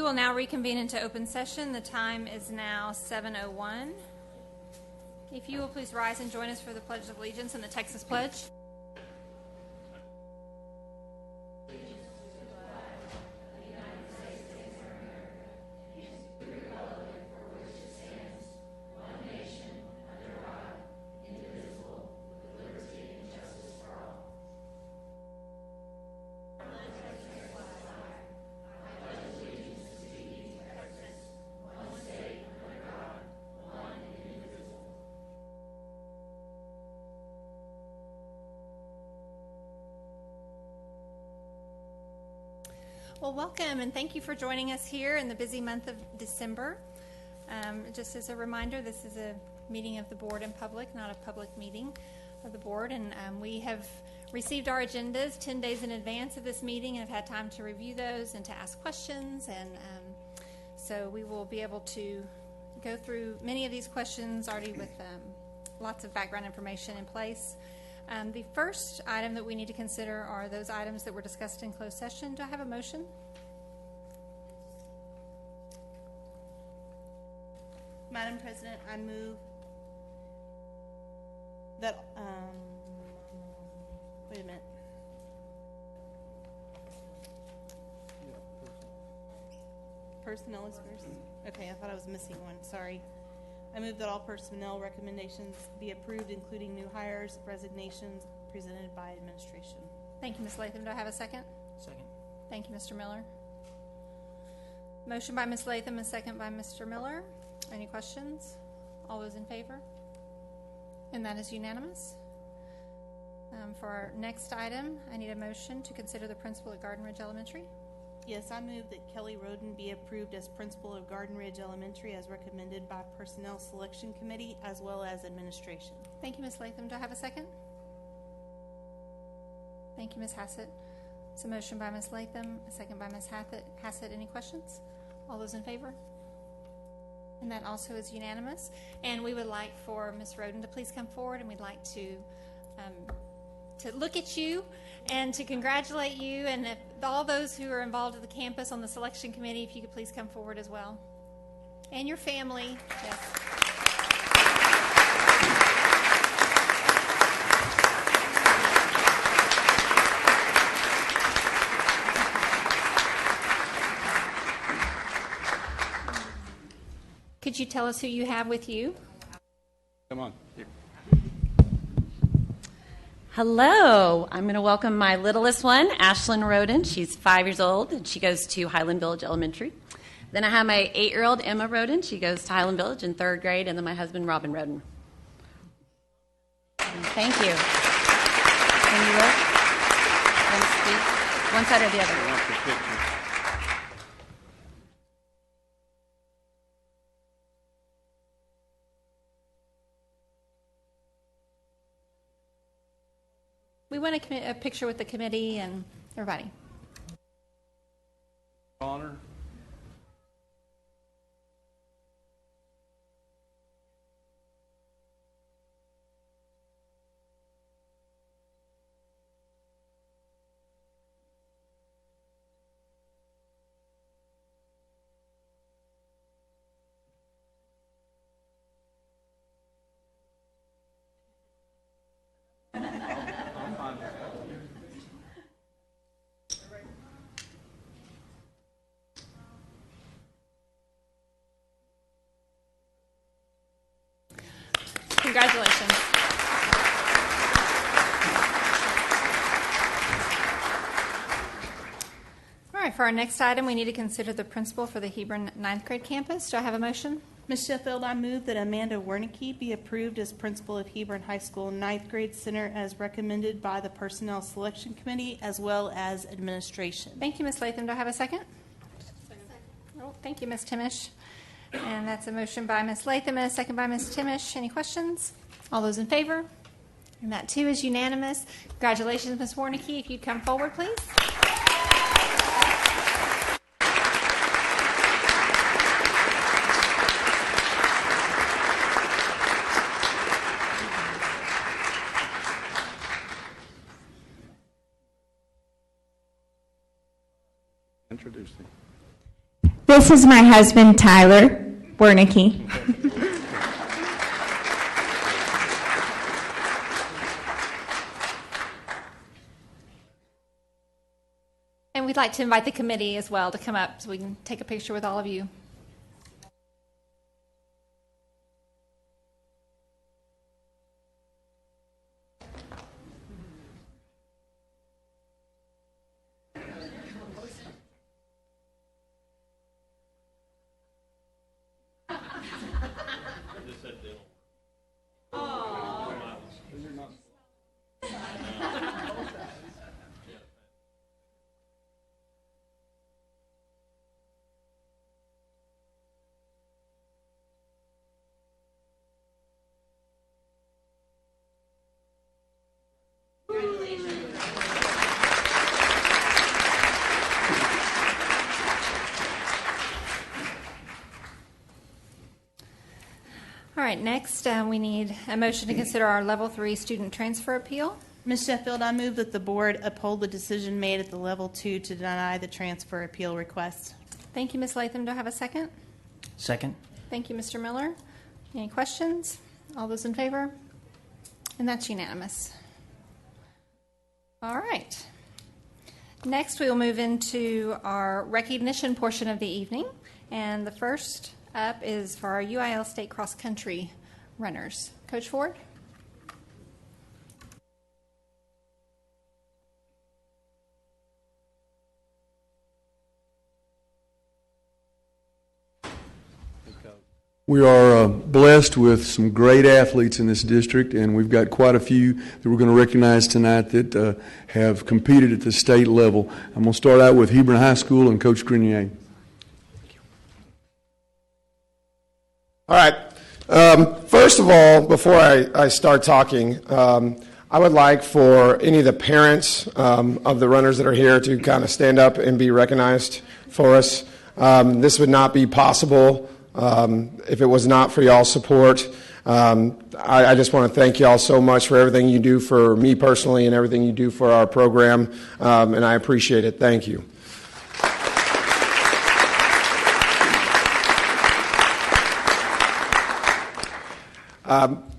will now reconvene into open session. The time is now 7:01. If you will please rise and join us for the Pledge of Allegiance and the Texas Pledge. Well, welcome and thank you for joining us here in the busy month of December. Just as a reminder, this is a meeting of the board in public, not a public meeting of the board. And we have received our agendas 10 days in advance of this meeting and have had time to review those and to ask questions. And so we will be able to go through many of these questions already with lots of background information in place. The first item that we need to consider are those items that were discussed in closed session. Do I have a motion? Madam President, I move that, wait a minute. Personnel is first? Okay, I thought I was missing one, sorry. I move that all personnel recommendations be approved, including new hires, resignations presented by administration. Thank you, Ms. Latham. Do I have a second? Second. Thank you, Mr. Miller. Motion by Ms. Latham, a second by Mr. Miller. Any questions? All those in favor? And that is unanimous. For our next item, I need a motion to consider the principal at Garden Ridge Elementary. Yes, I move that Kelly Roden be approved as principal of Garden Ridge Elementary as recommended by Personnel Selection Committee as well as administration. Thank you, Ms. Latham. Do I have a second? Thank you, Ms. Hassett. It's a motion by Ms. Latham, a second by Ms. Hassett. Any questions? All those in favor? And that also is unanimous. And we would like for Ms. Roden to please come forward, and we'd like to look at you and to congratulate you, and if all those who are involved at the campus on the selection committee, if you could please come forward as well. And your family. Yes. Could you tell us who you have with you? Come on. Hello, I'm going to welcome my littlest one, Ashlyn Roden. She's 5 years old, and she goes to Highland Village Elementary. Then I have my 8-year-old Emma Roden. She goes to Highland Village in 3rd grade, and then my husband, Robin Roden. Thank you. Can you look? One side or the other? We want a picture with the committee and everybody. Honor. Congratulations. All right, for our next item, we need to consider the principal for the Hebron 9th grade campus. Do I have a motion? Ms. Sheffield, I move that Amanda Wernicke be approved as principal of Hebron High School 9th grade center as recommended by the Personnel Selection Committee as well as administration. Thank you, Ms. Latham. Do I have a second? Second. Oh, thank you, Ms. Timish. And that's a motion by Ms. Latham and a second by Ms. Timish. Any questions? All those in favor? And that too is unanimous. Congratulations, Ms. Wernicke. If you'd come forward, please. Introducing. This is my husband, Tyler Wernicke. And we'd like to invite the committee as well to come up so we can take a picture with all of you. All right, next we need a motion to consider our Level 3 student transfer appeal. Ms. Sheffield, I move that the board uphold the decision made at the Level 2 to deny the transfer appeal request. Thank you, Ms. Latham. Do I have a second? Second. Thank you, Mr. Miller. Any questions? All those in favor? And that's unanimous. All right. Next, we will move into our recognition portion of the evening. And the first up is for our UIL State Cross Country runners. Coach Ford? We are blessed with some great athletes in this district, and we've got quite a few that we're going to recognize tonight that have competed at the state level. I'm going to start out with Hebron High School and Coach Grenier. All right. First of all, before I start talking, I would like for any of the parents of the runners that are here to kind of stand up and be recognized for us. This would not be possible if it was not for y'all's support. I just want to thank y'all so much for everything you do for me personally and everything you do for our program, and I appreciate it. Thank you.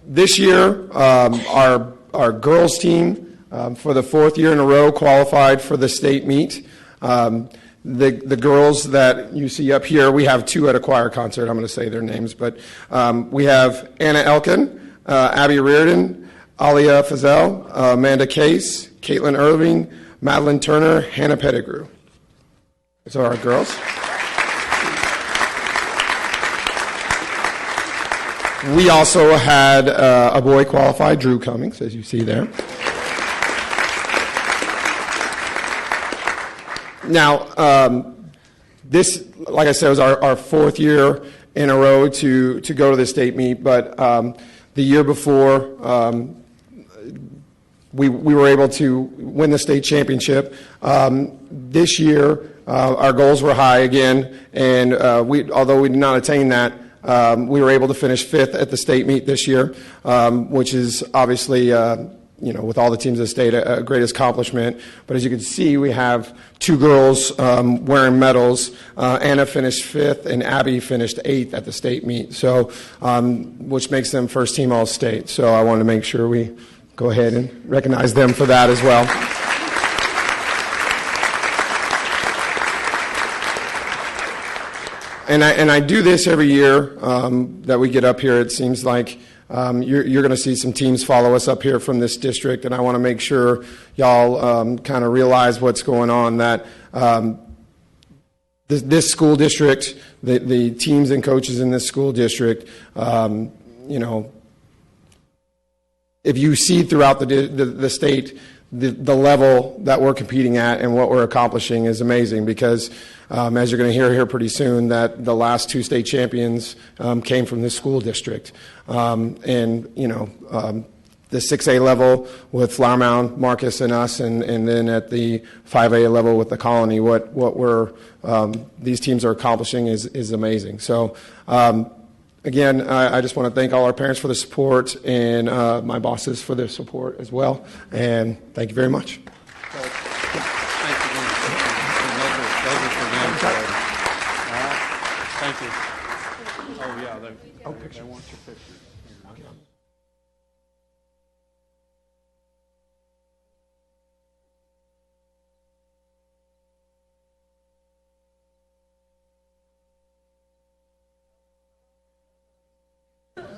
This year, our girls team, for the fourth year in a row, qualified for the state meet. The girls that you see up here, we have two at a choir concert. I'm going to say their names, but we have Anna Elkin, Abby Reardon, Alia Fazel, Amanda Case, Caitlin Irving, Madeline Turner, Hannah Pettigrew. Those are our girls. We also had a boy qualify, Drew Cummings, as you see there. Now, this, like I said, was our fourth year in a row to go to the state meet, but the year before, we were able to win the state championship. This year, our goals were high again, and although we did not attain that, we were able to finish fifth at the state meet this year, which is obviously, with all the teams of the state, a great accomplishment. But as you can see, we have two girls wearing medals. Anna finished fifth, and Abby finished eighth at the state meet, so which makes them first team All-State. So I wanted to make sure we go ahead and recognize them for that as well. And I do this every year that we get up here. It seems like you're going to see some teams follow us up here from this district, and I want to make sure y'all kind of realize what's going on, that this school district, the teams and coaches in this school district, if you see throughout the state, the level that we're competing at and what we're accomplishing is amazing, because as you're going to hear here pretty soon, that the last two state champions came from this school district. The 6A level with Flower Mound, Marcus, and us, and then at the 5A level with the Colony, what these teams are accomplishing is amazing. So again, I just want to thank all our parents for the support, and my bosses for their support as well. And thank you very much. Thank you. Oh, yeah, they want your picture.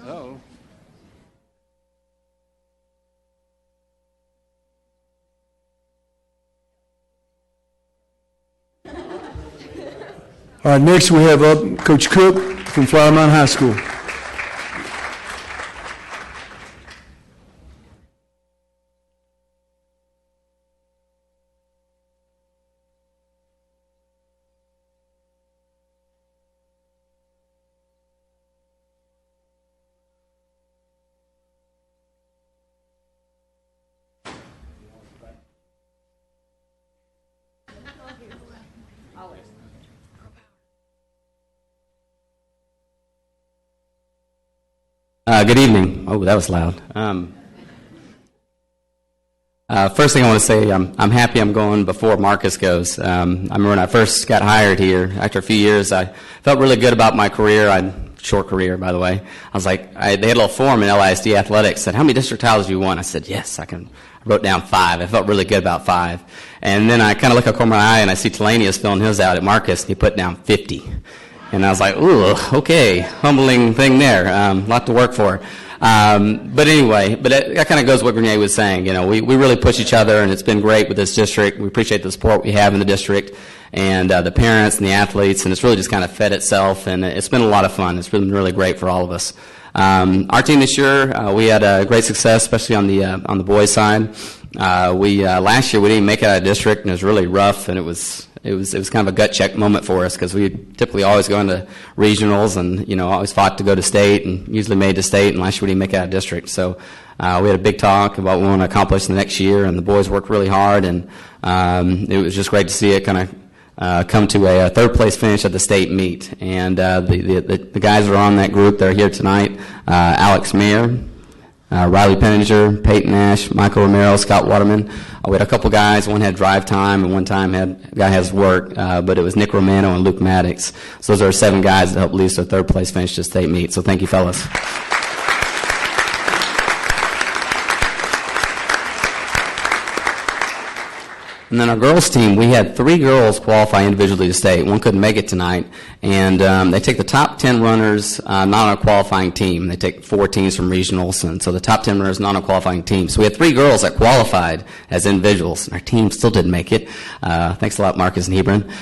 Oh. All right, next we have up Coach Cook from Flower Mound High School. Good evening. Oh, that was loud. First thing I want to say, I'm happy I'm going before Marcus goes. I remember when I first got hired here, after a few years, I felt really good about my career. Short career, by the way. I was like, they had a little form in LISD athletics, said, how many district titles do you want? I said, yes, I wrote down 5. I felt really good about 5. And then I kind of look up my eye and I see Telanius filling his out at Marcus, and he put down 50. And I was like, ooh, okay, humbling thing there. Lot to work for. But anyway, that kind of goes what Renee was saying. You know, we really push each other, and it's been great with this district. We appreciate the support we have in the district, and the parents and the athletes, and it's really just kind of fed itself, and it's been a lot of fun. It's been really great for all of us. Our team this year, we had great success, especially on the boys' side. Last year we didn't make it out of district, and it was really rough, and it was kind of a gut check moment for us because we typically always go into regionals and, you know, always fought to go to state and usually made to state, and last year we didn't make it out of district. So we had a big talk about what we want to accomplish in the next year, and the boys worked really hard, and it was just great to see it kind of come to a third place finish at the state meet. And the guys that are on that group that are here tonight, Alex Mayer, Riley Penninger, Peyton Nash, Michael Romero, Scott Waterman. We had a couple guys. One had drive time, and one time a guy has work. But it was Nick Romano and Luke Maddox. So those are 7 guys that helped lead to a third place finish to state meet. So thank you, fellas. And then our girls team, we had 3 girls qualify individually to state. One couldn't make it tonight. And they take the top 10 runners not on a qualifying team. They take 4 teams from regionals, and so the top 10 runners not on a qualifying team. So we had 3 girls that qualified as individuals, and our team still didn't make it. Thanks a lot, Marcus and Hebron.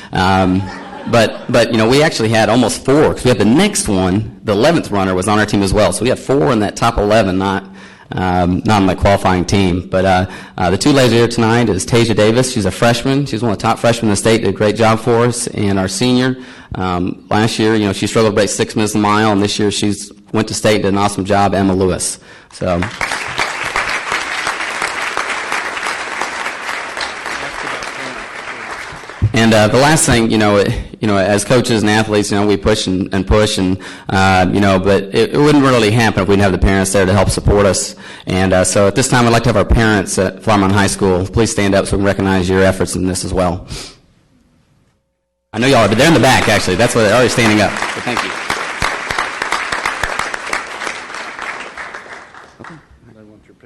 But you know, we actually had almost 4, because we had the next one, the 11th runner was on our team as well. So we had 4 in that top 11, not on the qualifying team. But the 2 ladies here tonight is Tasia Davis. She's a freshman. She's one of the top freshmen in the state. Did a great job for us. And our senior, last year, you know, she struggled to break 6 minutes a mile, and this year she's went to state and did an awesome job, Emma Lewis. So. And the last thing, you know, as coaches and athletes, you know, we push and push, and you know, but it wouldn't really happen if we didn't have the parents there to help support us. And so at this time, I'd like to have our parents at Flower Mound High School please stand up so we can recognize your efforts in this as well. I know y'all are, but they're in the back actually. That's why they're already standing up. So thank you.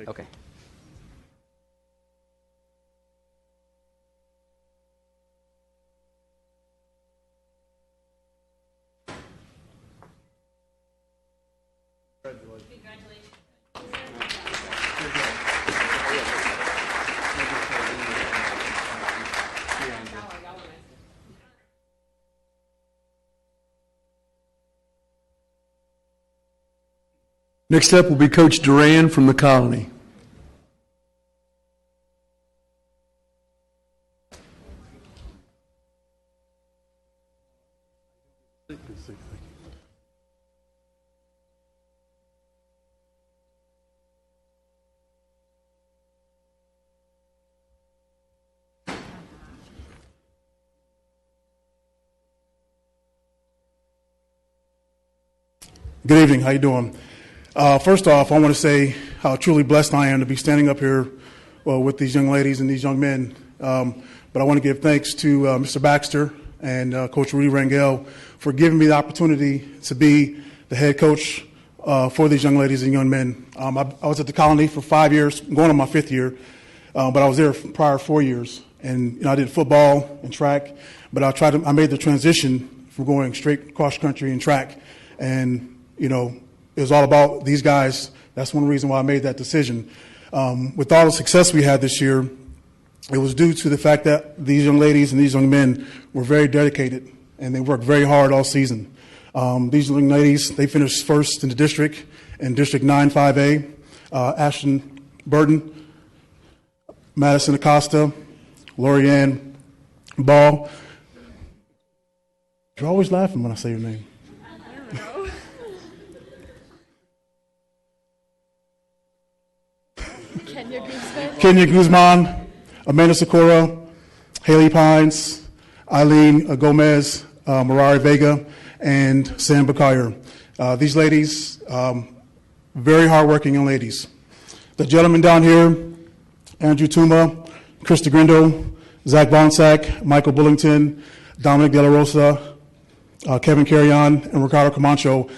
Okay. Next up will be Coach Duran from the Colony. Good evening. How you doing? First off, I want to say how truly blessed I am to be standing up here with these young ladies and these young men. But I want to give thanks to Mr. Baxter and Coach Rudy Rangel for giving me the opportunity to be the head coach for these young ladies and young men. I was at the Colony for 5 years, going on my 5th year, but I was there prior 4 years. And I did football and track, but I made the transition from going straight cross country and track. And, it was all about these guys. That's one reason why I made that decision. With all the success we had this year, it was due to the fact that these young ladies and these young men were very dedicated, and they worked very hard all season. These young ladies, they finished first in the district, in District 9 5A. Ashton Burton, Madison Acosta, Lorianne Ball. You're always laughing when I say your name. Kenya Guzman, Amanda Sakura, Haley Pines, Eileen Gomez, Marari Vega, and Sam Bakayar. These ladies, very hardworking young ladies. The gentlemen down here, Andrew Tuma, Krista Grindo, Zach Bonsack, Michael Bullington, Dominic De La Rosa, Kevin Carrion, and Ricardo Camacho,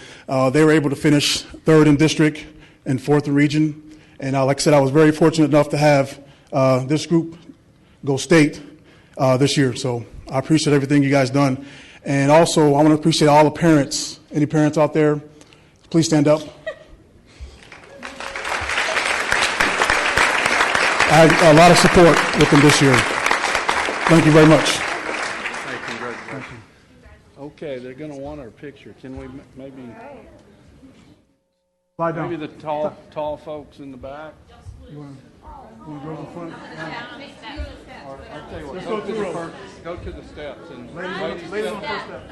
they were able to finish 3rd in district and 4th in region. And like I said, I was very fortunate enough to have this group go state this year. So I appreciate everything you guys done. And also, I want to appreciate all the parents. Any parents out there, please stand up. I had a lot of support with them this year. Thank you very much. Hey, congratulations. Okay, they're going to want our picture. Can we maybe the tall folks in the back? You want to go to the front? Or, I'll tell you what, go to the steps and Ladies on the first step.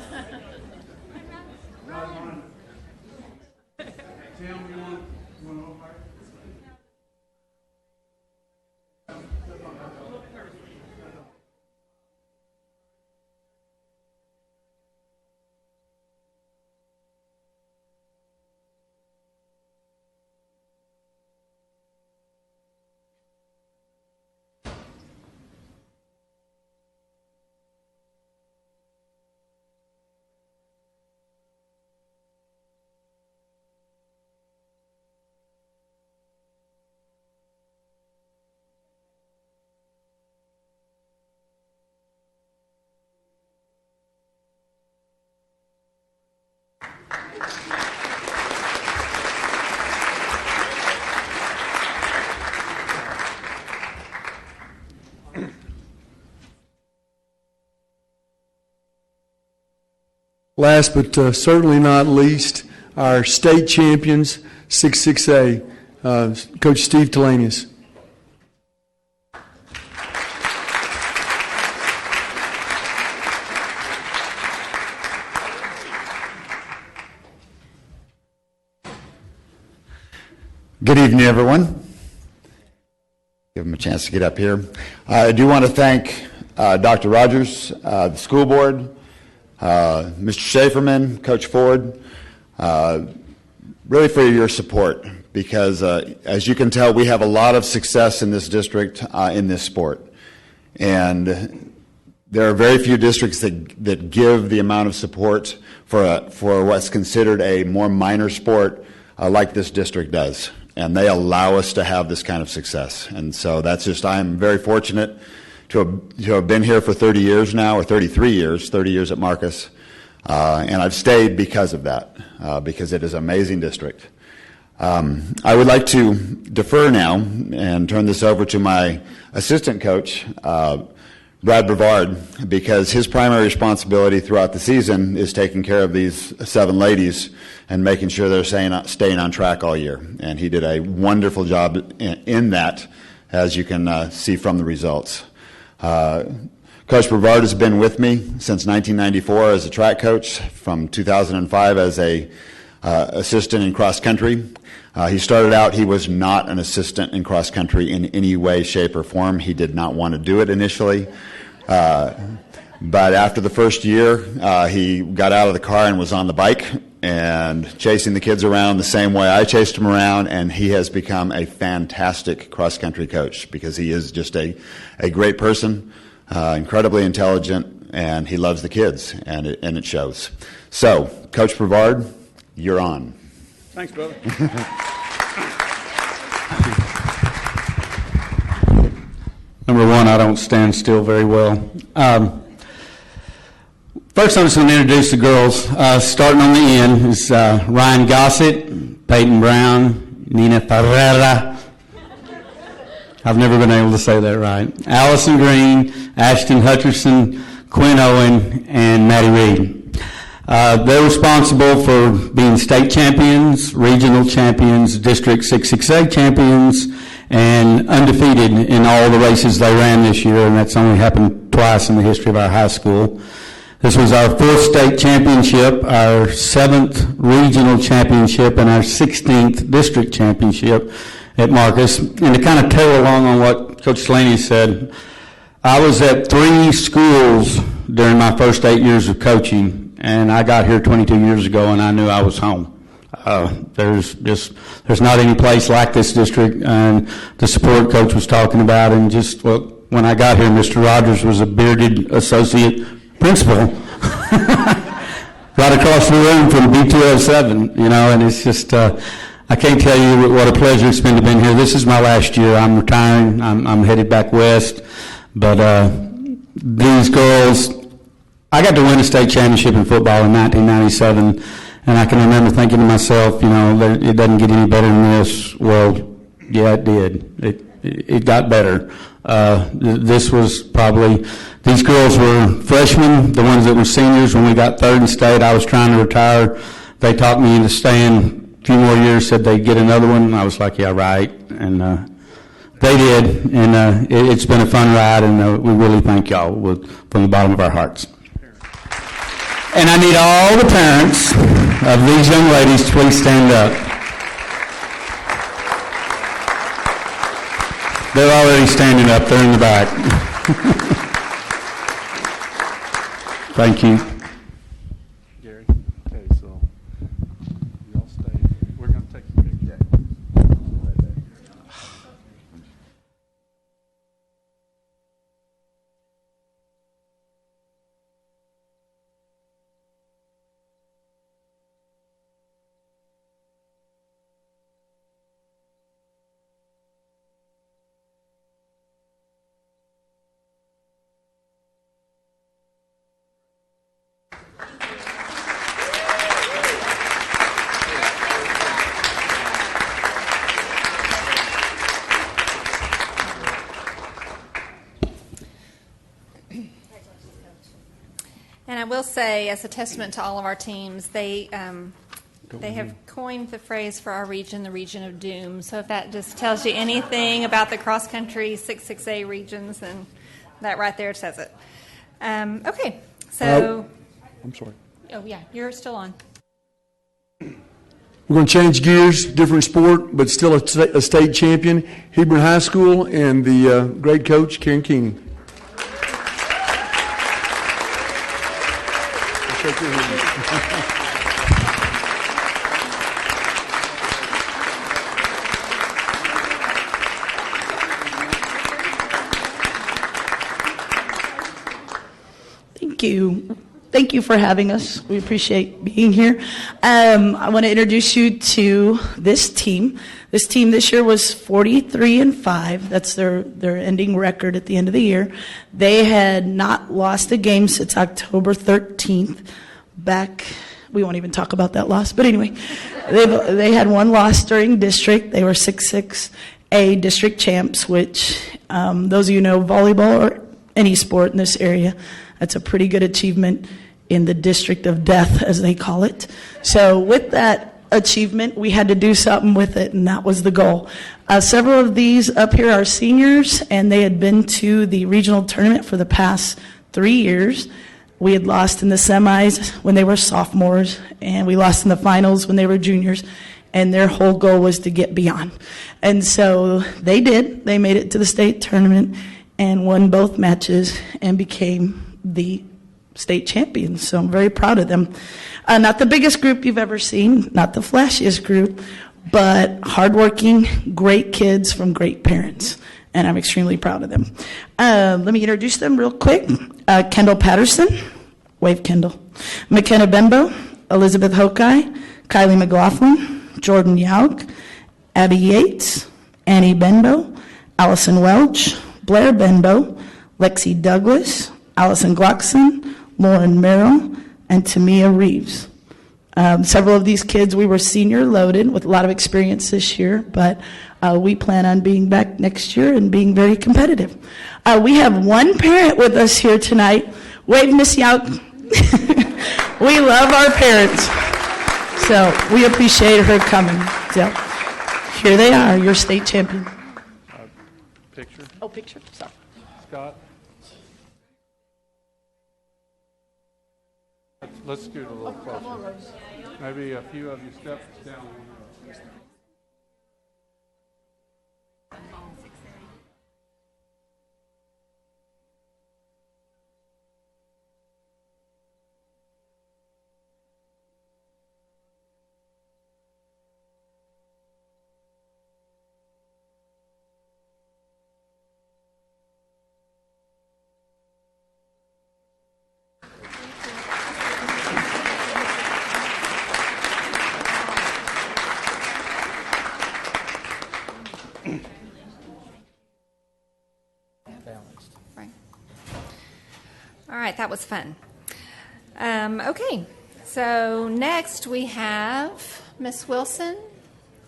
Tim, you want to go back? Last but certainly not least, our state champions, 6-6A, Coach Steve Telanius. Good evening, everyone. Give them a chance to get up here. I do want to thank Dr. Rogers, the school board, Mr. Schaeferman, Coach Ford, really for your support, because as you can tell, we have a lot of success in this district in this sport. And there are very few districts that give the amount of support for what's considered a more minor sport like this district does. And they allow us to have this kind of success. And so that's just, I'm very fortunate to have been here for 30 years now, or 33 years, 30 years at Marcus. And I've stayed because of that, because it is an amazing district. I would like to defer now and turn this over to my assistant coach, Brad Brevard, because his primary responsibility throughout the season is taking care of these 7 ladies and making sure they're staying on track all year. And he did a wonderful job in that, as you can see from the results. Coach Brevard has been with me since 1994 as a track coach, from 2005 as a assistant in cross country. He started out, he was not an assistant in cross country in any way, shape, or form. He did not want to do it initially. But after the first year, he got out of the car and was on the bike and chasing the kids around the same way I chased them around, and he has become a fantastic cross country coach because he is just a great person, incredibly intelligent, and he loves the kids, and it shows. So, Coach Brevard, you're on. Thanks, brother. Number one, I don't stand still very well. First, I'm just going to introduce the girls. Starting on the end is Ryan Gossett, Peyton Brown, Nina Ferreira. I've never been able to say that right. Allison Green, Ashton Hutcherson, Quinn Owen, and Maddie Reed. They're responsible for being state champions, regional champions, District 668 champions, and undefeated in all the races they ran this year, and that's only happened twice in the history of our high school. This was our 4th state championship, our 7th regional championship, and our 16th district championship at Marcus. And to kind of tail along on what Coach Slaney said, I was at 3 schools during my first 8 years of coaching, and I got here 22 years ago, and I knew I was home. There's not any place like this district, and the support Coach was talking about, and just when I got here, Mr. Rogers was a bearded associate principal right across the room from B207, and it's just, I can't tell you what a pleasure it's been to be here. This is my last year. I'm retiring. I'm headed back west, but these girls, I got to win a state championship in football in 1997, and I can remember thinking to myself, it doesn't get any better than this. Well, yeah, it did. It got better. This was probably, these girls were freshmen, the ones that were seniors. When we got 3rd in state, I was trying to retire. They talked me into staying a few more years, said they'd get another one. And I was like, yeah, right. And they did, and it's been a fun ride, and we really thank y'all from the bottom of our hearts. And I need all the parents of these young ladies to please stand up. They're already standing up. They're in the back. Thank you. Gary. Okay, so you all stay. We're going to take a picture. And I will say, as a testament to all of our teams, they have coined the phrase for our region, the region of doom. So if that just tells you anything about the cross-country 6A regions, then that right there says it. Okay, so... I'm sorry. Oh, yeah, you're still on. We're going to change gears, different sport, but still a state champion, Hebron High School, and the great coach, Karen King. Shake your hand. Thank you. Thank you for having us. We appreciate being here. I want to introduce you to this team. This team this year was 43-5. That's their ending record at the end of the year. They had not lost a game since October 13th. We won't even talk about that loss. But anyway, they had one loss during district. They were 6A district champs, which those of you know volleyball or any sport in this area, that's a pretty good achievement in the district of death, as they call it. So with that achievement, we had to do something with it, and that was the goal. Several of these up here are seniors, and they had been to the regional tournament for the past 3 years. We had lost in the semis when they were sophomores, and we lost in the finals when they were juniors, and their whole goal was to get beyond. And so they did. They made it to the state tournament and won both matches and became the state champions. So I'm very proud of them. Not the biggest group you've ever seen, not the flashiest group, but hardworking, great kids from great parents. and I'm extremely proud of them. Let me introduce them real quick. Kendall Patterson, wave Kendall. McKenna Bembo, Elizabeth Hokai, Kylie McLaughlin, Jordan Yauk, Abby Yates, Annie Benbow, Allison Welch, Blair Benbow, Lexi Douglas, Allison Glockson, Lauren Merrill, and Tamia Reeves. Several of these kids, we were senior loaded with a lot of experience this year, but we plan on being back next year and being very competitive. We have one parent with us here tonight. Wave Miss Yauk. We love our parents, so we appreciate her coming. So here they are, your state champion. Picture. Oh, picture. Sorry. Scott. Let's scoot a little closer. Maybe a few of you step down. Right. All right, that was fun. Okay, so next we have Miss Wilson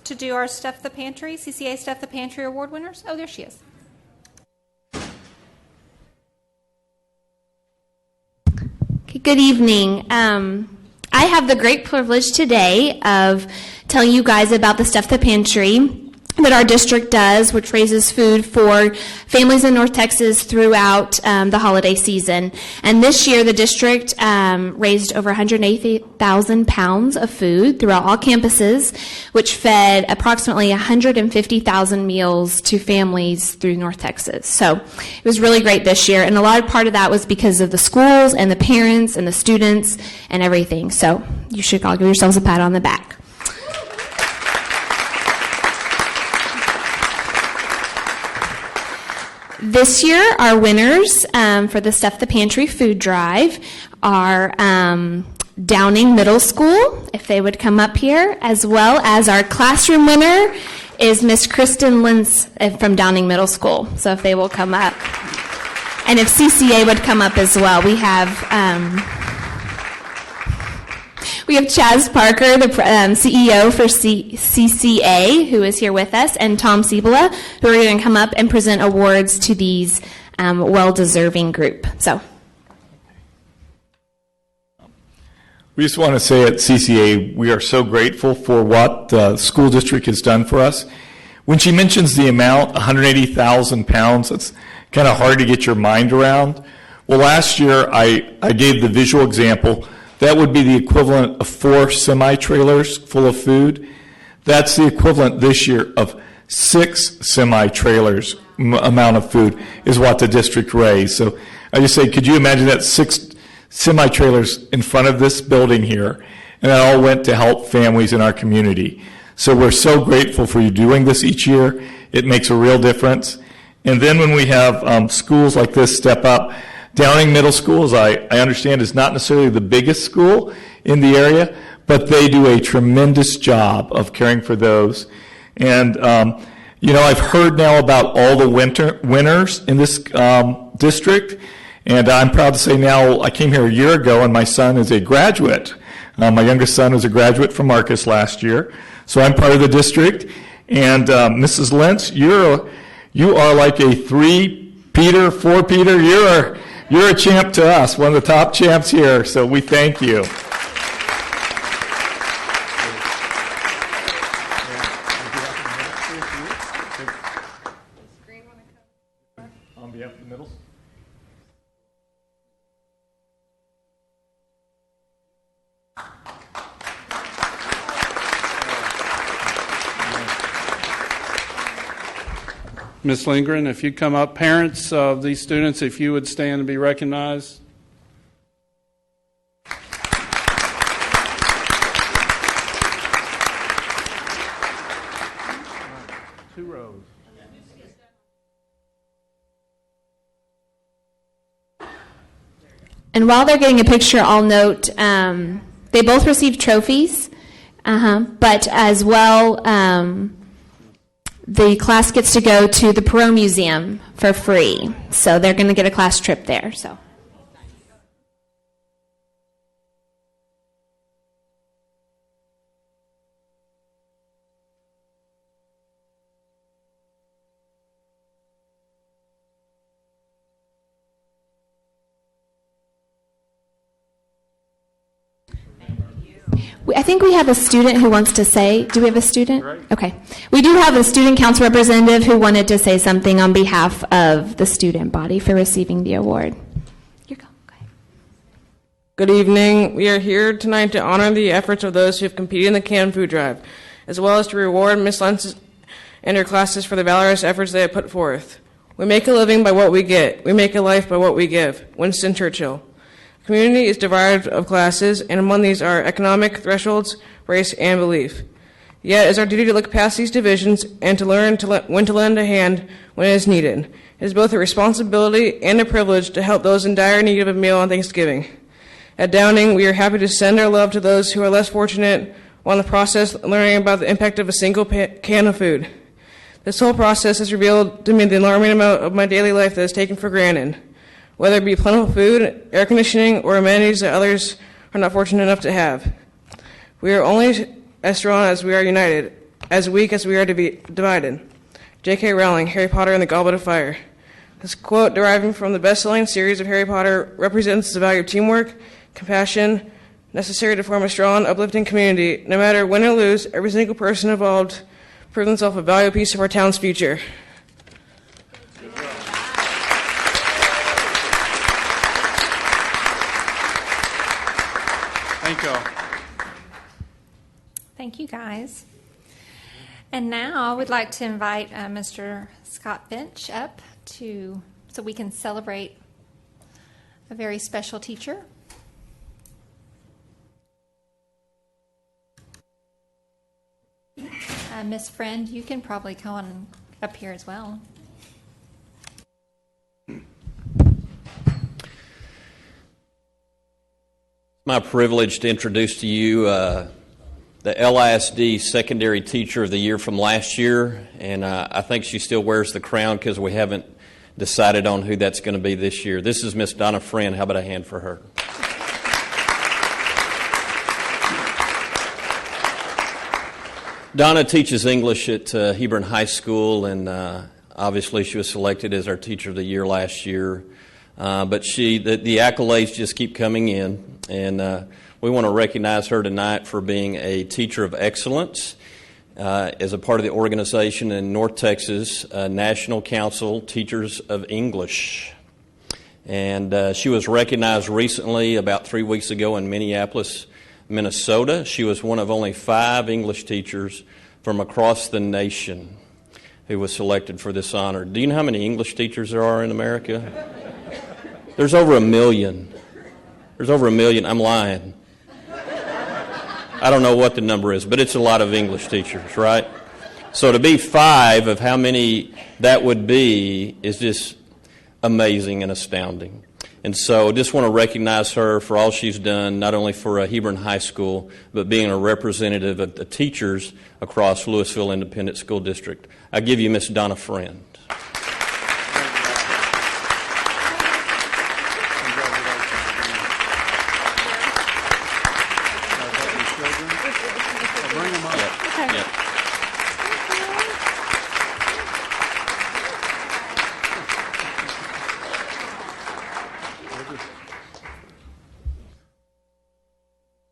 to do our Stuff the Pantry, CCA Stuff the Pantry Award winners. Oh, there she is. Okay, good evening. I have the great privilege today of telling you guys about the Stuff the Pantry that our district does, which raises food for families in North Texas throughout the holiday season. And this year, the district raised over 180,000 pounds of food throughout all campuses, which fed approximately 150,000 meals to families through North Texas. So it was really great this year, and a large part of that was because of the schools and the parents and the students and everything. So you should all give yourselves a pat on the back. This year, our winners for the Stuff the Pantry food drive are Downing Middle School, if they would come up here, as well as our classroom winner is Miss Kristen Lentz from Downing Middle School. So if they will come up. And if CCA would come up as well. We have Chaz Parker, the CEO for CCA, who is here with us, and Tom Cibola, who are going to come up and present awards to these well-deserving group. So, we just want to say at CCA, we are so grateful for what the school district has done for us. When she mentions the amount, 180,000 pounds, it's kind of hard to get your mind around. Well, last year, I gave the visual example. That would be the equivalent of 4 semi-trailers full of food. That's the equivalent this year of 6 semi-trailers amount of food is what the district raised. So I just say, could you imagine that 6 semi-trailers in front of this building here, and that all went to help families in our community. So we're so grateful for you doing this each year. It makes a real difference. And then when we have schools like this step up, Downing Middle School, as I understand, is not necessarily the biggest school in the area, but they do a tremendous job of caring for those. And, I've heard now about all the winners in this district, and I'm proud to say now I came here a year ago, and my son is a graduate. My youngest son was a graduate from Marcus last year, so I'm part of the district. And Mrs. Lentz, you are like a 3-Peter, 4-Peter. You're a champ to us, one of the top champs here, so we thank you. On behalf of the middle. Ms. Lindgren, if you'd come up. Parents of these students, if you would stand and be recognized. Two rows. And while they're getting a picture, I'll note they both received trophies, but as well, the class gets to go to the Perot Museum for free. So they're going to get a class trip there. So. I think we have a student who wants to say, do we have a student? Right. Okay. We do have a student council representative who wanted to say something on behalf of the student body for receiving the award. You're go ahead. Good evening. We are here tonight to honor the efforts of those who have competed in the canned food drive, as well as to reward Ms. Lentz and her classes for the valorous efforts they have put forth. We make a living by what we get. We make a life by what we give. Winston Churchill. Community is divided of classes, and among these are economic thresholds, race, and belief. Yet it is our duty to look past these divisions and to learn when to lend a hand when it is needed. It is both a responsibility and a privilege to help those in dire need of a meal on Thanksgiving. At Downing, we are happy to send our love to those who are less fortunate while in the process learning about the impact of a single can of food. This whole process has revealed to me the alarming amount of my daily life that is taken for granted, whether it be plentiful food, air conditioning, or amenities that others are not fortunate enough to have. We are only as strong as we are united, as weak as we are to be divided. J.K. Rowling, Harry Potter and the Goblet of Fire. This quote, deriving from the best-selling series of Harry Potter, represents the value of teamwork, compassion, necessary to form a strong, uplifting community. No matter win or lose, every single person involved proves himself a valuable piece of our town's future. Thank you. Thank you, guys. And now I would like to invite Mr. Scott Finch up so we can celebrate a very special teacher. Miss Friend, you can probably come on up here as well. My privilege to introduce to you the LISD Secondary Teacher of the Year from last year, and I think she still wears the crown because we haven't decided on who that's going to be this year. This is Miss Donna Friend. How about a hand for her? Donna teaches English at Hebron High School, and obviously she was selected as our Teacher of the Year last year. But the accolades just keep coming in, and we want to recognize her tonight for being a teacher of excellence as a part of the organization in North Texas, National Council Teachers of English. And she was recognized recently, about 3 weeks ago, in Minneapolis, Minnesota. She was one of only 5 English teachers from across the nation who was selected for this honor. Do you know how many English teachers there are in America? There's over 1 million. There's over 1 million. I'm lying. I don't know what the number is, but it's a lot of English teachers, right? So to be 5 of how many that would be is just amazing and astounding. And so just want to recognize her for all she's done, not only for Hebron High School, but being a representative of the teachers across Lewisville Independent School District. I give you Miss Donna Friend.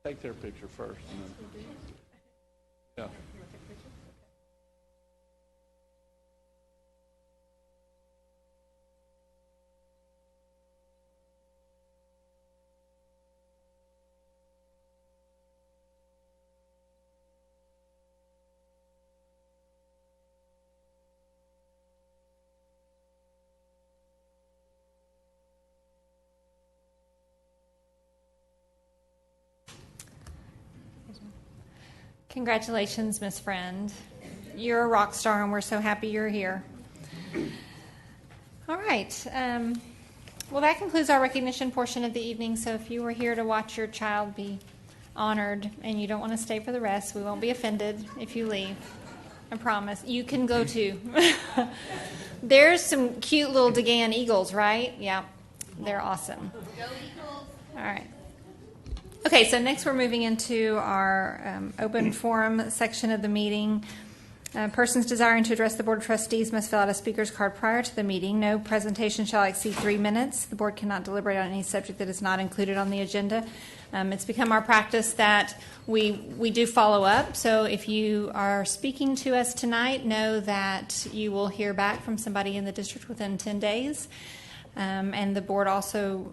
Take their picture first. And then, yeah. Congratulations, Miss Friend. You're a rock star, and we're so happy you're here. All right. Well, that concludes our recognition portion of the evening. So if you were here to watch your child be honored and you don't want to stay for the rest, we won't be offended if you leave. I promise. You can go too. There's some cute little DeGan Eagles, right? Yeah, they're awesome. Go Eagles. All right. Okay, so next we're moving into our open forum section of the meeting. Persons desiring to address the Board of Trustees must fill out a speaker's card prior to the meeting. No presentation shall exceed 3 minutes. The board cannot deliberate on any subject that is not included on the agenda. It's become our practice that we do follow up. So if you are speaking to us tonight, know that you will hear back from somebody in the district within 10 days. And the board also,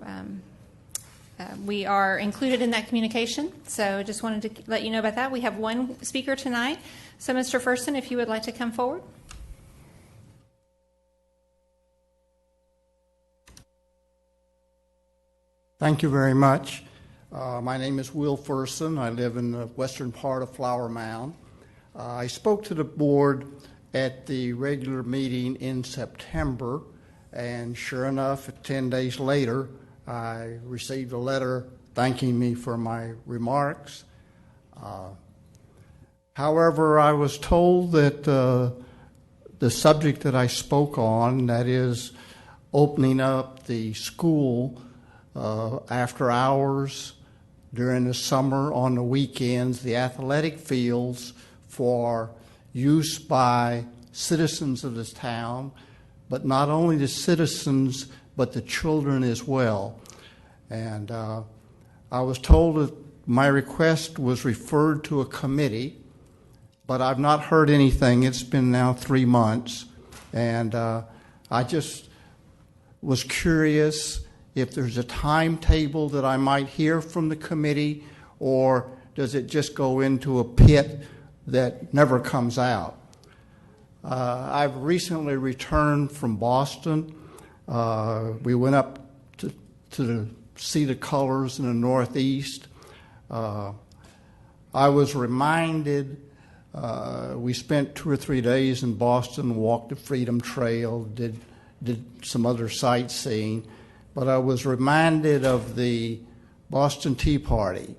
we are included in that communication. So I just wanted to let you know about that. We have one speaker tonight. So, Mr. Ferson, if you would like to come forward. Thank you very much. My name is Will Ferson. I live in the western part of Flower Mound. I spoke to the board at the regular meeting in September, and sure enough, 10 days later, I received a letter thanking me for my remarks. However, I was told that the subject that I spoke on, that is opening up the school after hours, during the summer, on the weekends, the athletic fields for use by citizens of this town, but not only the citizens, but the children as well. And I was told that my request was referred to a committee, but I've not heard anything. It's been now 3 months, and I just was curious if there's a timetable that I might hear from the committee, or does it just go into a pit that never comes out? I've recently returned from Boston. We went up to see the colors in the Northeast. I was reminded, we spent 2 or 3 days in Boston, walked the Freedom Trail, did some other sightseeing, but I was reminded of the Boston Tea Party.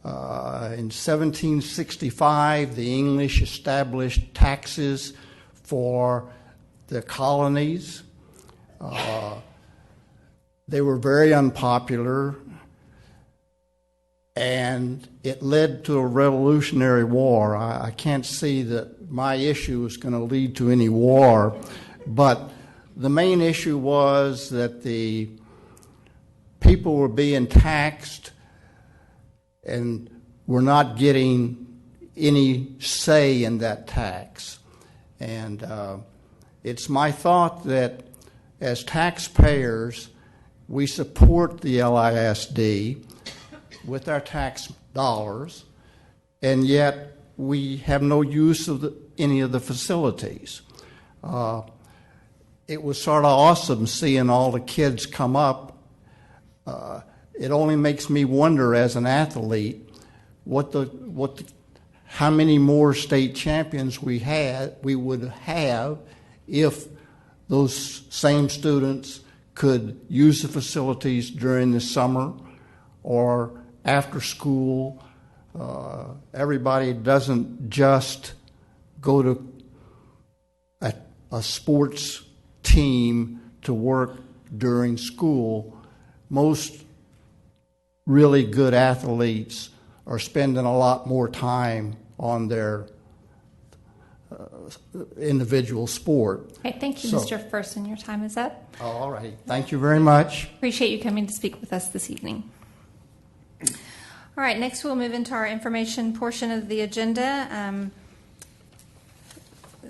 In 1765, the English established taxes for the colonies. They were very unpopular, and it led to a Revolutionary War. I can't see that my issue is going to lead to any war, but the main issue was that the people were being taxed and were not getting any say in that tax. And it's my thought that as taxpayers, we support the LISD with our tax dollars, and yet we have no use of any of the facilities. It was sort of awesome seeing all the kids come up. It only makes me wonder as an athlete how many more state champions we would have if those same students could use the facilities during the summer or after school. Everybody doesn't just go to a sports team to work during school. Most really good athletes are spending a lot more time on their individual sport. Okay, thank you, Mr. Ferson. Your time is up. Oh, all right. Thank you very much. Appreciate you coming to speak with us this evening. All right, next we'll move into our information portion of the agenda.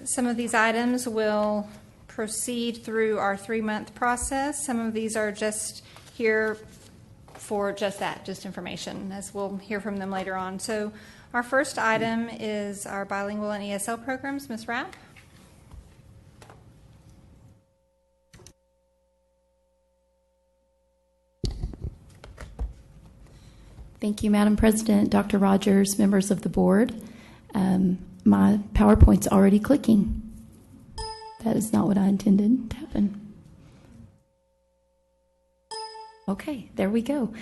Some of these items will proceed through our 3-month process. Some of these are just here for just that, just information, as we'll hear from them later on. So our first item is our bilingual and ESL programs. Ms. Rapp? Thank you, Madam President, Dr. Rogers, members of the board. My PowerPoint's already clicking. That is not what I intended to happen. Okay, there we go.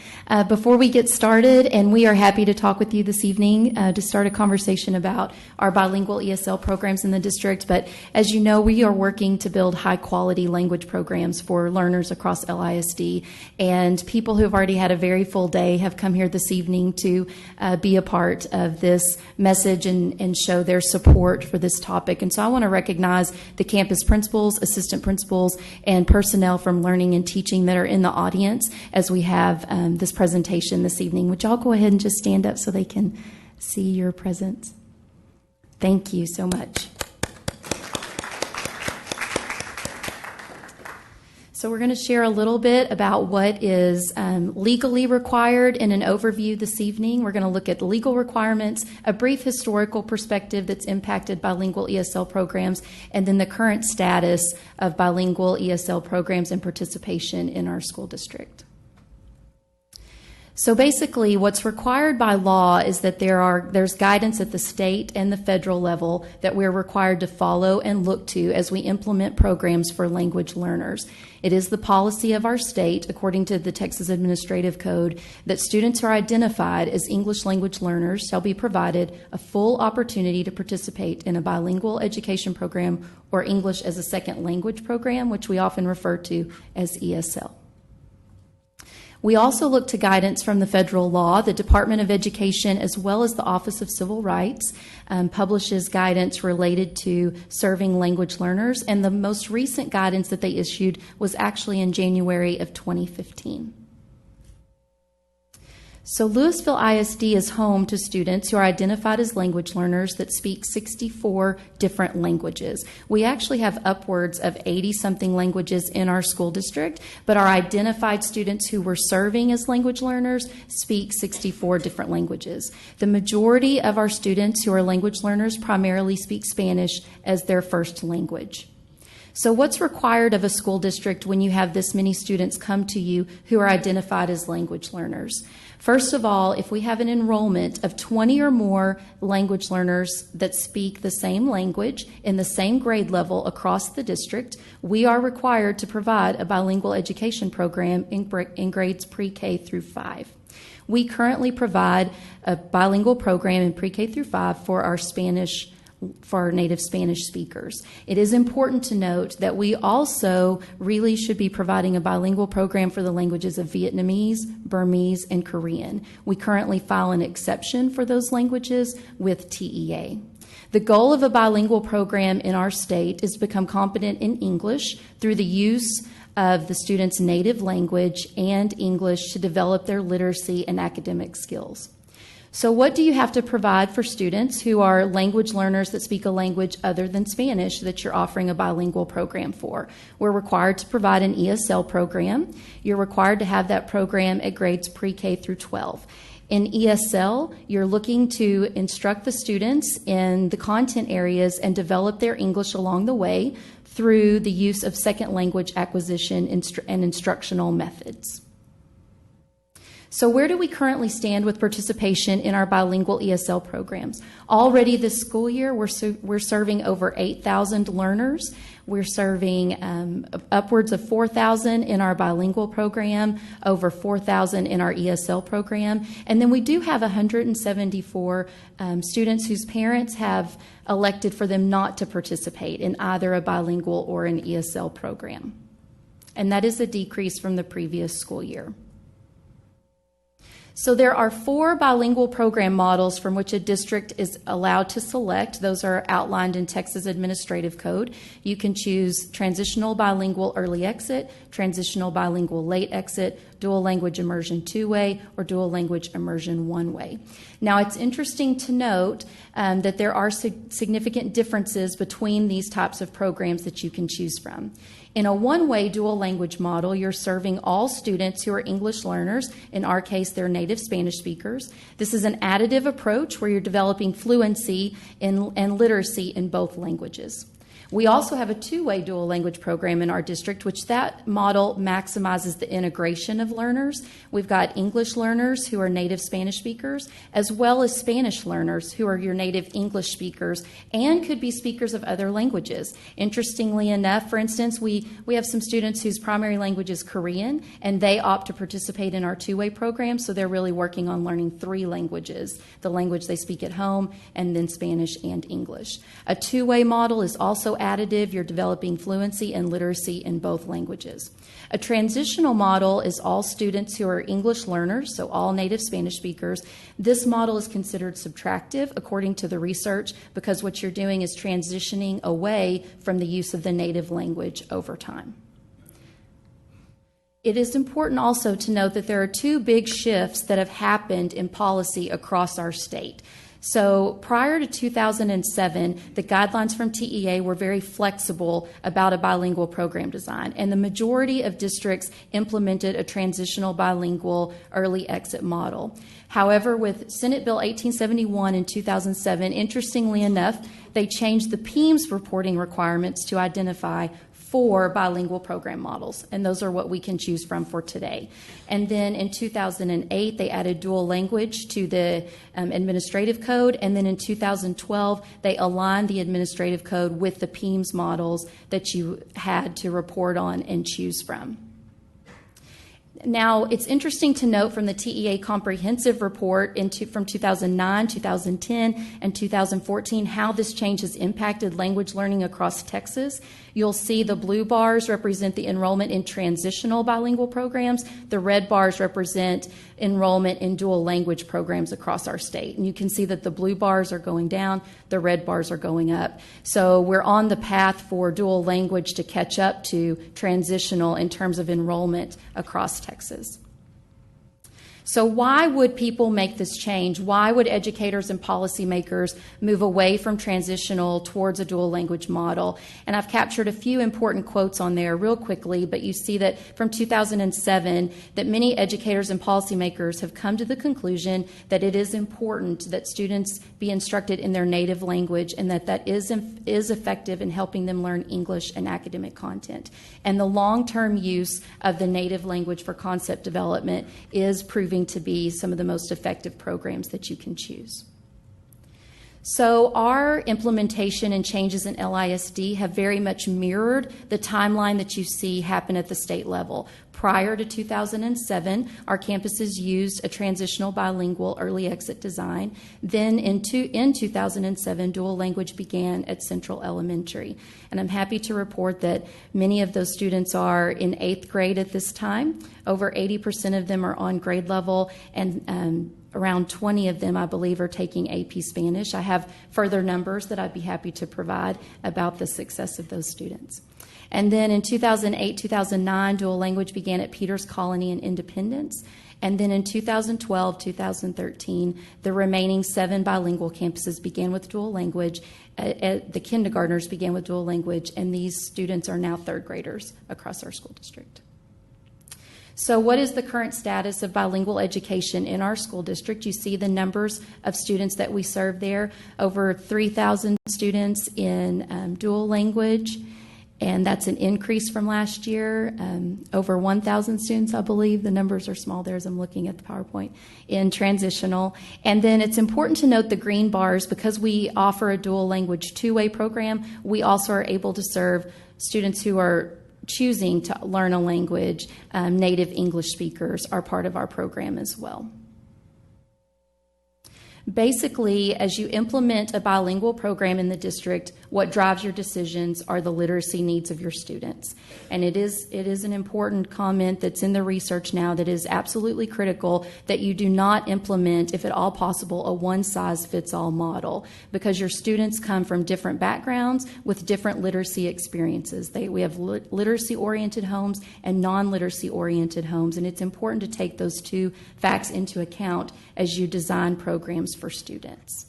Before we get started, and we are happy to talk with you this evening to start a conversation about our bilingual ESL programs in the district. But as you know, we are working to build high-quality language programs for learners across LISD. And people who have already had a very full day have come here this evening to be a part of this message and show their support for this topic. And so I want to recognize the campus principals, assistant principals, and personnel from learning and teaching that are in the audience as we have this presentation this evening. Would y'all go ahead and just stand up so they can see your presence? Thank you so much. So we're going to share a little bit about what is legally required in an overview this evening. We're going to look at the legal requirements, a brief historical perspective that's impacted bilingual ESL programs, and then the current status of bilingual ESL programs and participation in our school district. So basically, what's required by law is that there's guidance at the state and the federal level that we're required to follow and look to as we implement programs for language learners. It is the policy of our state, according to the Texas Administrative Code, that students who are identified as English language learners shall be provided a full opportunity to participate in a bilingual education program or English as a second language program, which we often refer to as ESL. We also look to guidance from the federal law. The Department of Education, as well as the Office of Civil Rights, publishes guidance related to serving language learners, and the most recent guidance that they issued was actually in January of 2015. So Lewisville ISD is home to students who are identified as language learners that speak 64 different languages. We actually have upwards of 80-something languages in our school district, but our identified students who we're serving as language learners speak 64 different languages. The majority of our students who are language learners primarily speak Spanish as their first language. So what's required of a school district when you have this many students come to you who are identified as language learners? First of all, if we have an enrollment of 20 or more language learners that speak the same language in the same grade level across the district, we are required to provide a bilingual education program in grades pre-K through 5. We currently provide a bilingual program in pre-K through 5 for our native Spanish speakers. It is important to note that we also really should be providing a bilingual program for the languages of Vietnamese, Burmese, and Korean. We currently file an exception for those languages with TEA. The goal of a bilingual program in our state is to become competent in English through the use of the students' native language and English to develop their literacy and academic skills. So what do you have to provide for students who are language learners that speak a language other than Spanish that you're offering a bilingual program for? We're required to provide an ESL program. You're required to have that program at grades pre-K through 12. In ESL, you're looking to instruct the students in the content areas and develop their English along the way through the use of second language acquisition and instructional methods. So where do we currently stand with participation in our bilingual ESL programs? Already this school year, we're serving over 8,000 learners. We're serving upwards of 4,000 in our bilingual program, over 4,000 in our ESL program. And then we do have 174 students whose parents have elected for them not to participate in either a bilingual or an ESL program. And that is a decrease from the previous school year. So there are 4 bilingual program models from which a district is allowed to select. Those are outlined in Texas Administrative Code. You can choose transitional bilingual early exit, transitional bilingual late exit, dual language immersion 2-way, or dual language immersion 1-way. Now, it's interesting to note that there are significant differences between these types of programs that you can choose from. In a 1-way dual language model, you're serving all students who are English learners. In our case, they're native Spanish speakers. This is an additive approach where you're developing fluency and literacy in both languages. We also have a two-way dual language program in our district, which that model maximizes the integration of learners. We've got English learners who are native Spanish speakers, as well as Spanish learners who are your native English speakers and could be speakers of other languages. Interestingly enough, for instance, we have some students whose primary language is Korean, and they opt to participate in our two-way program, so they're really working on learning three languages, the language they speak at home, and then Spanish and English. A two-way model is also additive. You're developing fluency and literacy in both languages. A transitional model is all students who are English learners, so all native Spanish speakers. This model is considered subtractive according to the research because what you're doing is transitioning away from the use of the native language over time. It is important also to note that there are two big shifts that have happened in policy across our state. So prior to 2007, the guidelines from TEA were very flexible about a bilingual program design, and the majority of districts implemented a transitional bilingual early exit model. However, with Senate Bill 1871 in 2007, interestingly enough, they changed the PEIMS reporting requirements to identify 4 bilingual program models, and those are what we can choose from for today. And then in 2008, they added dual language to the administrative code, and then in 2012, they aligned the administrative code with the PEIMS models that you had to report on and choose from. Now, it's interesting to note from the TEA comprehensive report from 2009, 2010, and 2014 how this change has impacted language learning across Texas. You'll see the blue bars represent the enrollment in transitional bilingual programs. The red bars represent enrollment in dual language programs across our state. And you can see that the blue bars are going down, the red bars are going up. So we're on the path for dual language to catch up to transitional in terms of enrollment across Texas. So why would people make this change? Why would educators and policymakers move away from transitional towards a dual language model? And I've captured a few important quotes on there real quickly, but you see that from 2007 that many educators and policymakers have come to the conclusion that it is important that students be instructed in their native language and that is effective in helping them learn English and academic content. And the long-term use of the native language for concept development is proving to be some of the most effective programs that you can choose. So our implementation and changes in LISD have very much mirrored the timeline that you see happen at the state level. Prior to 2007, our campuses used a transitional bilingual early exit design. Then in 2007, dual language began at Central Elementary. And I'm happy to report that many of those students are in 8th grade at this time. Over 80% of them are on grade level, and around 20 of them, I believe, are taking AP Spanish. I have further numbers that I'd be happy to provide about the success of those students. And then in 2008, 2009, dual language began at Peters Colony and Independence. And then in 2012, 2013, the remaining 7 bilingual campuses began with dual language. The kindergartners began with dual language, and these students are now 3rd graders across our school district. So what is the current status of bilingual education in our school district? You see the numbers of students that we serve there. Over 3,000 students in dual language, and that's an increase from last year. Over 1,000 students, I believe. The numbers are small there as I'm looking at the PowerPoint, in transitional. And then it's important to note the green bars. Because we offer a dual language two-way program, we also are able to serve students who are choosing to learn a language. Native English speakers are part of our program as well. Basically, as you implement a bilingual program in the district, what drives your decisions are the literacy needs of your students. And it is an important comment that's in the research now that is absolutely critical that you do not implement, if at all possible, a one-size-fits-all model, because your students come from different backgrounds with different literacy experiences. We have literacy-oriented homes and non-literacy-oriented homes, and it's important to take those two facts into account as you design programs for students.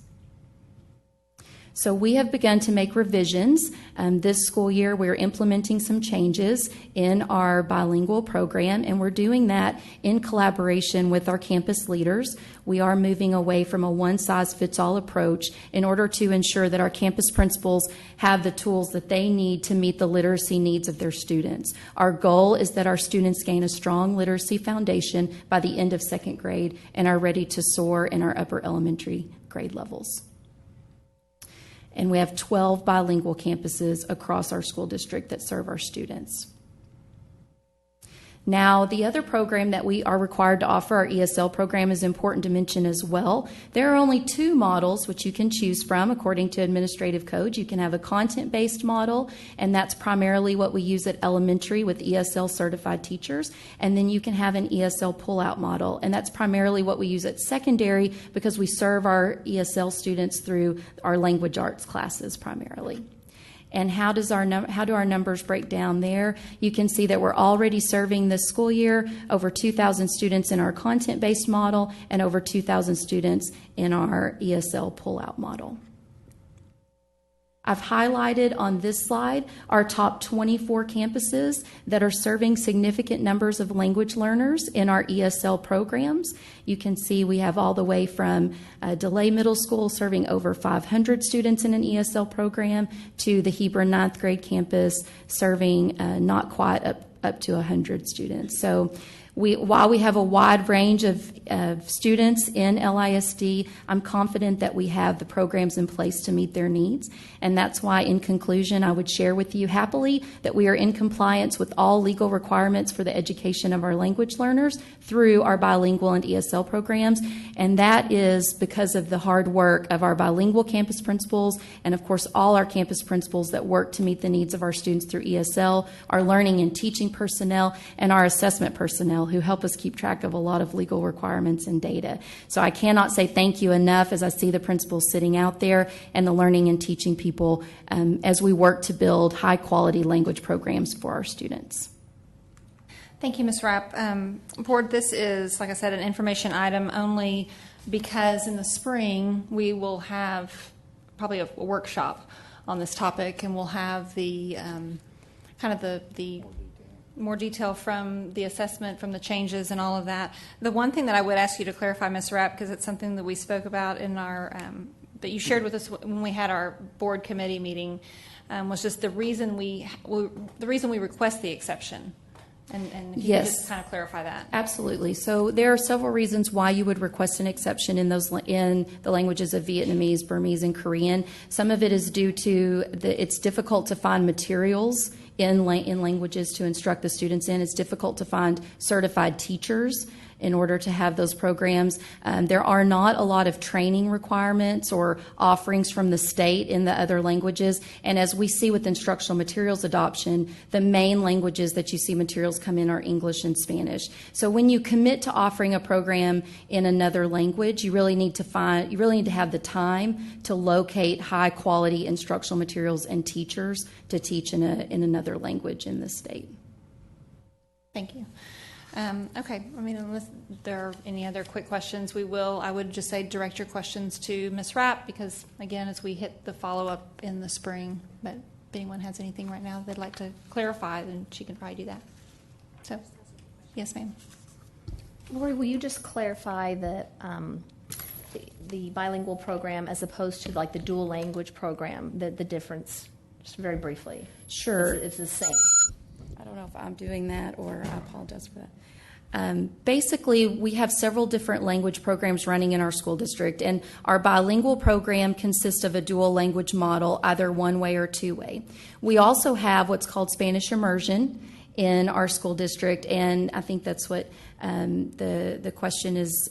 So we have begun to make revisions. This school year, we're implementing some changes in our bilingual program, and we're doing that in collaboration with our campus leaders. We are moving away from a one-size-fits-all approach in order to ensure that our campus principals have the tools that they need to meet the literacy needs of their students. Our goal is that our students gain a strong literacy foundation by the end of second grade and are ready to soar in our upper elementary grade levels. And we have 12 bilingual campuses across our school district that serve our students. Now, the other program that we are required to offer, our ESL program, is important to mention as well. There are only 2 models which you can choose from according to administrative code. You can have a content-based model, and that's primarily what we use at elementary with ESL certified teachers. And then you can have an ESL pull-out model, and that's primarily what we use at secondary because we serve our ESL students through our language arts classes primarily. And how do our numbers break down there? You can see that we're already serving this school year over 2,000 students in our content-based model and over 2,000 students in our ESL pull-out model. I've highlighted on this slide our top 24 campuses that are serving significant numbers of language learners in our ESL programs. You can see we have all the way from DeLay Middle School serving over 500 students in an ESL program to the Hebron 9th grade campus serving not quite up to 100 students. So while we have a wide range of students in LISD, I'm confident that we have the programs in place to meet their needs. And that's why, in conclusion, I would share with you happily that we are in compliance with all legal requirements for the education of our language learners through our bilingual and ESL programs. And that is because of the hard work of our bilingual campus principals and, of course, all our campus principals that work to meet the needs of our students through ESL, our learning and teaching personnel, and our assessment personnel who help us keep track of a lot of legal requirements and data. So I cannot say thank you enough as I see the principals sitting out there and the learning and teaching people as we work to build high-quality language programs for our students. Thank you, Ms. Rapp. Board, this is, like I said, an information item only because in the spring we will have probably a workshop on this topic, and we'll have the kind of the more detail from the assessment, from the changes and all of that. The one thing that I would ask you to clarify, Ms. Rapp, because it's something that we spoke about in our, that you shared with us when we had our board committee meeting, was just the reason we request the exception. And if you could just kind of clarify that. Absolutely. So there are several reasons why you would request an exception in the languages of Vietnamese, Burmese, and Korean. Some of it is due to it's difficult to find materials in languages to instruct the students in. It's difficult to find certified teachers in order to have those programs. There are not a lot of training requirements or offerings from the state in the other languages. And as we see with instructional materials adoption, the main languages that you see materials come in are English and Spanish. So when you commit to offering a program in another language, you really need to have the time to locate high quality instructional materials and teachers to teach in another language in the state. Thank you. Okay, I mean, unless there are any other quick questions, I would just say direct your questions to Ms. Rapp because, again, as we hit the follow-up in the spring, but if anyone has anything right now they'd like to clarify, then she can probably do that. So, yes, ma'am. Lori, will you just clarify that the bilingual program as opposed to like the dual language program, the difference, just very briefly? Sure. It's the same. I don't know if I'm doing that or I apologize for that. Basically, we have several different language programs running in our school district, and our bilingual program consists of a dual language model, either one way or two way. We also have what's called Spanish immersion in our school district, and I think that's what the question is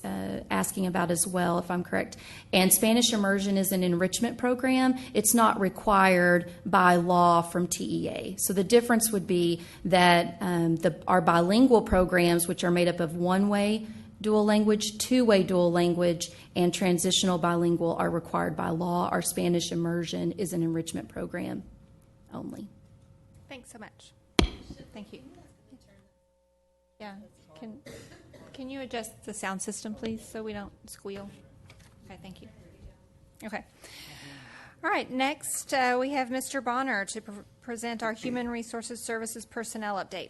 asking about as well, if I'm correct. And Spanish immersion is an enrichment program. It's not required by law from TEA. So the difference would be that our bilingual programs, which are made up of one-way dual language, two-way dual language, and transitional bilingual, are required by law. Our Spanish immersion is an enrichment program only. Thanks so much. Thank you. Yeah. Can you adjust the sound system, please, so we don't squeal? Okay, thank you. Okay. All right, next we have Mr. Bonner to present our Human Resources Services personnel update.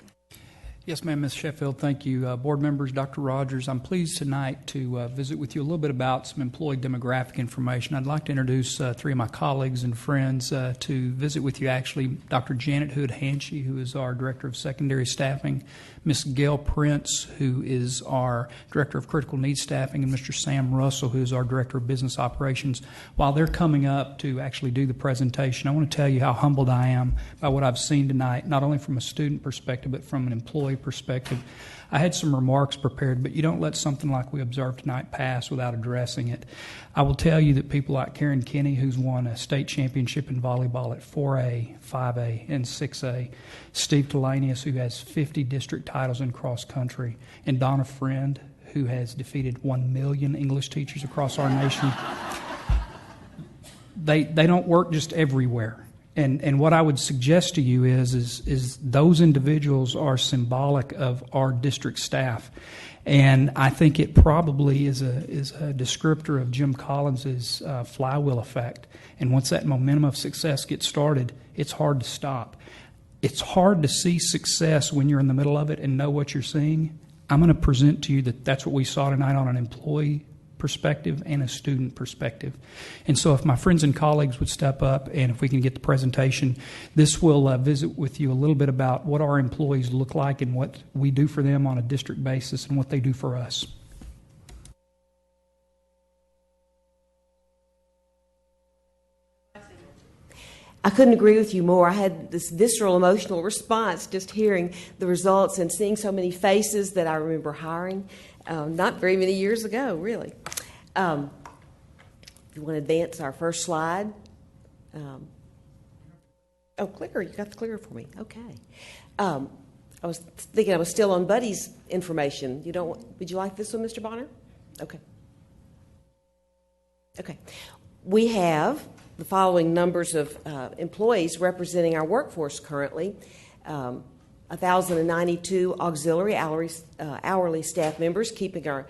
Yes, ma'am, Ms. Sheffield, thank you. Board members, Dr. Rogers, I'm pleased tonight to visit with you a little bit about some employee demographic information. I'd like to introduce three of my colleagues and friends to visit with you, actually, Dr. Janet Hood-Hanshy, who is our Director of Secondary Staffing, Ms. Gail Prince, who is our Director of Critical Needs Staffing, and Mr. Sam Russell, who is our Director of Business Operations. While they're coming up to actually do the presentation, I want to tell you how humbled I am by what I've seen tonight, not only from a student perspective, but from an employee perspective. I had some remarks prepared, but you don't let something like we observed tonight pass without addressing it. I will tell you that people like Karen Kinney, who's won a state championship in volleyball at 4A, 5A, and 6A, Steve Telanius, who has 50 district titles in cross country, and Donna Friend, who has defeated 1 million English teachers across our nation. They don't work just everywhere. And what I would suggest to you is those individuals are symbolic of our district staff. And I think it probably is a descriptor of Jim Collins's flywheel effect. And once that momentum of success gets started, it's hard to stop. It's hard to see success when you're in the middle of it and know what you're seeing. I'm going to present to you that that's what we saw tonight on an employee perspective and a student perspective. And so if my friends and colleagues would step up, and if we can get the presentation, this will visit with you a little bit about what our employees look like and what we do for them on a district basis and what they do for us. I couldn't agree with you more. I had this visceral emotional response just hearing the results and seeing so many faces that I remember hiring not very many years ago, really. If you want to advance our first slide. Clicker, you got the clicker for me. Okay. I was thinking I was still on Buddy's information. Would you like this one, Mr. Bonner? Okay. Okay. We have the following numbers of employees representing our workforce currently. 1,092 auxiliary hourly staff members, keeping our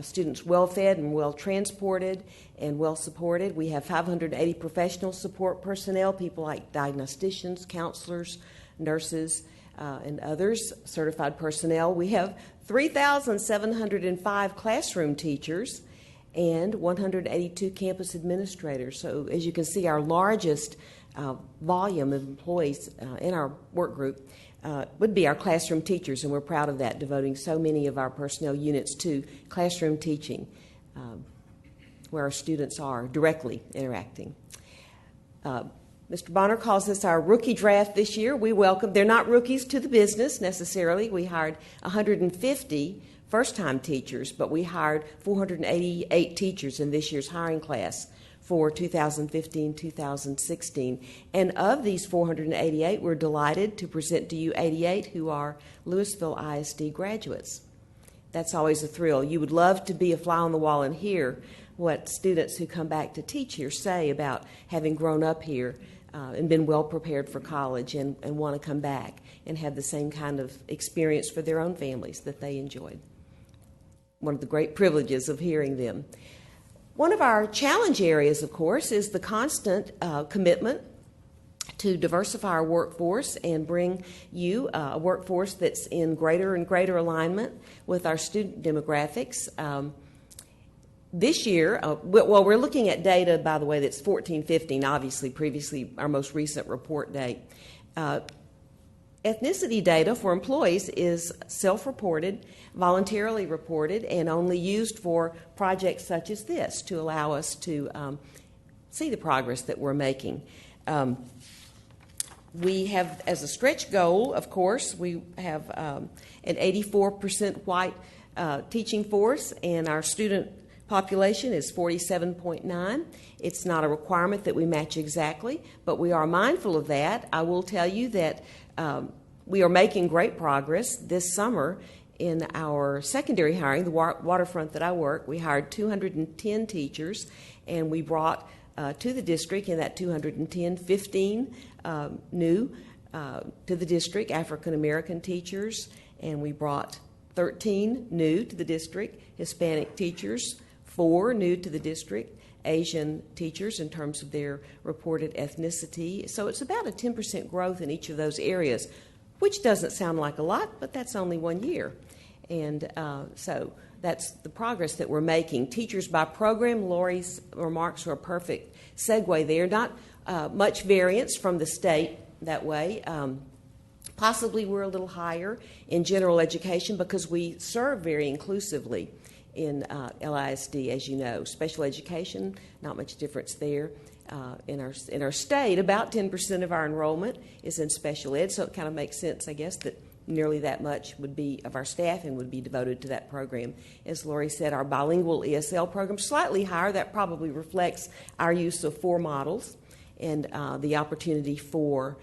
students well-fed and well-transported and well-supported. We have 580 professional support personnel, people like diagnosticians, counselors, nurses, and others, certified personnel. We have 3,705 classroom teachers and 182 campus administrators. So as you can see, our largest volume of employees in our work group would be our classroom teachers, and we're proud of that, devoting so many of our personnel units to classroom teaching, where our students are directly interacting. Mr. Bonner calls this our rookie draft this year. We welcome, they're not rookies to the business necessarily. We hired 150 first-time teachers, but we hired 488 teachers in this year's hiring class for 2015-2016. And of these 488, we're delighted to present to you 88 who are Lewisville ISD graduates. That's always a thrill. You would love to be a fly on the wall and hear what students who come back to teach here say about having grown up here and been well prepared for college and want to come back and have the same kind of experience for their own families that they enjoyed. One of the great privileges of hearing them. One of our challenge areas, of course, is the constant commitment to diversify our workforce and bring you a workforce that's in greater and greater alignment with our student demographics. This year, we're looking at data, by the way, that's 14-15, obviously, previously our most recent report date. Ethnicity data for employees is self-reported, voluntarily reported, and only used for projects such as this to allow us to see the progress that we're making. We have, as a stretch goal, of course, we have an 84% white teaching force, and our student population is 47.9. It's not a requirement that we match exactly, but we are mindful of that. I will tell you that we are making great progress this summer in our secondary hiring, the waterfront that I work. We hired 210 teachers, and we brought to the district, in that 210, 15 new to the district, African-American teachers, and we brought 13 new to the district, Hispanic teachers, 4 new to the district, Asian teachers in terms of their reported ethnicity. So it's about a 10% growth in each of those areas, which doesn't sound like a lot, but that's only 1 year. And so that's the progress that we're making. Teachers by program, Lori's remarks are a perfect segue there. Not much variance from the state that way. Possibly we're a little higher in general education because we serve very inclusively in LISD, as you know. Special education, not much difference there. In our state, about 10% of our enrollment is in special ed, so it kind of makes sense, I guess, that nearly that much would be of our staffing would be devoted to that program. As Lori said, our bilingual ESL program slightly higher. That probably reflects our use of 4 models and the opportunity for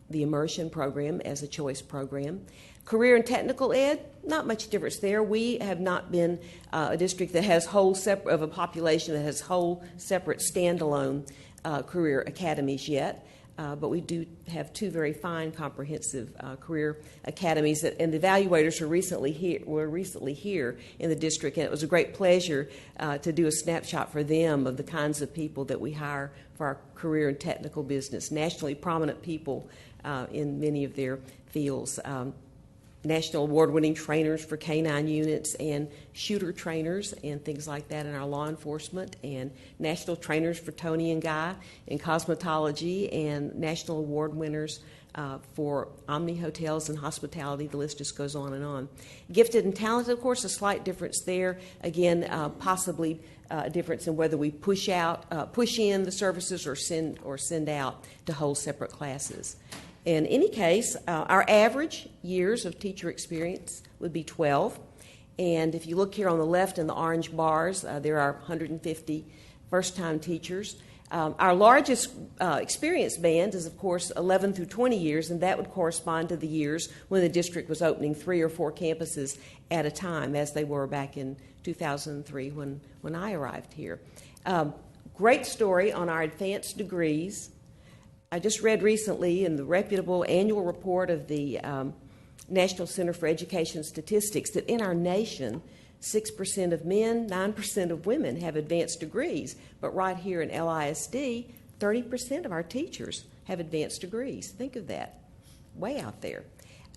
the immersion program as a choice program. Career and technical ed, not much difference there. We have not been a district that has of a population that has whole separate standalone career academies yet. But we do have 2 very fine, comprehensive career academies, and the evaluators were recently here in the district, and it was a great pleasure to do a snapshot for them of the kinds of people that we hire for our career and technical business, nationally prominent people in many of their fields. National award-winning trainers for K-9 units and shooter trainers and things like that in our law enforcement, and national trainers for Tony and Guy in cosmetology, and national award winners for Omni Hotels and hospitality. The list just goes on and on. Gifted and talented, of course, a slight difference there. Again, possibly a difference in whether we push in the services or send out to whole separate classes. In any case, our average years of teacher experience would be 12. And if you look here on the left in the orange bars, there are 150 first-time teachers. Our largest experience band is, of course, 11 through 20 years, and that would correspond to the years when the district was opening 3 or 4 campuses at a time, as they were back in 2003 when I arrived here. Great story on our advanced degrees. I just read recently in the reputable annual report of the National Center for Education Statistics that in our nation, 6% of men, 9% of women have advanced degrees. But right here in LISD, 30% of our teachers have advanced degrees. Think of that. Way out there.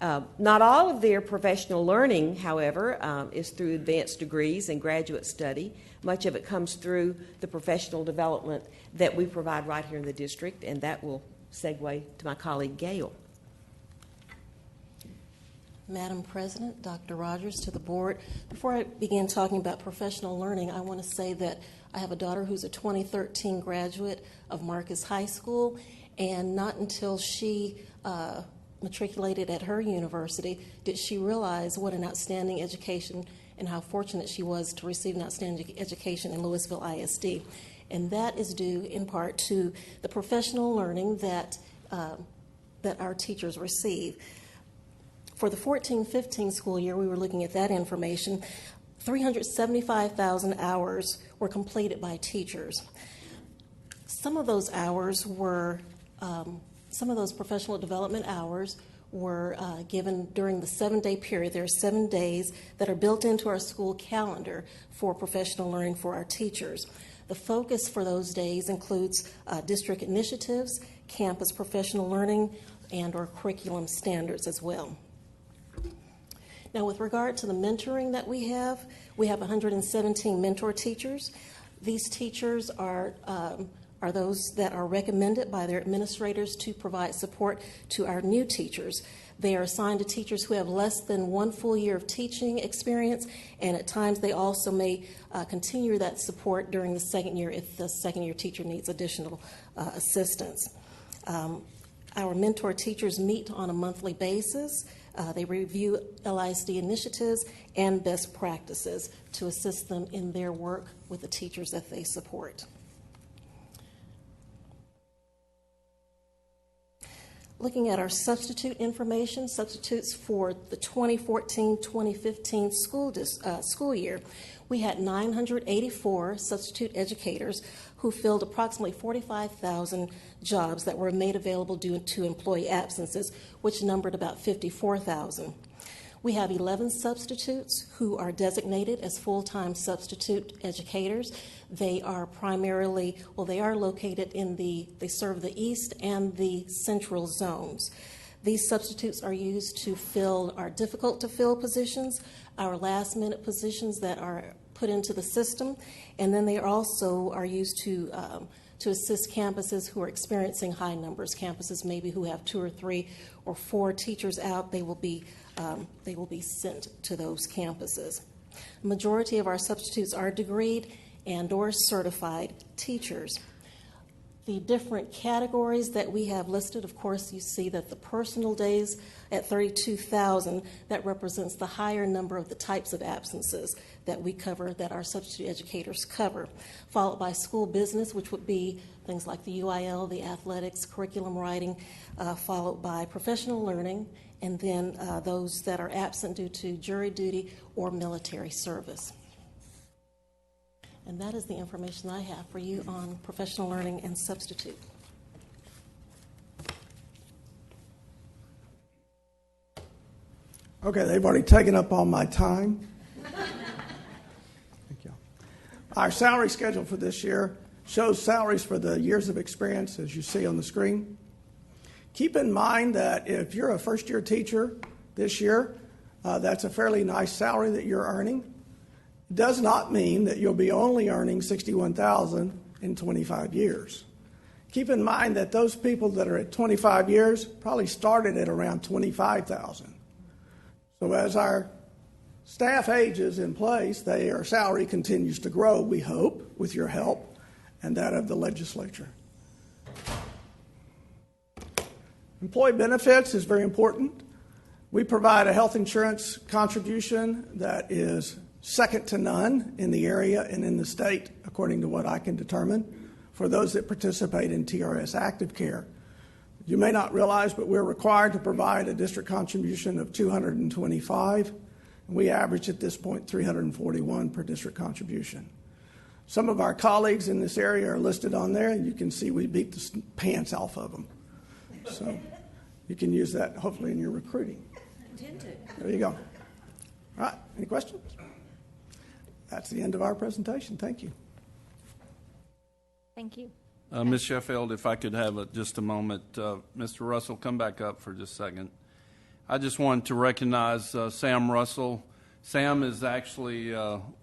Not all of their professional learning, however, is through advanced degrees and graduate study. Much of it comes through the professional development that we provide right here in the district, and that will segue to my colleague Gail. Madam President, Dr. Rogers, to the board. Before I begin talking about professional learning, I want to say that I have a daughter who's a 2013 graduate of Marcus High School, and not until she matriculated at her university did she realize what an outstanding education and how fortunate she was to receive an outstanding education in Lewisville ISD. And that is due in part to the professional learning that our teachers receive. For the 14-15 school year, we were looking at that information, 375,000 hours were completed by teachers. Some of those hours were, some of those professional development hours were given during the 7-day period. There are 7 days that are built into our school calendar for professional learning for our teachers. The focus for those days includes district initiatives, campus professional learning, and or curriculum standards as well. Now, with regard to the mentoring that we have 117 mentor teachers. These teachers are those that are recommended by their administrators to provide support to our new teachers. They are assigned to teachers who have less than 1 full year of teaching experience, and at times they also may continue that support during the 2nd year if the 2nd year teacher needs additional assistance. Our mentor teachers meet on a monthly basis. They review LISD initiatives and best practices to assist them in their work with the teachers that they support. Looking at our substitute information, substitutes for the 2014-2015 school year, we had 984 substitute educators who filled approximately 45,000 jobs that were made available due to employee absences, which numbered about 54,000. We have 11 substitutes who are designated as full-time substitute educators. They are primarily, they are located they serve the east and the central zones. These substitutes are used to fill our difficult-to-fill positions, our last-minute positions that are put into the system, and then they also are used to assist campuses who are experiencing high numbers. Campuses maybe who have 2 or 3 or 4 teachers out, they will be sent to those campuses. The majority of our substitutes are degreed and or certified teachers. The different categories that we have listed, of course, you see that the personal days at 32,000, that represents the higher number of the types of absences that we cover, that our substitute educators cover, followed by school business, which would be things like the UIL, the athletics, curriculum writing, followed by professional learning, and then those that are absent due to jury duty or military service. And that is the information I have for you on professional learning and substitute. Okay, they've already taken up all my time. Thank you. Our salary schedule for this year shows salaries for the years of experience, as you see on the screen. Keep in mind that if you're a first-year teacher this year, that's a fairly nice salary that you're earning. Does not mean that you'll be only earning $61,000 in 25 years. Keep in mind that those people that are at 25 years probably started at around $25,000. So as our staff ages in place, their salary continues to grow, we hope, with your help and that of the legislature. Employee benefits is very important. We provide a health insurance contribution that is second to none in the area and in the state, according to what I can determine, for those that participate in TRS Active Care. You may not realize, but we're required to provide a district contribution of $225. We average at this point $341 per district contribution. Some of our colleagues in this area are listed on there, and you can see we beat the pants off of them. So you can use that hopefully in your recruiting. There you go. All right, any questions? That's the end of our presentation. Thank you. Thank you. Ms. Sheffield, if I could have just a moment. Mr. Russell, come back up for just a second. I just wanted to recognize Sam Russell. Sam has actually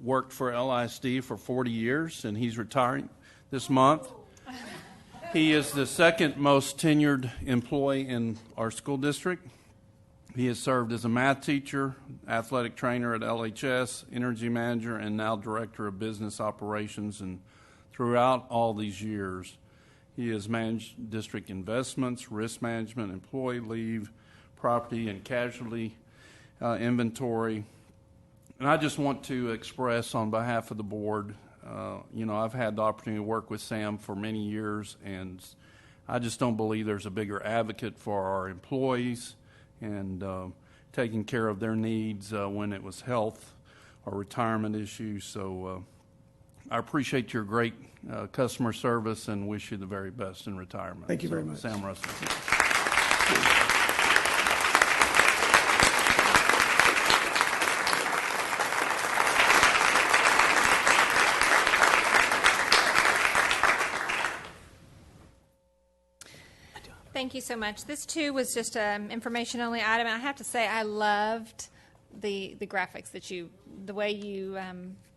worked for LISD for 40 years, and he's retiring this month. He is the second most tenured employee in our school district. He has served as a math teacher, athletic trainer at LHS, energy manager, and now director of business operations. And throughout all these years, he has managed district investments, risk management, employee leave, property and casualty inventory. And I just want to express on behalf of the board, I've had the opportunity to work with Sam for many years, and I just don't believe there's a bigger advocate for our employees and taking care of their needs when it was health or retirement issues. So I appreciate your great customer service and wish you the very best in retirement. Thank you very much. Sam Russell. Thank you so much. This, too, was just an information-only item. And I have to say, I loved the graphics the way you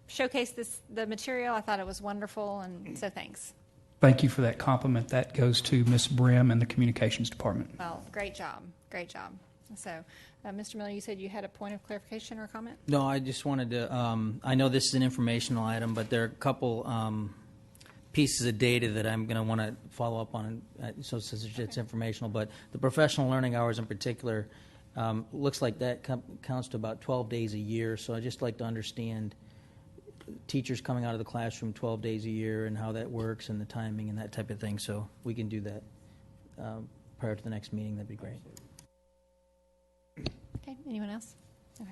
showcased the material. I thought it was wonderful, and so thanks. Thank you for that compliment. That goes to Ms. Brim and the communications department. Well, great job. Great job. So, Mr. Miller, you said you had a point of clarification or comment? No, I just wanted to, I know this is an informational item, but there are a couple pieces of data that I'm going to want to follow up on, so since it's informational. But the professional learning hours in particular, looks like that counts to about 12 days a year. So I'd just like to understand teachers coming out of the classroom 12 days a year and how that works and the timing and that type of thing. So we can do that prior to the next meeting. That'd be great. Okay, anyone else? Okay.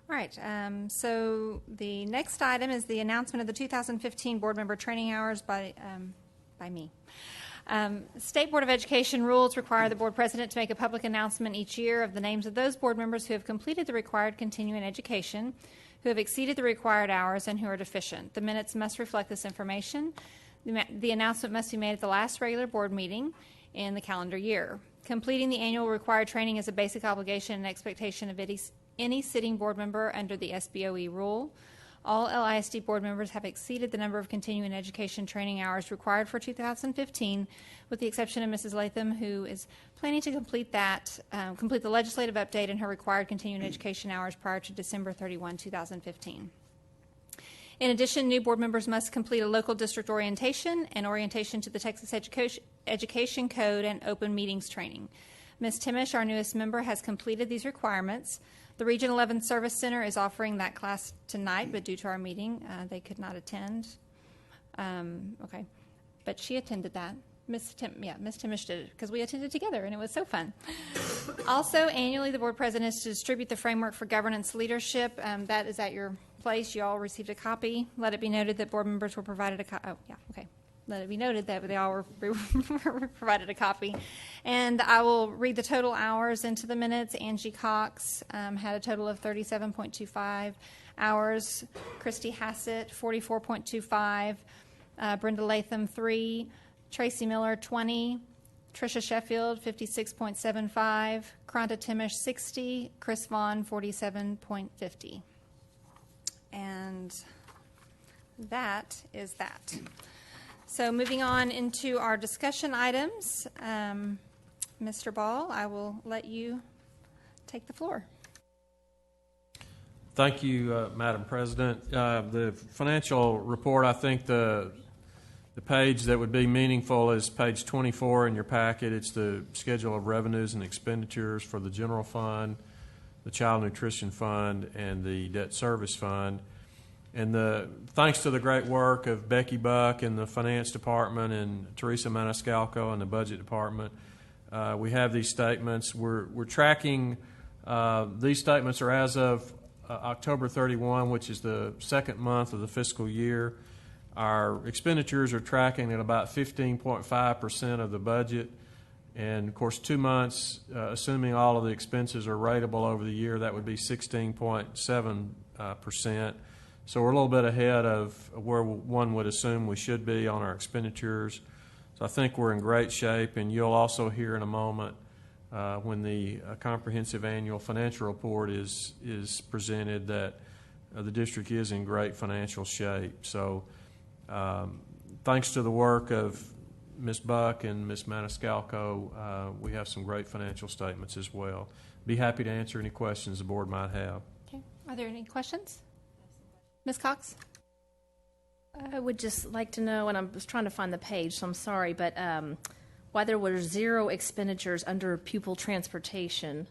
All right, so the next item is the announcement of the 2015 board member training hours by me. State Board of Education rules require the board president to make a public announcement each year of the names of those board members who have completed the required continuing education, who have exceeded the required hours, and who are deficient. The minutes must reflect this information. The announcement must be made at the last regular board meeting in the calendar year. Completing the annual required training is a basic obligation and expectation of any sitting board member under the SBOE rule. All LISD board members have exceeded the number of continuing education training hours required for 2015, with the exception of Mrs. Latham, who is planning to complete the legislative update in her required continuing education hours prior to December 31, 2015. In addition, new board members must complete a local district orientation and orientation to the Texas Education Code and open meetings training. Ms. Timish, our newest member, has completed these requirements. The Region 11 Service Center is offering that class tonight, but due to our meeting, they could not attend. Okay, but she attended that. Ms. Timish did it because we attended together, and it was so fun. Also, annually, the board president is to distribute the framework for governance leadership. That is at your place. You all received a copy. Let it be noted that board members were provided a copy. Oh, yeah, okay. Let it be noted that they all were provided a copy. And I will read the total hours into the minutes. Angie Cox had a total of 37.25 hours. Christy Hassett, 44.25. Brenda Latham, 3. Tracy Miller, 20. Tricia Sheffield, 56.75. Kranta Timish, 60. Chris Vaughn, 47.50. And that is that. So moving on into our discussion items, Mr. Ball, I will let you take the floor. Thank you, Madam President. The financial report, I think the page that would be meaningful is page 24 in your packet. It's the schedule of revenues and expenditures for the general fund, the child nutrition fund, and the debt service fund. And thanks to the great work of Becky Buck in the finance department and Teresa Maniscalco in the budget department, we have these statements. We're tracking. These statements are as of October 31, which is the second month of the fiscal year. Our expenditures are tracking at about 15.5% of the budget. And, of course, 2 months, assuming all of the expenses are ratable over the year, that would be 16.7%. So we're a little bit ahead of where one would assume we should be on our expenditures. So I think we're in great shape, and you'll also hear in a moment when the comprehensive annual financial report is presented that the district is in great financial shape. So thanks to the work of Ms. Buck and Ms. Maniscalco, we have some great financial statements as well. Be happy to answer any questions the board might have. Okay. Are there any questions? Ms. Cox? I would just like to know, and I was trying to find the page, so I'm sorry, but why there were 0 expenditures under pupil transportation,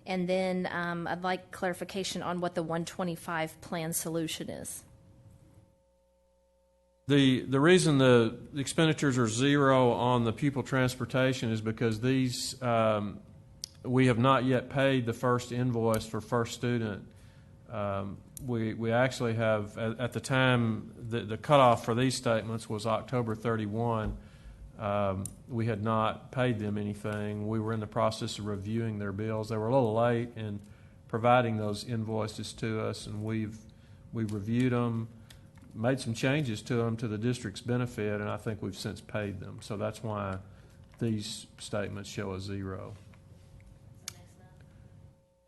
and then I'd like clarification on what the 125 plan solution is. The reason the expenditures are 0 on the pupil transportation is because these we have not yet paid the first invoice for first student. We actually have, at the time, the cutoff for these statements was October 31. We had not paid them anything. We were in the process of reviewing their bills. They were a little late in providing those invoices to us, and we've reviewed them, made some changes to them to the district's benefit, and I think we've since paid them. So that's why these statements show a 0.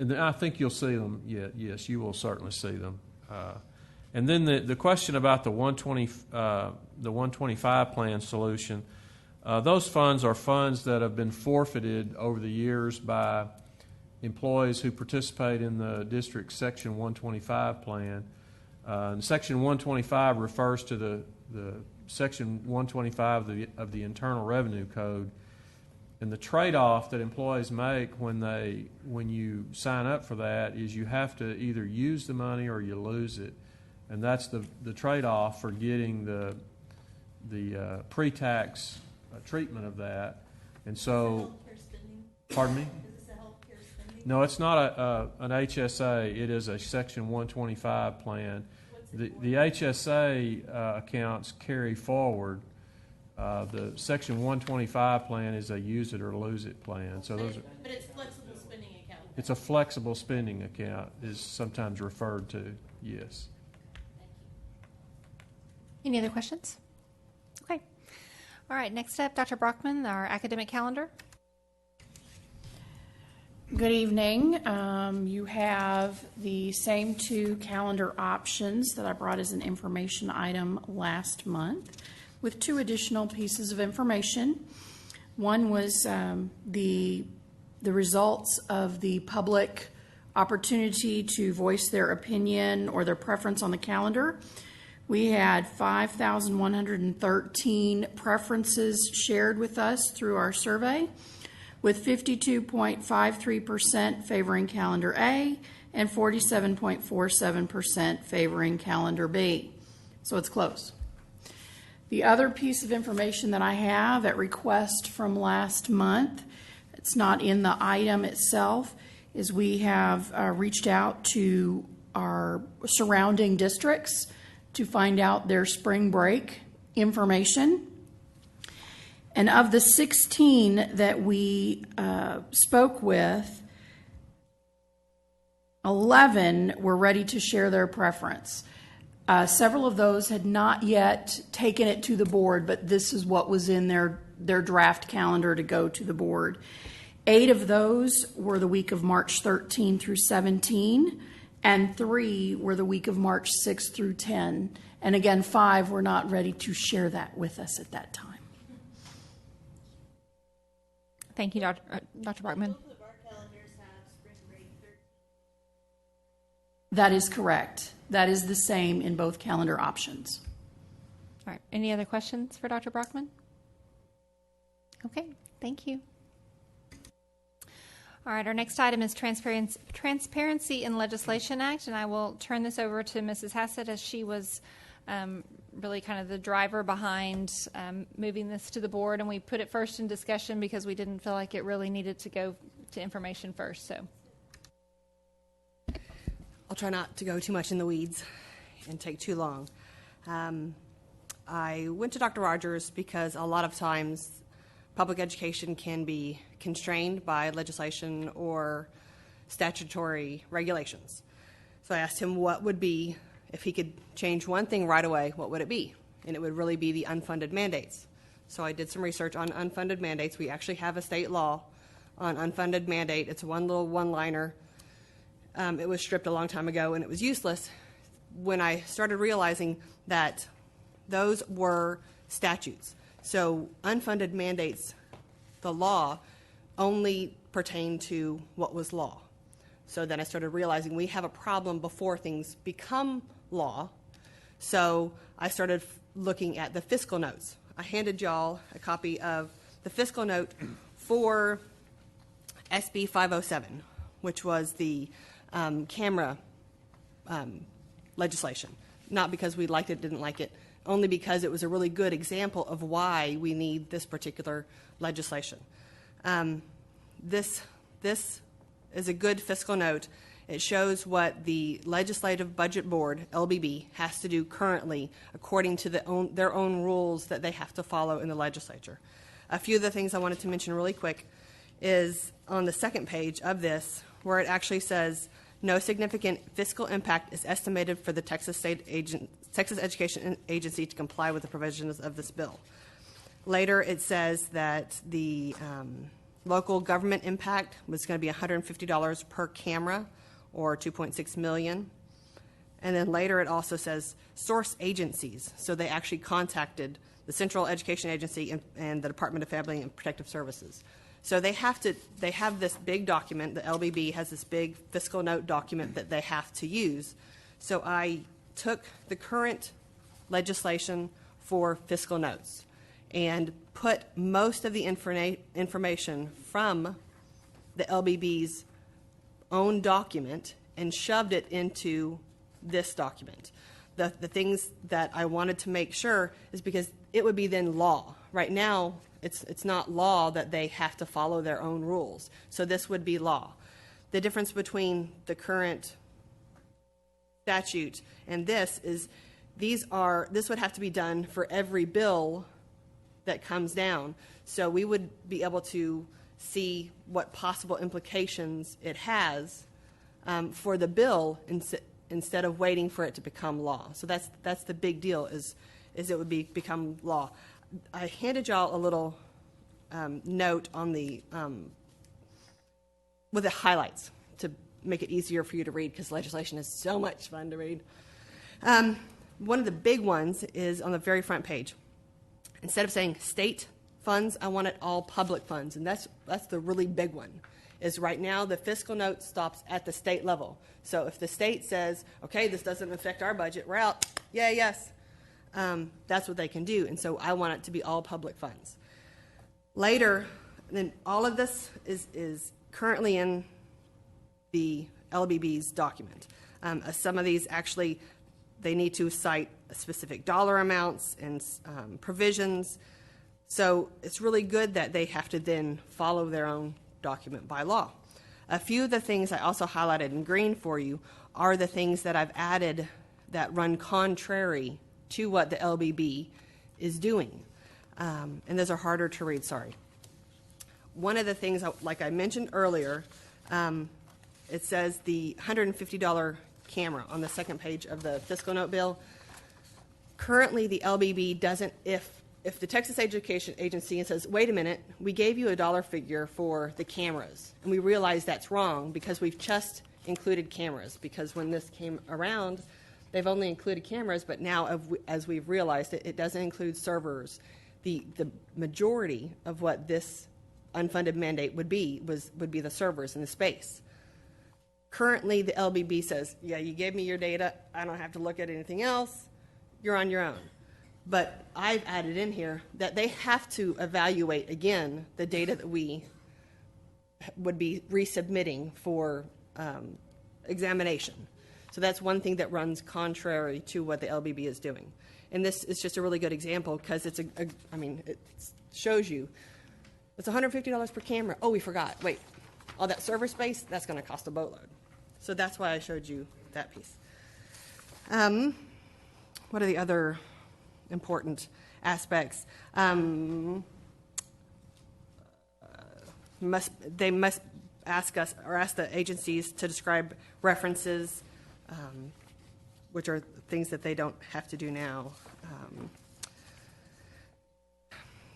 And I think you'll see them. Yeah, yes, you will certainly see them. And then the question about the 125 plan solution, those funds are funds that have been forfeited over the years by employees who participate in the district's Section 125 plan. And Section 125 refers to the Section 125 of the Internal Revenue Code. And the trade-off that employees make when you sign up for that is you have to either use the money or you lose it, and that's the trade-off for getting the pre-tax treatment of that. And so, pardon me? No, it's not an HSA. It is a Section 125 plan. The HSA accounts carry forward. The Section 125 plan is a use it or lose it plan. So those are, But it's flexible spending account. it's a flexible spending account is sometimes referred to, yes. Any other questions? Okay. All right, next up, Dr. Brockman, our academic calendar. Good evening. You have the same two calendar options that I brought as an information item last month with two additional pieces of information. One was the results of the public opportunity to voice their opinion or their preference on the calendar. We had 5,113 preferences shared with us through our survey, with 52.53% favoring calendar A and 47.47% favoring calendar B. So it's close. The other piece of information that I have at request from last month, it's not in the item itself, is we have reached out to our surrounding districts to find out their spring break information. And of the 16 that we spoke with, 11 were ready to share their preference. Several of those had not yet taken it to the board, but this is what was in their draft calendar to go to the board. 8 of those were the week of March 13 through 17, and 3 were the week of March 6 through 10. And again, 5 were not ready to share that with us at that time. Thank you, Dr. Brockman. That is correct. That is the same in both calendar options. All right. Any other questions for Dr. Brockman? Okay. Thank you. All right. Our next item is Transparency in Legislation Act, and I will turn this over to Mrs. Hassett as she was really kind of the driver behind moving this to the board, and we put it first in discussion because we didn't feel like it really needed to go to information first. So I'll try not to go too much in the weeds and take too long. I went to Dr. Rogers because a lot of times public education can be constrained by legislation or statutory regulations. So I asked him what would be, if he could change one thing right away, what would it be? And it would really be the unfunded mandates. So I did some research on unfunded mandates. We actually have a state law on unfunded mandate. It's one little one-liner. It was stripped a long time ago, and it was useless when I started realizing that those were statutes. So unfunded mandates, the law, only pertain to what was law. So then I started realizing we have a problem before things become law. So I started looking at the fiscal notes. I handed y'all a copy of the fiscal note for SB 507, which was the camera legislation. Not because we liked it, didn't like it, only because it was a really good example of why we need this particular legislation. This is a good fiscal note. It shows what the Legislative Budget Board, LBB, has to do currently according to their own rules that they have to follow in the legislature. A few of the things I wanted to mention really quick is on the second page of this, where it actually says, no significant fiscal impact is estimated for the Texas Education Agency to comply with the provisions of this bill. Later, it says that the local government impact was going to be $150 per camera, or $2.6 million. And then later, it also says source agencies. So they actually contacted the Central Education Agency and the Department of Family and Protective Services. So they have this big document. The LBB has this big fiscal note document that they have to use. So I took the current legislation for fiscal notes and put most of the information from the LBB's own document and shoved it into this document. The things that I wanted to make sure is because it would be then law. Right now, it's not law that they have to follow their own rules. So this would be law. The difference between the current statute and this is this would have to be done for every bill that comes down. So we would be able to see what possible implications it has for the bill instead of waiting for it to become law. So that's the big deal is it would become law. I handed y'all a little note on the with the highlights to make it easier for you to read because legislation is so much fun to read. One of the big ones is on the very front page. Instead of saying state funds, I want it all public funds, and that's the really big one. Is right now the fiscal note stops at the state level. So if the state says, okay, this doesn't affect our budget, we're out, yay, yes, that's what they can do. And so I want it to be all public funds. Later, then all of this is currently in the LBB's document. Some of these actually, they need to cite specific dollar amounts and provisions. So it's really good that they have to then follow their own document by law. A few of the things I also highlighted in green for you are the things that I've added that run contrary to what the LBB is doing. And those are harder to read, sorry. One of the things, like I mentioned earlier, it says the $150 camera on the second page of the fiscal note bill. Currently, the LBB doesn't, if the Texas Education Agency says, wait a minute, we gave you a dollar figure for the cameras, and we realize that's wrong because we've just included cameras, because when this came around, they've only included cameras, but now as we've realized, it doesn't include servers. The majority of what this unfunded mandate would be the servers and the space. Currently, the LBB says, yeah, you gave me your data, I don't have to look at anything else, you're on your own. But I've added in here that they have to evaluate again the data that we would be resubmitting for examination. So that's one thing that runs contrary to what the LBB is doing. And this is just a really good example because it shows you it's $150 per camera. Oh, we forgot. Wait, all that server space, that's going to cost a boatload. So that's why I showed you that piece. What are the other important aspects? They must ask us or ask the agencies to describe references, which are things that they don't have to do now.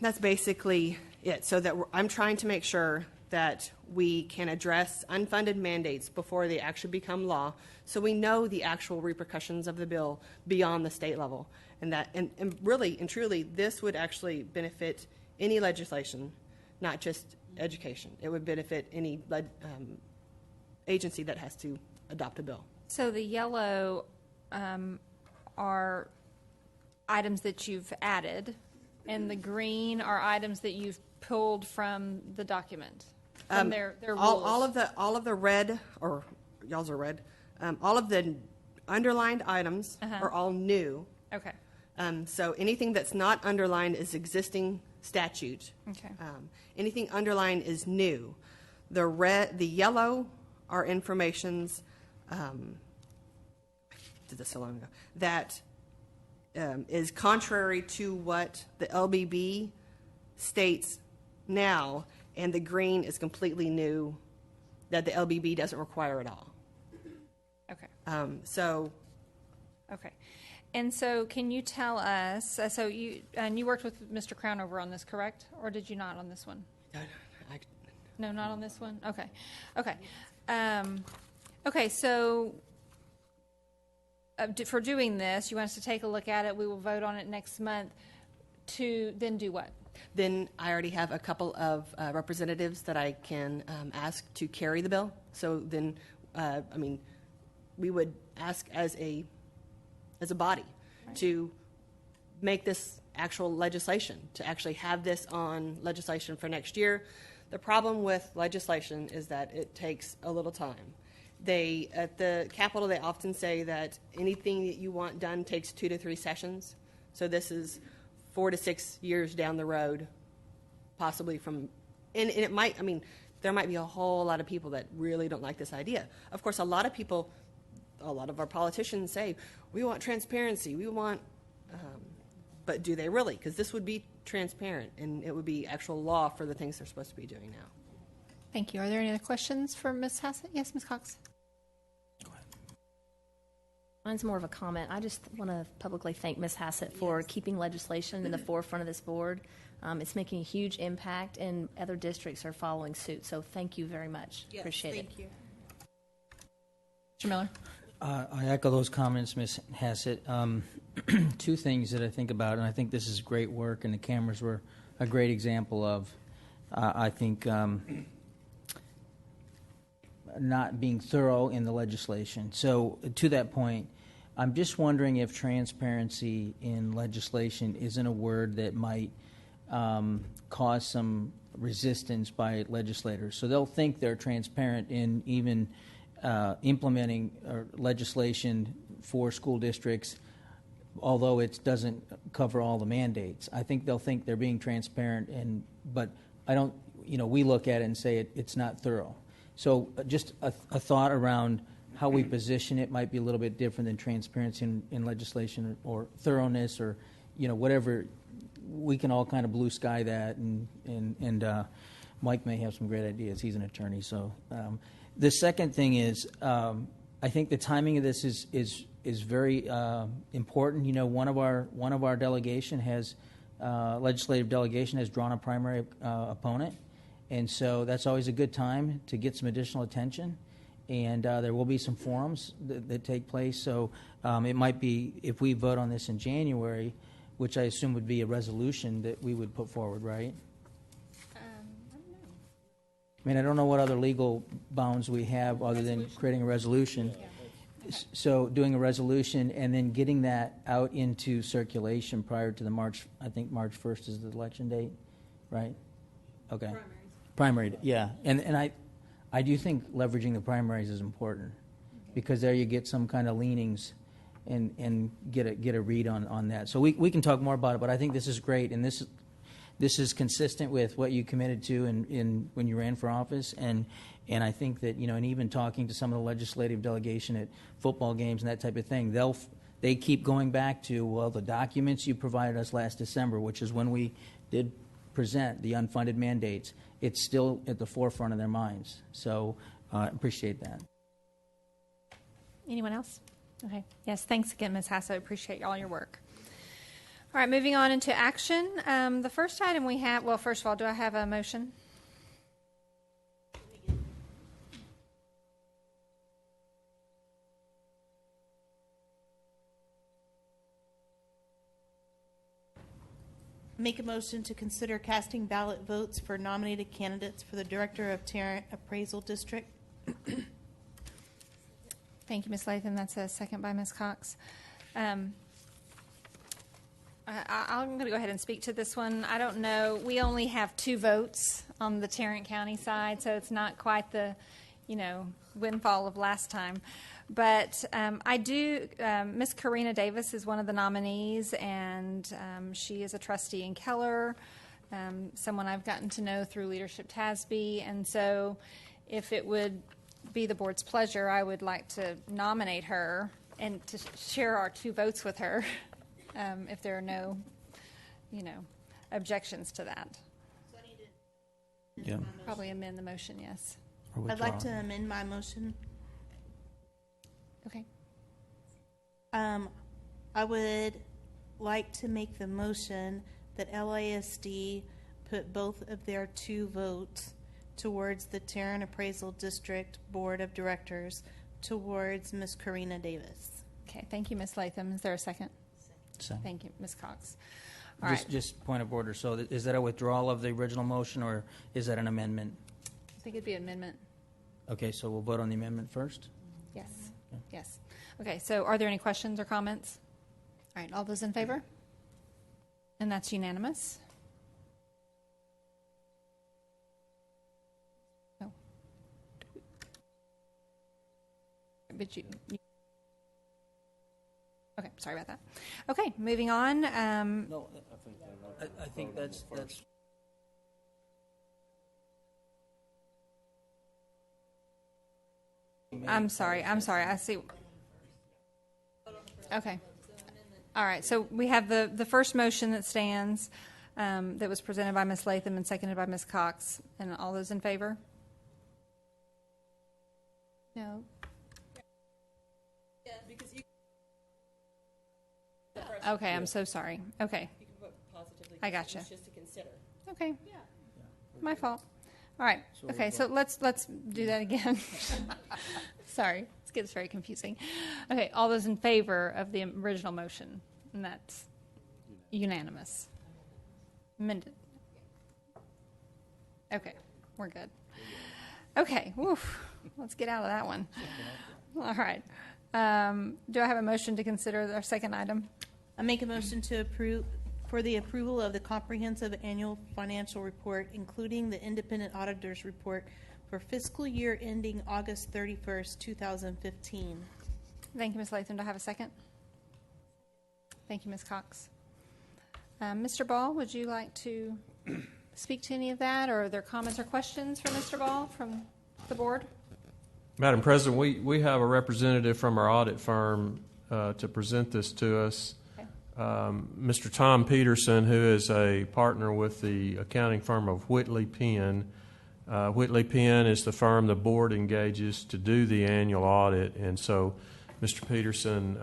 That's basically it. So that I'm trying to make sure that we can address unfunded mandates before they actually become law, so we know the actual repercussions of the bill beyond the state level. And really and truly, this would actually benefit any legislation, not just education. It would benefit any agency that has to adopt a bill. So the yellow are items that you've added, and the green are items that you've pulled from the document, from their rules. All of the red, or y'all's are red, all of the underlined items are all new. Okay. So anything that's not underlined is existing statute. Okay. Anything underlined is new. The yellow are informations. Did this so long ago. That is contrary to what the LBB states now, and the green is completely new, that the LBB doesn't require at all. Okay. Okay. And so can you tell us, so you worked with Mr. Crownover on this, correct? Or did you not on this one? No, not on this one? Okay. Okay, so for doing this, you want us to take a look at it. We will vote on it next month to then do what? Then I already have a couple of representatives that I can ask to carry the bill. So then, we would ask as a body to make this actual legislation, to actually have this on legislation for next year. The problem with legislation is that it takes a little time. At the Capitol, they often say that anything that you want done takes 2 to 3 sessions. So this is 4 to 6 years down the road, possibly and it might, there might be a whole lot of people that really don't like this idea. Of course, a lot of our politicians say, we want transparency, we want, but do they really? Because this would be transparent, and it would be actual law for the things they're supposed to be doing now. Thank you. Are there any other questions for Ms. Hassett? Yes, Ms. Cox. Mine's more of a comment. I just want to publicly thank Ms. Hassett for keeping legislation in the forefront of this board. It's making a huge impact, and other districts are following suit. So thank you very much. Appreciate it. Thank you. Mr. Miller. I echo those comments, Ms. Hassett. Two things that I think about, and I think this is great work, and the cameras were a great example of, I think, not being thorough in the legislation. So to that point, I'm just wondering if transparency in legislation isn't a word that might cause some resistance by legislators. So they'll think they're transparent in even implementing legislation for school districts, although it doesn't cover all the mandates. I think they'll think they're being transparent, but I don't. We look at it and say it's not thorough. So just a thought around how we position it might be a little bit different than transparency in legislation or thoroughness or whatever. We can all kind of blue sky that, and Mike may have some great ideas. He's an attorney, so. The second thing is, I think the timing of this is very important. One of our delegation has legislative delegation has drawn a primary opponent, and so that's always a good time to get some additional attention. And there will be some forums that take place. So it might be, if we vote on this in January, which I assume would be a resolution that we would put forward, right? I don't know what other legal bounds we have other than creating a resolution. So doing a resolution and then getting that out into circulation prior to the March 1st is the election date, right? Okay. Primary, yeah. And I do think leveraging the primaries is important because there you get some kind of leanings and get a read on that. So we can talk more about it, but I think this is great, and this is consistent with what you committed to when you ran for office, and I think that and even talking to some of the legislative delegation at football games and that type of thing, they keep going back to the documents you provided us last December, which is when we did present the unfunded mandates. It's still at the forefront of their minds, so I appreciate that. Anyone else? Okay. Yes. Thanks again, Ms. Hassett. I appreciate all your work. All right, moving on into action. The first item we have, well, first of all, do I have a motion? Make a motion to consider casting ballot votes for nominated candidates for the Director of Tarrant Appraisal District. Thank you, Ms. Latham. That's a second by Ms. Cox. I'm going to go ahead and speak to this one. I don't know. We only have 2 votes on the Tarrant County side, so it's not quite the, windfall of last time. But I do, Ms. Karina Davis is one of the nominees, and she is a trustee in Keller, someone I've gotten to know through Leadership TASB. And so if it would be the board's pleasure, I would like to nominate her and to share our 2 votes with her. If there are no, objections to that. So I need to Probably amend the motion, yes. I'd like to amend my motion. Okay. I would like to make the motion that LASD put both of their 2 votes towards the Tarrant Appraisal District Board of Directors towards Ms. Karina Davis. Okay, thank you, Ms. Latham. Is there a second? Second. Thank you, Ms. Cox. All right. Just point of order. So is that a withdrawal of the original motion, or is that an amendment? I think it'd be an amendment. Okay, so we'll vote on the amendment first? Yes. Okay. Yes. Okay, so are there any questions or comments? All right, all those in favor? And that's unanimous. No. But you okay, sorry about that. Okay, moving on. No, I think that's I'm sorry. I see. Okay. All right. So we have the first motion that stands that was presented by Ms. Latham and seconded by Ms. Cox. And all those in favor? No. Okay, I'm so sorry. Okay. You can vote positively. I gotcha. It's just to consider. Okay. Yeah. My fault. All right. Okay, so let's do that again. Sorry, it gets very confusing. Okay, all those in favor of the original motion, and that's unanimous. Amended. Okay, we're good. Okay, woof. Let's get out of that one. All right. Do I have a motion to consider our second item? I make a motion to approve for the approval of the comprehensive annual financial report, including the independent auditor's report for fiscal year ending August 31st, 2015. Thank you, Ms. Latham. Do I have a second? Thank you, Ms. Cox. Mr. Ball, would you like to speak to any of that, or are there comments or questions for Mr. Ball from the board? Madam President, we have a representative from our audit firm to present this to us. Mr. Tom Peterson, who is a partner with the accounting firm of Whitley Penn. Whitley Penn is the firm the board engages to do the annual audit, and so Mr. Peterson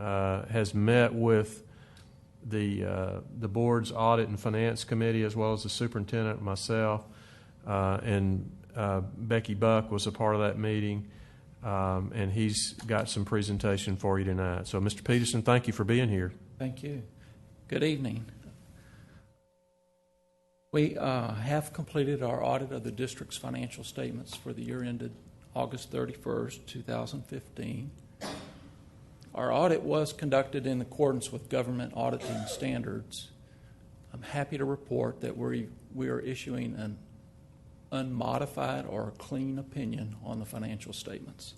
has met with the board's audit and finance committee, as well as the superintendent and myself, and Becky Buck was a part of that meeting, and he's got some presentation for you tonight. So, Mr. Peterson, thank you for being here. Thank you. Good evening. We have completed our audit of the district's financial statements for the year ended August 31st, 2015. Our audit was conducted in accordance with government auditing standards. I'm happy to report that we are issuing an unmodified or a clean opinion on the financial statements.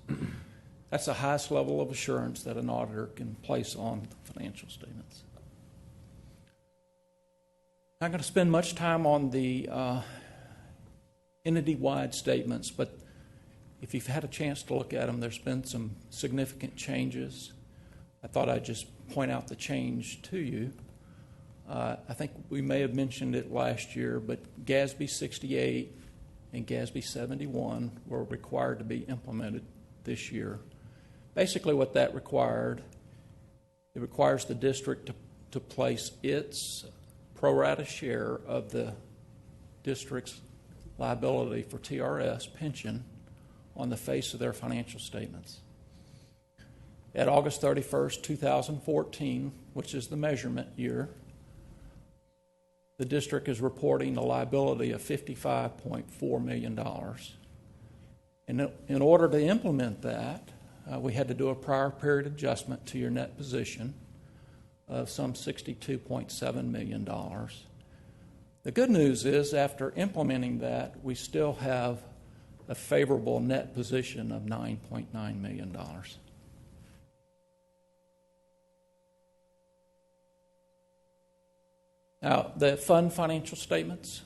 That's the highest level of assurance that an auditor can place on the financial statements. I'm not going to spend much time on the entity-wide statements, but if you've had a chance to look at them, there's been some significant changes. I thought I'd just point out the change to you. I think we may have mentioned it last year, but GASB 68 and GASB 71 were required to be implemented this year. Basically what that required, it requires the district to place its pro rata share of the district's liability for TRS pension on the face of their financial statements. At August 31st, 2014, which is the measurement year, the district is reporting a liability of $55.4 million. And in order to implement that, we had to do a prior period adjustment to your net position of some $62.7 million. The good news is, after implementing that, we still have a favorable net position of $9.9 million. Now, the fund financial statements,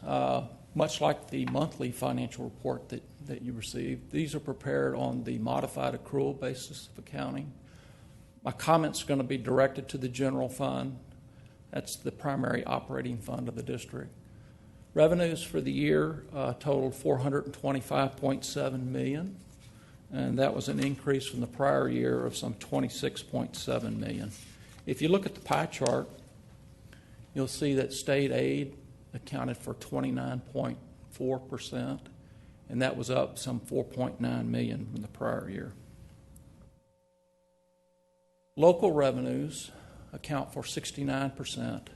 much like the monthly financial report that you receive, these are prepared on the modified accrual basis of accounting. My comments are going to be directed to the general fund. That's the primary operating fund of the district. Revenues for the year totaled $425.7 million, and that was an increase from the prior year of some $26.7 million. If you look at the pie chart, you'll see that state aid accounted for 29.4%, and that was up some $4.9 million from the prior year. Local revenues account for 69%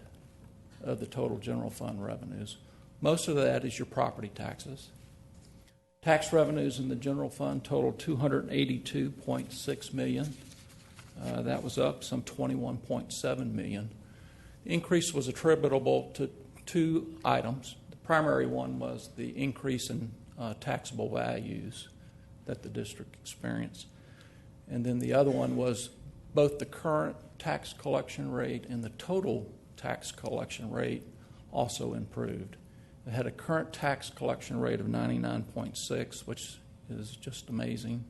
of the total general fund revenues. Most of that is your property taxes. Tax revenues in the general fund totaled $282.6 million. That was up some $21.7 million. The increase was attributable to two items. The primary one was the increase in taxable values that the district experienced. And then the other one was both the current tax collection rate and the total tax collection rate also improved. It had a current tax collection rate of 99.6, which is just amazing,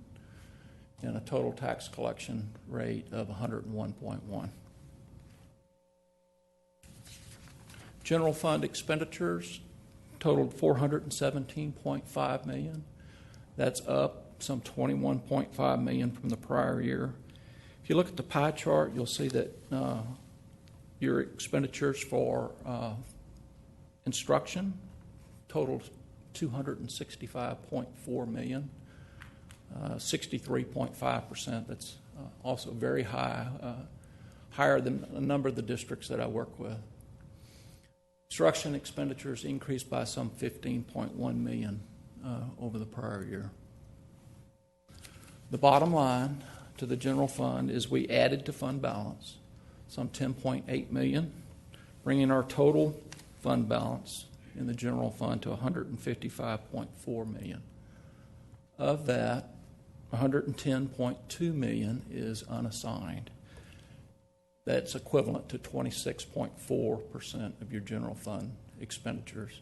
and a total tax collection rate of 101.1. General fund expenditures totaled $417.5 million. That's up some $21.5 million from the prior year. If you look at the pie chart, you'll see that your expenditures for instruction totaled $265.4 million, 63.5%. That's also very high, higher than a number of the districts that I work with. Instruction expenditures increased by some $15.1 million over the prior year. The bottom line to the general fund is we added to fund balance some $10.8 million, bringing our total fund balance in the general fund to $155.4 million. Of that, $110.2 million is unassigned. That's equivalent to 26.4% of your general fund expenditures.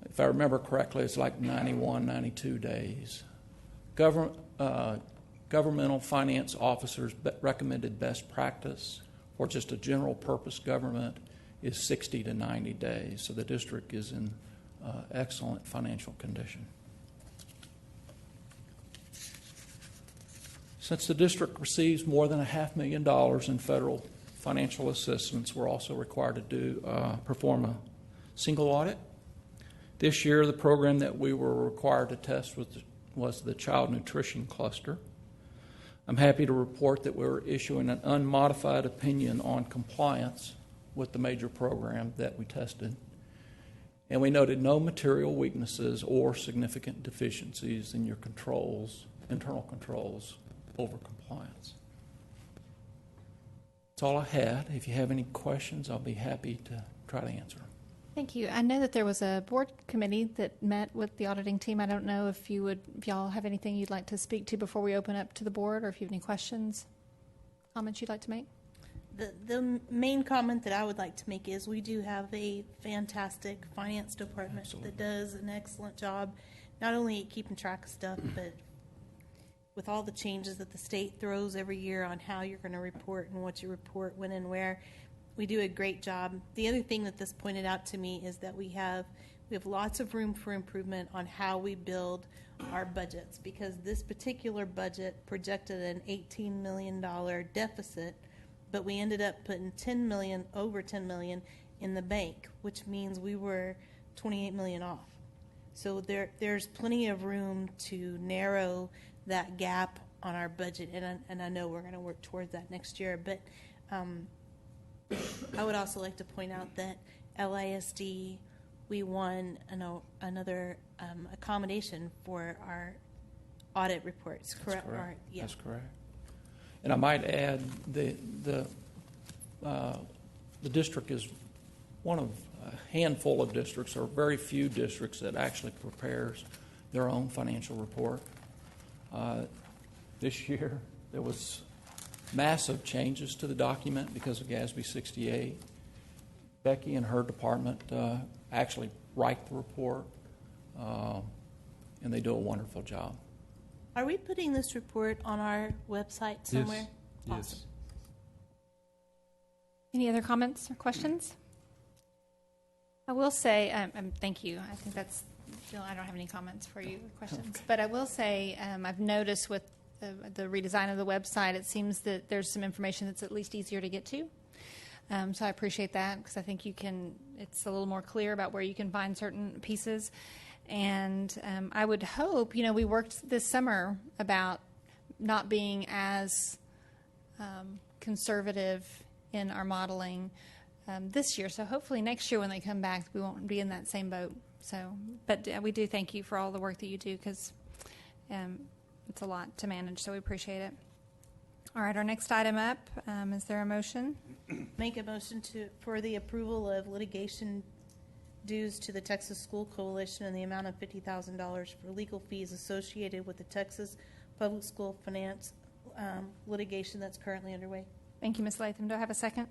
If I remember correctly, it's like 91, 92 days. Governmental finance officers recommended best practice for just a general purpose government is 60 to 90 days. So the district is in excellent financial condition. Since the district receives more than $500,000 in federal financial assistance, we're also required to perform a single audit. This year, the program that we were required to test was the child nutrition cluster. I'm happy to report that we're issuing an unmodified opinion on compliance with the major program that we tested. And we noted no material weaknesses or significant deficiencies in your controls, internal controls over compliance. That's all I had. If you have any questions, I'll be happy to try to answer them. Thank you. I know that there was a board committee that met with the auditing team. I don't know if y'all have anything you'd like to speak to before we open up to the board, or if you have any questions, comments you'd like to make. The main comment that I would like to make is we do have a fantastic finance department that does an excellent job, not only at keeping track of stuff, but with all the changes that the state throws every year on how you're going to report and what you report, when and where. We do a great job. The other thing that this pointed out to me is that we have lots of room for improvement on how we build our budgets, because this particular budget projected an $18 million deficit, but we ended up putting over $10 million in the bank, which means we were $28 million off. So there's plenty of room to narrow that gap on our budget, and I know we're going to work towards that next year. But I would also like to point out that LISD, we won another accommodation for our audit reports. Correct? That's correct. Yeah. That's correct. And I might add, the district is one of a handful of districts, or very few districts, that actually prepares their own financial report. This year, there was massive changes to the document because of GASB 68. Becky and her department actually write the report, and they do a wonderful job. Are we putting this report on our website somewhere? Yes. Awesome. Any other comments or questions? I will say, thank you. I think I don't have any comments for you or questions. Okay. But I will say, I've noticed with the redesign of the website, it seems that there's some information that's at least easier to get to. So I appreciate that, because I think it's a little more clear about where you can find certain pieces. And I would hope, we worked this summer about not being as conservative in our modeling this year. So hopefully next year when they come back, we won't be in that same boat. But we do thank you for all the work that you do, because it's a lot to manage, so we appreciate it. All right, our next item up, is there a motion? Make a motion for the approval of litigation dues to the Texas School Coalition in the amount of $50,000 for legal fees associated with the Texas Public School Finance litigation that's currently underway. Thank you, Ms. Latham. Do I have a second?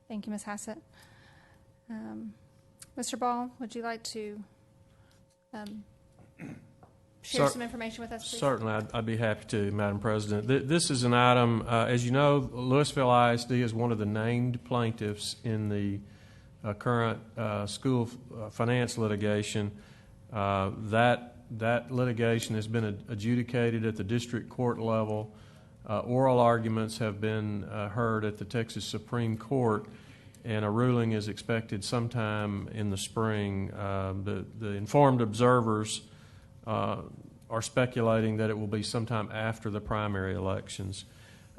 Thank you, Ms. Hassett. Mr. Ball, would you like to share some information with us, please? Certainly, I'd be happy to, Madam President. This is an item, as you know, Lewisville ISD is one of the named plaintiffs in the current school finance litigation. That litigation has been adjudicated at the district court level. Oral arguments have been heard at the Texas Supreme Court, and a ruling is expected sometime in the spring. The informed observers are speculating that it will be sometime after the primary elections.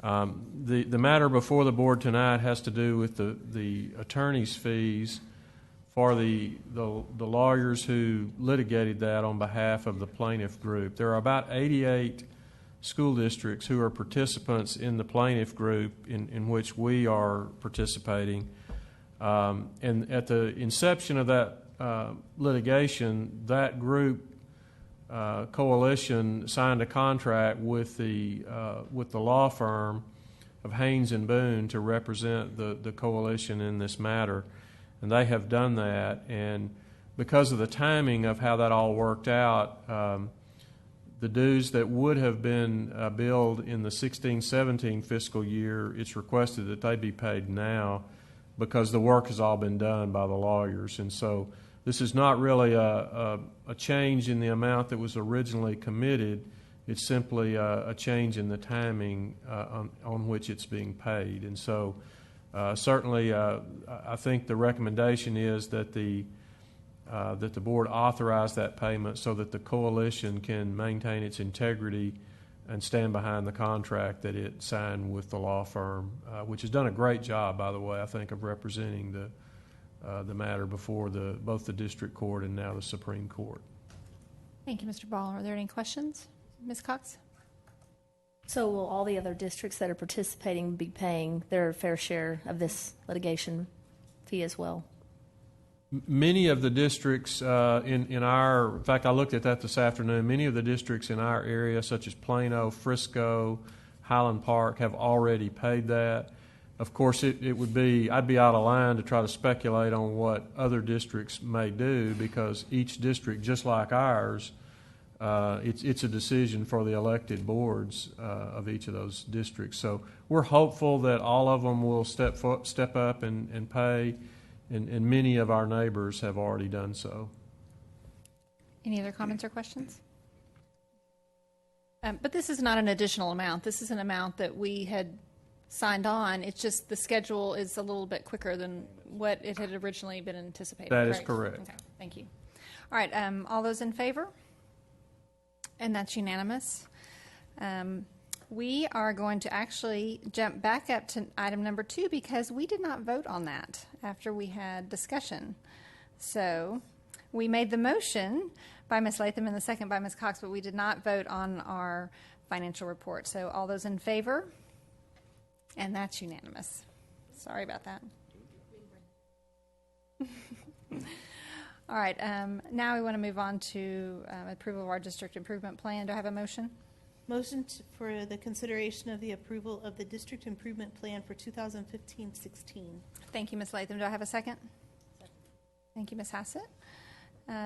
The matter before the board tonight has to do with the attorney's fees for the lawyers who litigated that on behalf of the plaintiff group. There are about 88 school districts who are participants in the plaintiff group in which we are participating. And at the inception of that litigation, that group coalition signed a contract with the law firm of Haynes and Boone to represent the coalition in this matter. And they have done that, and because of the timing of how that all worked out, the dues that would have been billed in the 16-17 fiscal year, it's requested that they be paid now because the work has all been done by the lawyers. And so this is not really a change in the amount that was originally committed. It's simply a change in the timing on which it's being paid. And so certainly I think the recommendation is that the board authorize that payment so that the coalition can maintain its integrity and stand behind the contract that it signed with the law firm, which has done a great job, by the way, I think, of representing the matter before both the district court and now the Supreme Court. Thank you, Mr. Ball. Are there any questions? Ms. Cox? So will all the other districts that are participating be paying their fair share of this litigation fee as well? Many of the districts in fact, I looked at that this afternoon, many of the districts in our area, such as Plano, Frisco, Highland Park, have already paid that. Of course, I'd be out of line to try to speculate on what other districts may do, because each district, just like ours, it's a decision for the elected boards of each of those districts. So we're hopeful that all of them will step up and pay, and many of our neighbors have already done so. Any other comments or questions? But this is not an additional amount. This is an amount that we had signed on. It's just the schedule is a little bit quicker than what it had originally been anticipated. That is correct. Okay, thank you. All right, all those in favor? And that's unanimous. We are going to actually jump back up to item number 2 because we did not vote on that after we had discussion. So we made the motion by Ms. Latham and the second by Ms. Cox, but we did not vote on our financial report. So all those in favor? And that's unanimous. Sorry about that. All right, now we want to move on to approval of our district improvement plan. Do I have a motion? Motion for the consideration of the approval of the district improvement plan for 2015-16. Thank you, Ms. Latham. Do I have a second? Thank you, Ms. Hassett.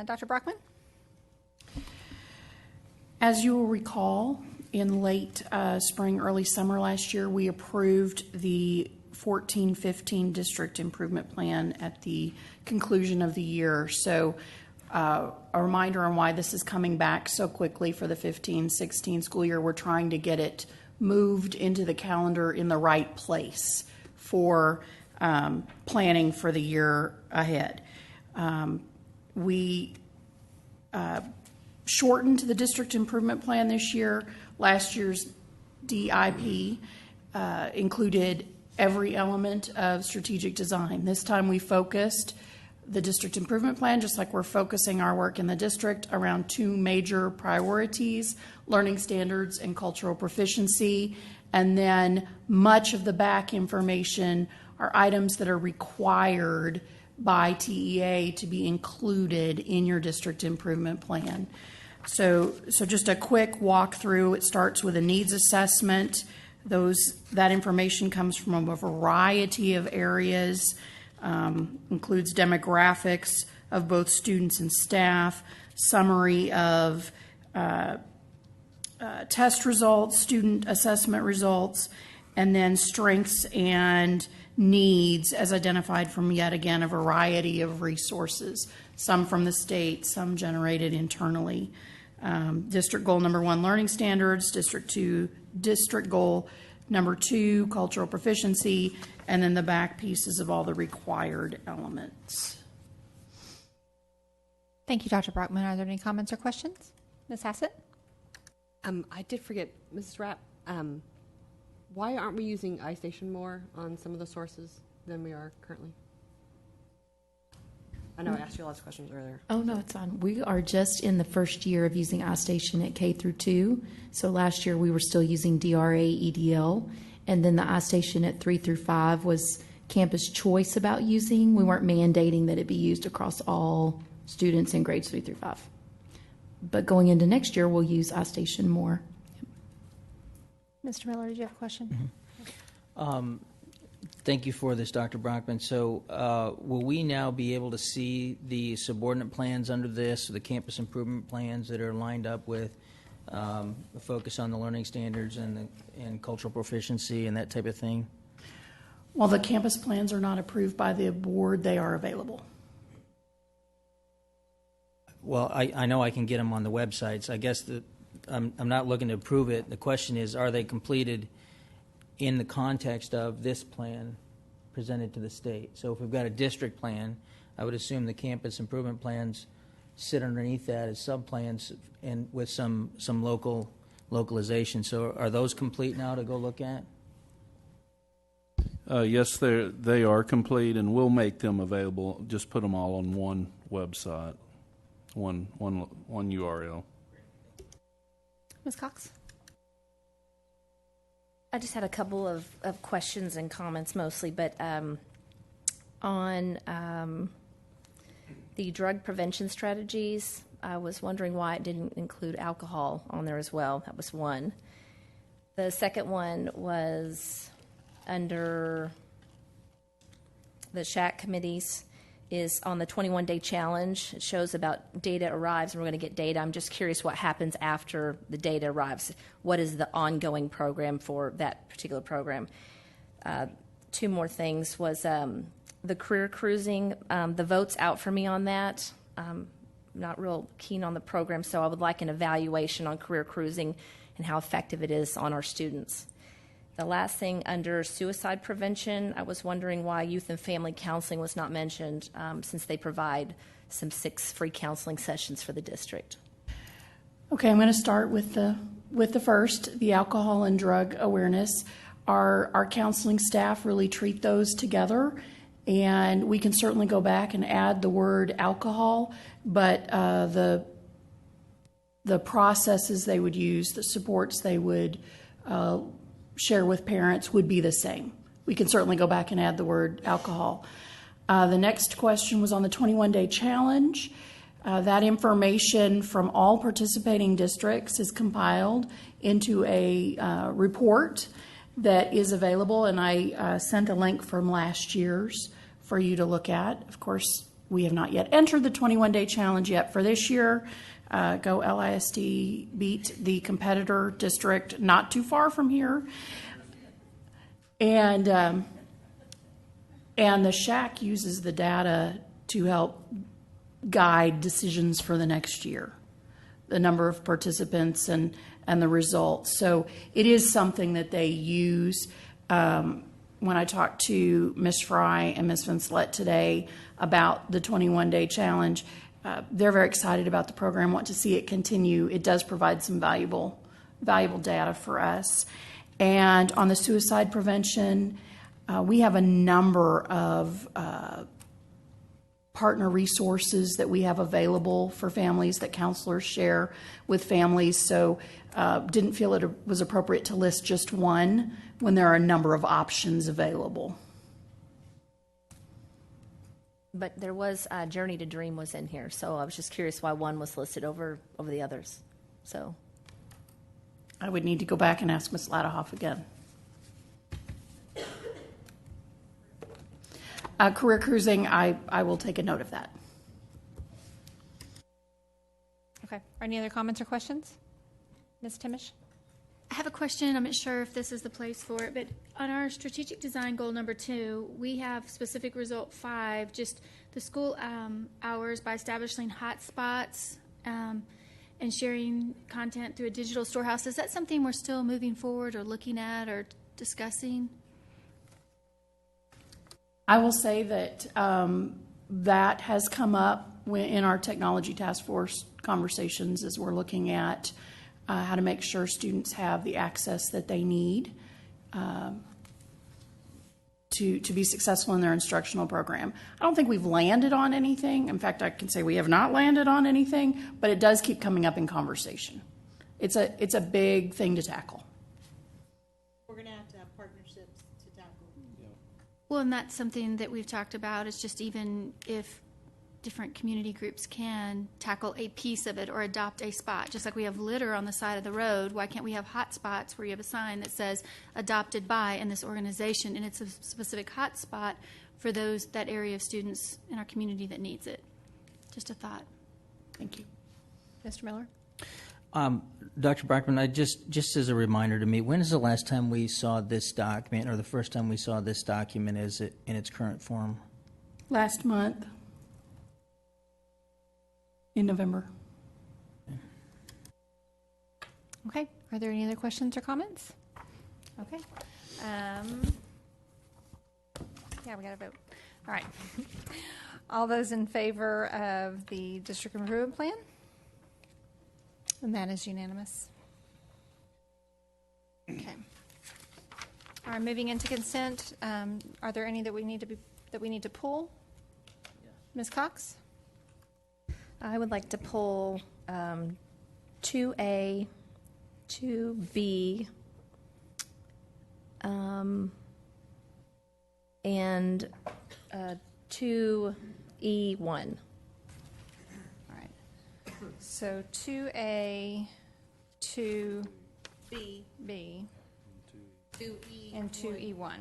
Dr. Brockman? As you will recall, in late spring, early summer last year, we approved the 14-15 district improvement plan at the conclusion of the year. So a reminder on why this is coming back so quickly for the 15-16 school year. We're trying to get it moved into the calendar in the right place for planning for the year ahead. We shortened the district improvement plan this year. Last year's DIP included every element of strategic design. This time we focused the district improvement plan, just like we're focusing our work in the district, around 2 major priorities: learning standards and cultural proficiency. And then much of the back information are items that are required by TEA to be included in your district improvement plan. So just a quick walkthrough. It starts with a needs assessment. That information comes from a variety of areas, includes demographics of both students and staff, summary of test results, student assessment results, and then strengths and needs as identified from, yet again, a variety of resources, some from the state, some generated internally. District goal number 1, learning standards. District goal number 2, cultural proficiency, and then the back pieces of all the required elements. Thank you, Dr. Brockman. Are there any comments or questions? Ms. Hassett? I did forget, Mrs. Rapp, why aren't we using iStation more on some of the sources than we are currently? I know I asked you lots of questions earlier. Oh, no, it's on. We are just in the first year of using iStation at K through 2. So last year we were still using DRA EDL. And then the iStation at 3 through 5 was campus choice about using. We weren't mandating that it be used across all students in grades 3 through 5. But going into next year, we'll use iStation more. Mr. Miller, did you have a question? Thank you for this, Dr. Brockman. So will we now be able to see the subordinate plans under this, the campus improvement plans that are lined up with a focus on the learning standards and cultural proficiency and that type of thing? While the campus plans are not approved by the board, they are available. Well, I know I can get them on the websites. I guess I'm not looking to approve it. The question is, are they completed in the context of this plan presented to the state? So if we've got a district plan, I would assume the campus improvement plans sit underneath that as sub-plans and with some localization. So are those complete now to go look at? Yes, they are complete, and we'll make them available. Just put them all on one website, one URL. Ms. Cox? I just had a couple of questions and comments mostly, but on the drug prevention strategies, I was wondering why it didn't include alcohol on there as well. That was one. The second one was under the SHAC committees is on the 21-day challenge. It shows about data arrives, and we're going to get data. I'm just curious what happens after the data arrives. What is the ongoing program for that particular program? Two more things was the career cruising. The vote's out for me on that. Not real keen on the program, so I would like an evaluation on career cruising and how effective it is on our students. The last thing under suicide prevention, I was wondering why youth and family counseling was not mentioned, since they provide some 6 free counseling sessions for the district. Okay, I'm going to start with the first, the alcohol and drug awareness. Our counseling staff really treat those together, and we can certainly go back and add the word alcohol, but the processes they would use, the supports they would share with parents would be the same. We can certainly go back and add the word alcohol. The next question was on the 21-day challenge. That information from all participating districts is compiled into a report that is available, and I sent a link from last year's for you to look at. Of course, we have not yet entered the 21-day challenge yet for this year. Go LISD beat the competitor district not too far from here. And the SHAC uses the data to help guide decisions for the next year, the number of participants and the results. So it is something that they use. When I talked to Ms. Fry and Ms. Vincelette today about the 21-day challenge, they're very excited about the program, want to see it continue. It does provide some valuable data for us. And on the suicide prevention, we have a number of partner resources that we have available for families that counselors share with families. So didn't feel it was appropriate to list just one when there are a number of options available. But there was Journey to Dream was in here, so I was just curious why one was listed over the others. So I would need to go back and ask Ms. Ladahoff again. Career cruising, I will take a note of that. Okay. Are any other comments or questions? Ms. Timish? I have a question. I'm not sure if this is the place for it, but on our strategic design goal number 2, we have specific result 5, just the school hours by establishing hotspots and sharing content through a digital storehouse. Is that something we're still moving forward or looking at or discussing? I will say that that has come up in our technology task force conversations as we're looking at how to make sure students have the access that they need to be successful in their instructional program. I don't think we've landed on anything. In fact, I can say we have not landed on anything, but it does keep coming up in conversation. It's a big thing to tackle. We're going to have partnerships to tackle. Well, and that's something that we've talked about. It's just even if different community groups can tackle a piece of it or adopt a spot. Just like we have litter on the side of the road, why can't we have hot spots where you have a sign that says adopted by in this organization, and it's a specific hot spot for that area of students in our community that needs it? Just a thought. Thank you. Mr. Miller? Dr. Brockman, just as a reminder to me, when is the last time we saw this document, or the first time we saw this document in its current form? Last month. In November. Okay. Are there any other questions or comments? Okay. Yeah, we got to vote. All right. All those in favor of the district improvement plan? And that is unanimous. Okay. All right, moving into consent. Are there any that we need to pull? Ms. Cox? I would like to pull 2A, 2B, and 2E1. All right. So 2A, 2B, 2E, and 2E1.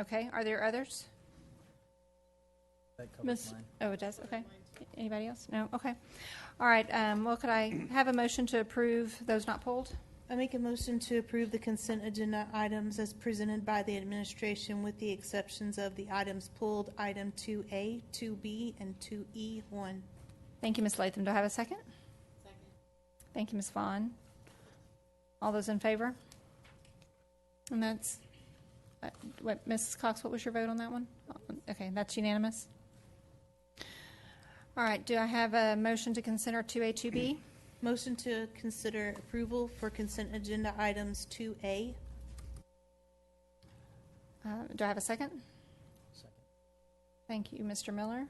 Okay. Are there others? Miss? Oh, it does? Okay. Anybody else? No? Okay. All right. Well, could I have a motion to approve those not pulled? I make a motion to approve the consent agenda items as presented by the administration with the exceptions of the items pulled, item 2A, 2B, and 2E1. Thank you, Ms. Latham. Do I have a second? Second. Thank you, Ms. Vaughn. All those in favor? And that's, Mrs. Cox, what was your vote on that one? Okay, that's unanimous. All right, do I have a motion to consider 2A, 2B? Motion to consider approval for consent agenda items 2A. Do I have a second? Second. Thank you, Mr. Miller.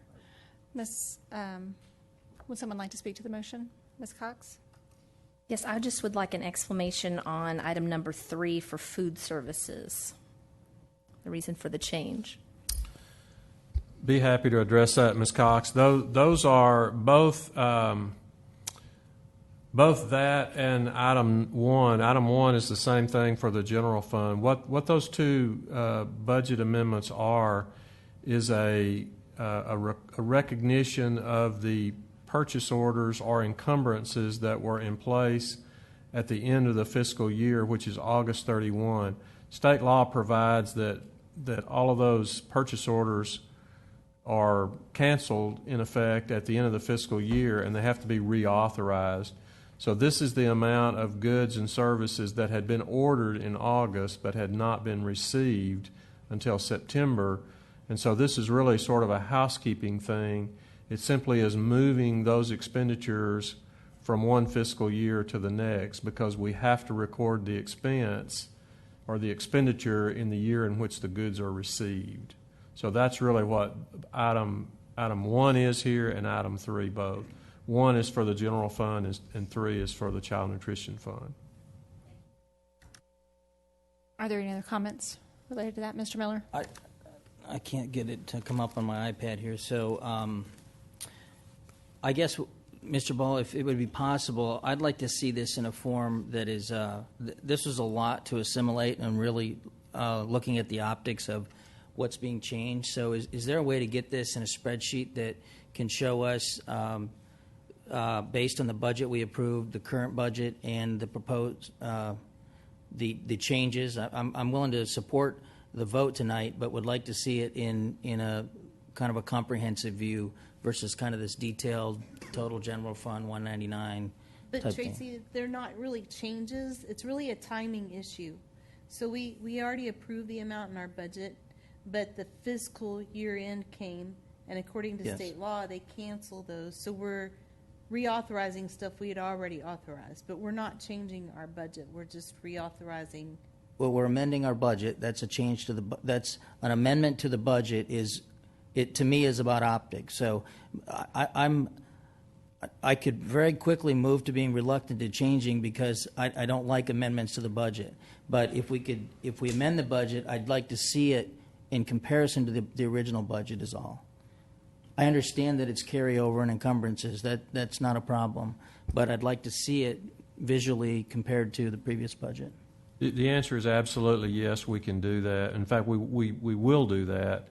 Would someone like to speak to the motion? Ms. Cox? Yes, I just would like an explanation on item number 3 for food services, the reason for the change. Be happy to address that, Ms. Cox. Those are both that and item 1. Item 1 is the same thing for the general fund. What those two budget amendments are is a recognition of the purchase orders or encumbrances that were in place at the end of the fiscal year, which is August 31. State law provides that all of those purchase orders are canceled, in effect, at the end of the fiscal year, and they have to be reauthorized. So this is the amount of goods and services that had been ordered in August but had not been received until September. And so this is really sort of a housekeeping thing. It simply is moving those expenditures from one fiscal year to the next because we have to record the expense or the expenditure in the year in which the goods are received. So that's really what item 1 is here and item 3 both. 1 is for the general fund and 3 is for the child nutrition fund. Are there any other comments related to that, Mr. Miller? I can't get it to come up on my iPad here, so I guess, Mr. Ball, if it would be possible, I'd like to see this in a form that is, this was a lot to assimilate and really looking at the optics of what's being changed. So is there a way to get this in a spreadsheet that can show us, based on the budget we approved, the current budget, and the proposed the changes. I'm willing to support the vote tonight, but would like to see it in a kind of a comprehensive view versus kind of this detailed total general fund 199 But type Tracy, thing. they're not really changes. It's really a timing issue. So we already approved the amount in our budget, but the fiscal year end came, and according to Yes. state law, they cancel those. So we're reauthorizing stuff we had already authorized, but we're not changing our budget. We're just reauthorizing. Well, we're amending our budget. That's a change to that's an amendment to the budget. It to me is about optics. So I could very quickly move to being reluctant to changing because I don't like amendments to the budget. But if we amend the budget, I'd like to see it in comparison to the original budget is all. I understand that it's carryover and encumbrances. That's not a problem. But I'd like to see it visually compared to the previous budget. The answer is absolutely yes, we can do that. In fact, we will do that.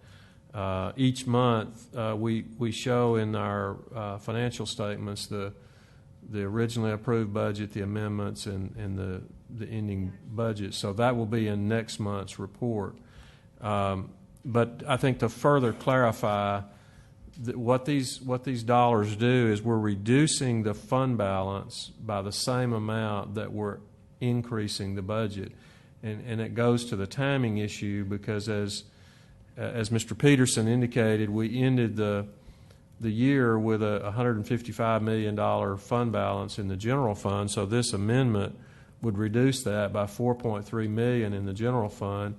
Each month, we show in our financial statements the originally approved budget, the amendments, and the ending budget. So that will be in next month's report. But I think to further clarify, what these dollars do is we're reducing the fund balance by the same amount that we're increasing the budget. And it goes to the timing issue because as Mr. Peterson indicated, we ended the year with a $155 million fund balance in the general fund, so this amendment would reduce that by $4.3 million in the general fund,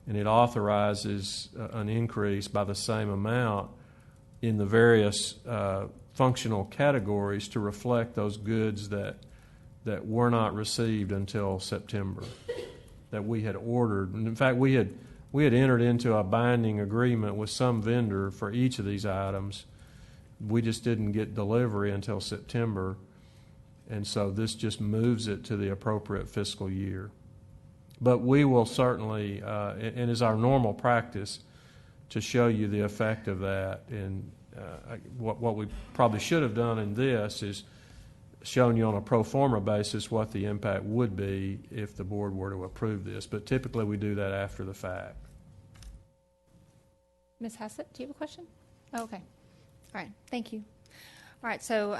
and it authorizes an increase by the same amount in the various functional categories to reflect those goods that were not received until September, that we had ordered. And in fact, we had entered into a binding agreement with some vendor for each of these items. We just didn't get delivery until September, and so this just moves it to the appropriate fiscal year. But we will certainly, and is our normal practice, to show you the effect of that. And what we probably should have done in this is shown you on a pro forma basis what the impact would be if the board were to approve this. But typically we do that after the fact. Ms. Hassett, do you have a question? Oh, okay. All right. Thank you. All right. So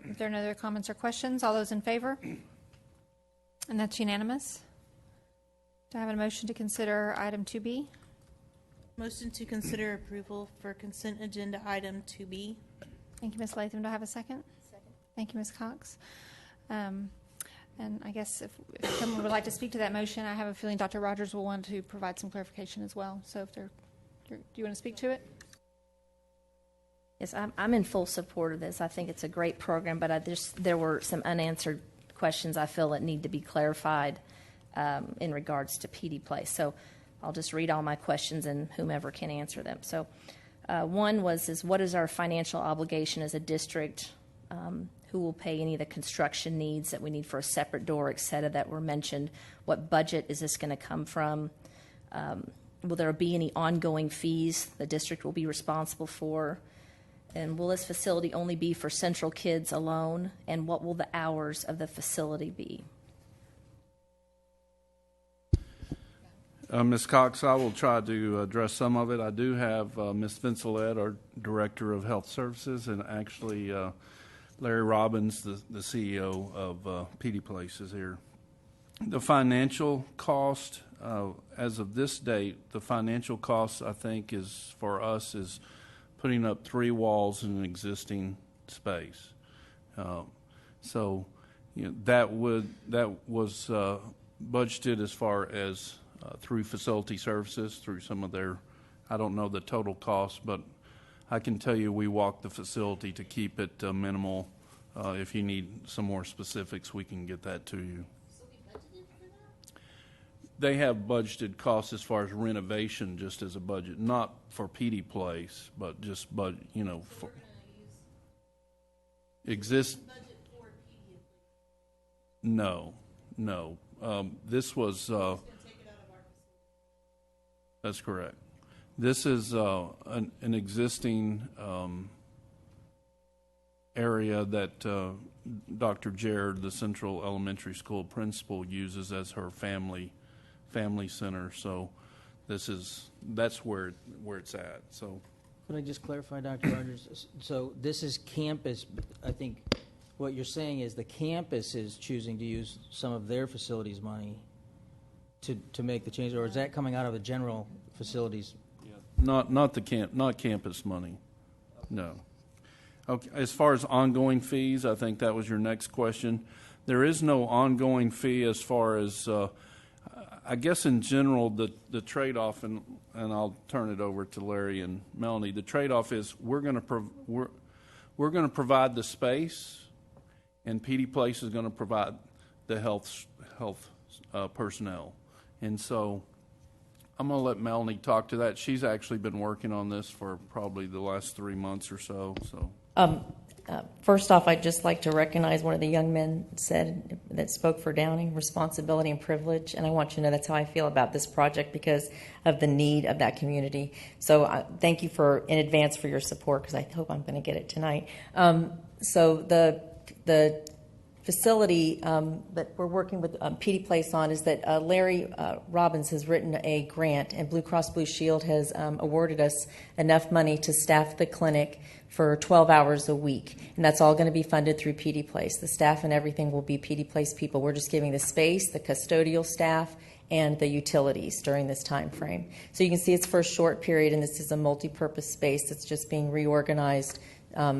if there are no other comments or questions, all those in favor? And that's unanimous. Do I have a motion to consider item 2B? Motion to consider approval for consent agenda item 2B. Thank you, Ms. Latham. Do I have a second? Second. Thank you, Ms. Cox. And I guess if someone would like to speak to that motion, I have a feeling Dr. Rogers will want to provide some clarification as well. So do you want to speak to it? Yes, I'm in full support of this. I think it's a great program, but there were some unanswered questions I feel that need to be clarified in regards to PD Place. So I'll just read all my questions and whomever can answer them. So one was what is our financial obligation as a district? Who will pay any of the construction needs that we need for a separate door, et cetera, that were mentioned? What budget is this going to come from? Will there be any ongoing fees the district will be responsible for? And will this facility only be for Central kids alone? And what will the hours of the facility be? Ms. Cox, I will try to address some of it. I do have Ms. Vincelette, our Director of Health Services, and actually Larry Robbins, the CEO of PD Place, is here. The financial cost, as of this date, the financial cost, I think, is for us is putting up 3 walls in an existing space. So, that was budgeted as far as through facility services, through some of their, I don't know the total cost, but I can tell you we walk the facility to keep it minimal. If you need some more specifics, we can get that to you. So we budgeted for that? They have budgeted costs as far as renovation, just as a budget, not for PD Place, but just for exist. Budget for PD Place? No. This was. That's correct. This is an existing area that Dr. Jared, the Central Elementary School principal, uses as her family family center. So that's where it's at. So. Could I just clarify, Dr. Rogers? So this is campus. I think what you're saying is the campus is choosing to use some of their facilities money to make the change, or is that coming out of the general facilities? Not campus money. No. Okay. As far as ongoing fees, I think that was your next question. There is no ongoing fee as far as I guess in general the trade-off, and I'll turn it over to Larry and Melanie. The trade-off is we're going to provide the space, and PD Place is going to provide the health personnel, and so I'm going to let Melanie talk to that. She's actually been working on this for probably the last 3 months or so. First off, I'd just like to recognize one of the young men that spoke for Downing, responsibility and privilege, and I want you to know that's how I feel about this project because of the need of that community. So thank you in advance for your support because I hope I'm going to get it tonight. So the facility that we're working with PD Place on is that Larry Robbins has written a grant, and Blue Cross Blue Shield has awarded us enough money to staff the clinic for 12 hours a week, and that's all going to be funded through PD Place. The staff and everything will be PD Place people. We're just giving the space, the custodial staff, and the utilities during this time frame. So you can see it's for a short period, and this is a multi-purpose space that's just being reorganized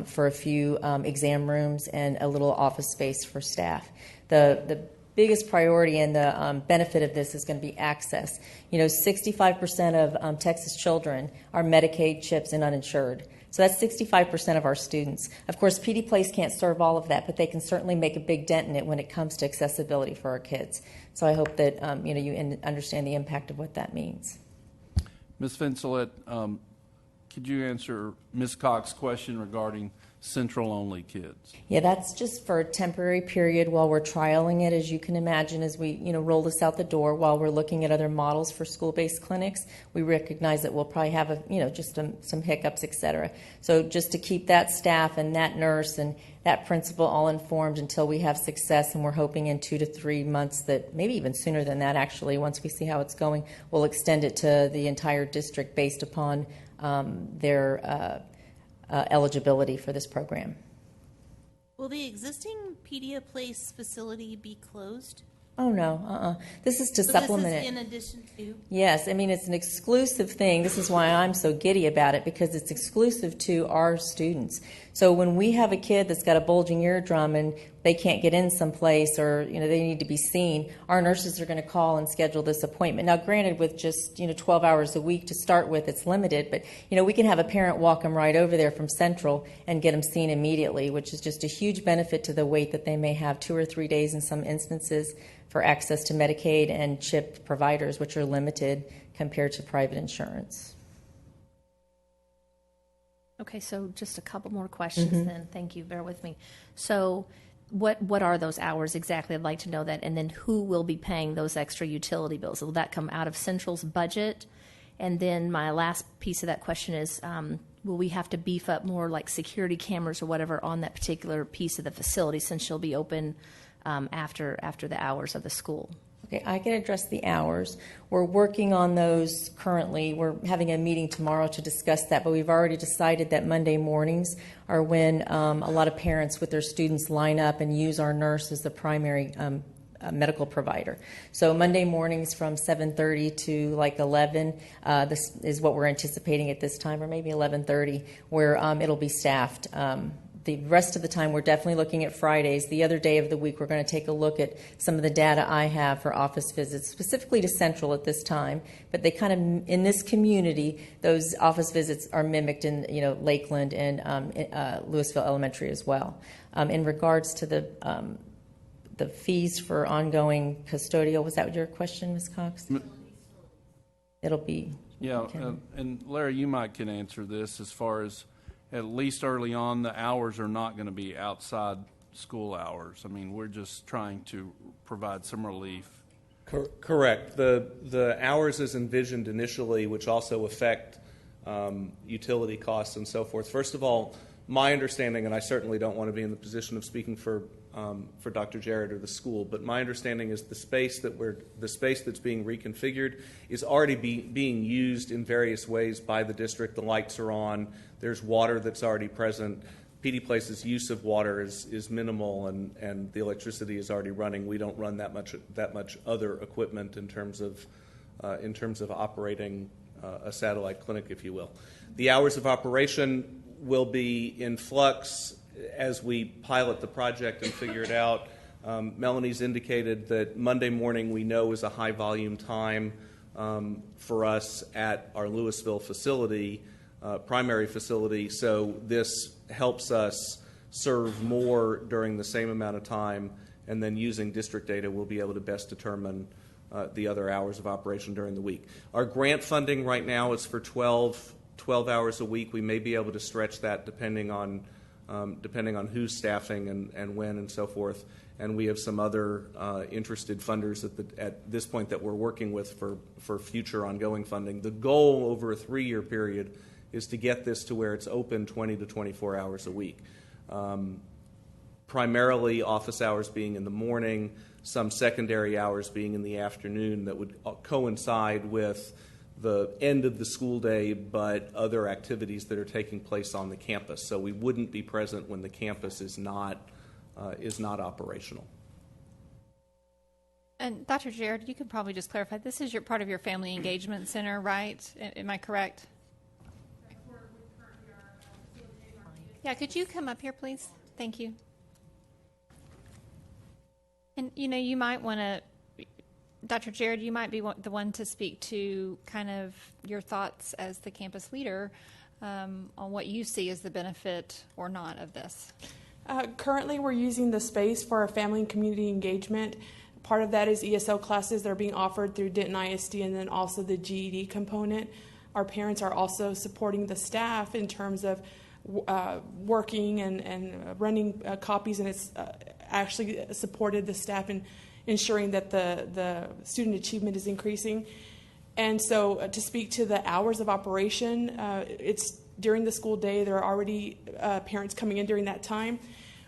for a few exam rooms and a little office space for staff. The biggest priority and the benefit of this is going to be access. 65% of Texas children are Medicaid, CHIPS, and uninsured. So that's 65% of our students. Of course, PD Place can't serve all of that, but they can certainly make a big dent in it when it comes to accessibility for our kids. So I hope that you understand the impact of what that means. Ms. Vincelette, could you answer Ms. Cox's question regarding Central-only kids? Yeah, that's just for a temporary period while we're trialing it, as you can imagine, as we roll this out the door. While we're looking at other models for school-based clinics, we recognize that we'll probably have some hiccups, et cetera. So just to keep that staff and that nurse and that principal all informed until we have success, and we're hoping in 2 to 3 months, that maybe even sooner than that, actually, once we see how it's going, we'll extend it to the entire district based upon their eligibility for this program. Will the existing Pedia Place facility be closed? Oh, no. This is to supplement it. This is in addition to? Yes. I mean, it's an exclusive thing. This is why I'm so giddy about it, because it's exclusive to our students. So when we have a kid that's got a bulging eardrum and they can't get in someplace, or they need to be seen, our nurses are going to call and schedule this appointment. Now, granted, with just 12 hours a week to start with, it's limited, but we can have a parent walk them right over there from Central and get them seen immediately, which is just a huge benefit to the wait that they may have 2 or 3 days in some instances for access to Medicaid and CHIP providers, which are limited compared to private insurance. Okay, so just a couple more questions then. Thank you. Bear with me. So what are those hours exactly? I'd like to know that. And then who will be paying those extra utility bills? Will that come out of Central's budget? And then my last piece of that question is, will we have to beef up more like security cameras or whatever on that particular piece of the facility since she'll be open after the hours of the school? Okay, I can address the hours. We're working on those currently. We're having a meeting tomorrow to discuss that, but we've already decided that Monday mornings are when a lot of parents with their students line up and use our nurse as the primary medical provider. So Monday mornings from 7:30 to like 11, this is what we're anticipating at this time, or maybe 11:30, where it'll be staffed. The rest of the time, we're definitely looking at Fridays. The other day of the week, we're going to take a look at some of the data I have for office visits, specifically to Central at this time. But they kind of, in this community, those office visits are mimicked in Lakeland and Lewisville Elementary as well. In regards to the fees for ongoing custodial, was that your question, Ms. Cox? It'll be. Yeah, and Larry, you might can answer this as far as, at least early on, the hours are not going to be outside school hours. I mean, we're just trying to provide some relief. Correct. The hours as envisioned initially, which also affect utility costs and so forth. First of all, my understanding, and I certainly don't want to be in the position of speaking for Dr. Jarrett or the school, but my understanding is the space that's being reconfigured is already being used in various ways by the district. The lights are on. There's water that's already present. PD Place's use of water is minimal, and the electricity is already running. We don't run that much other equipment in terms of operating a satellite clinic, if you will. The hours of operation will be in flux as we pilot the project and figure it out. Melanie's indicated that Monday morning we know is a high volume time for us at our Lewisville facility, primary facility, so this helps us serve more during the same amount of time, and then using district data we'll be able to best determine the other hours of operation during the week. Our grant funding right now is for 12 hours a week. We may be able to stretch that depending on who's staffing and when and so forth. And we have some other interested funders at this point that we're working with for future ongoing funding. The goal over a 3-year period is to get this to where it's open 20 to 24 hours a week. Primarily office hours being in the morning, some secondary hours being in the afternoon that would coincide with the end of the school day, but other activities that are taking place on the campus. So we wouldn't be present when the campus is not operational. And Dr. Jarrett, you could probably just clarify, this is part of your Family Engagement Center, right? Am I correct? Yeah, could you come up here, please? Thank you. And, you might want to, Dr. Jarrett, you might be the one to speak to kind of your thoughts as the campus leader on what you see as the benefit or not of this. Currently, we're using the space for our family and community engagement. Part of that is ESL classes that are being offered through Denton ISD, and then also the GED component. Our parents are also supporting the staff in terms of working and running copies, and it's actually supported the staff in ensuring that the student achievement is increasing. And so to speak to the hours of operation, it's during the school day. There are already parents coming in during that time.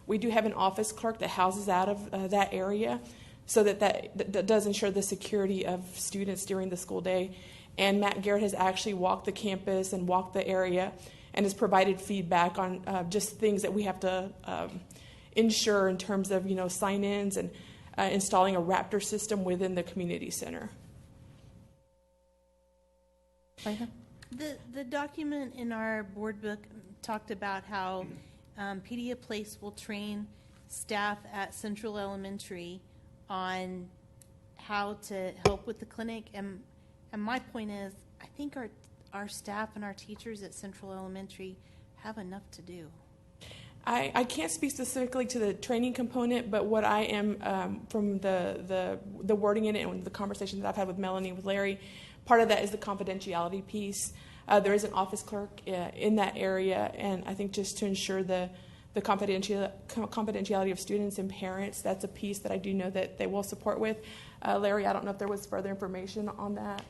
We do have an office clerk that houses out of that area, so that does ensure the security of students during the school day. And Matt Garrett has actually walked the campus and walked the area and has provided feedback on just things that we have to ensure in terms of sign-ins and installing a Raptor system within the community center. The document in our board book talked about how Pedia Place will train staff at Central Elementary on how to help with the clinic, and my point is, I think our staff and our teachers at Central Elementary have enough to do. I can't speak specifically to the training component, but what I am from the wording in it and the conversations that I've had with Melanie and with Larry, part of that is the confidentiality piece. There is an office clerk in that area, and I think just to ensure the confidentiality of students and parents, that's a piece that I do know that they will support with. Larry, I don't know if there was further information on that.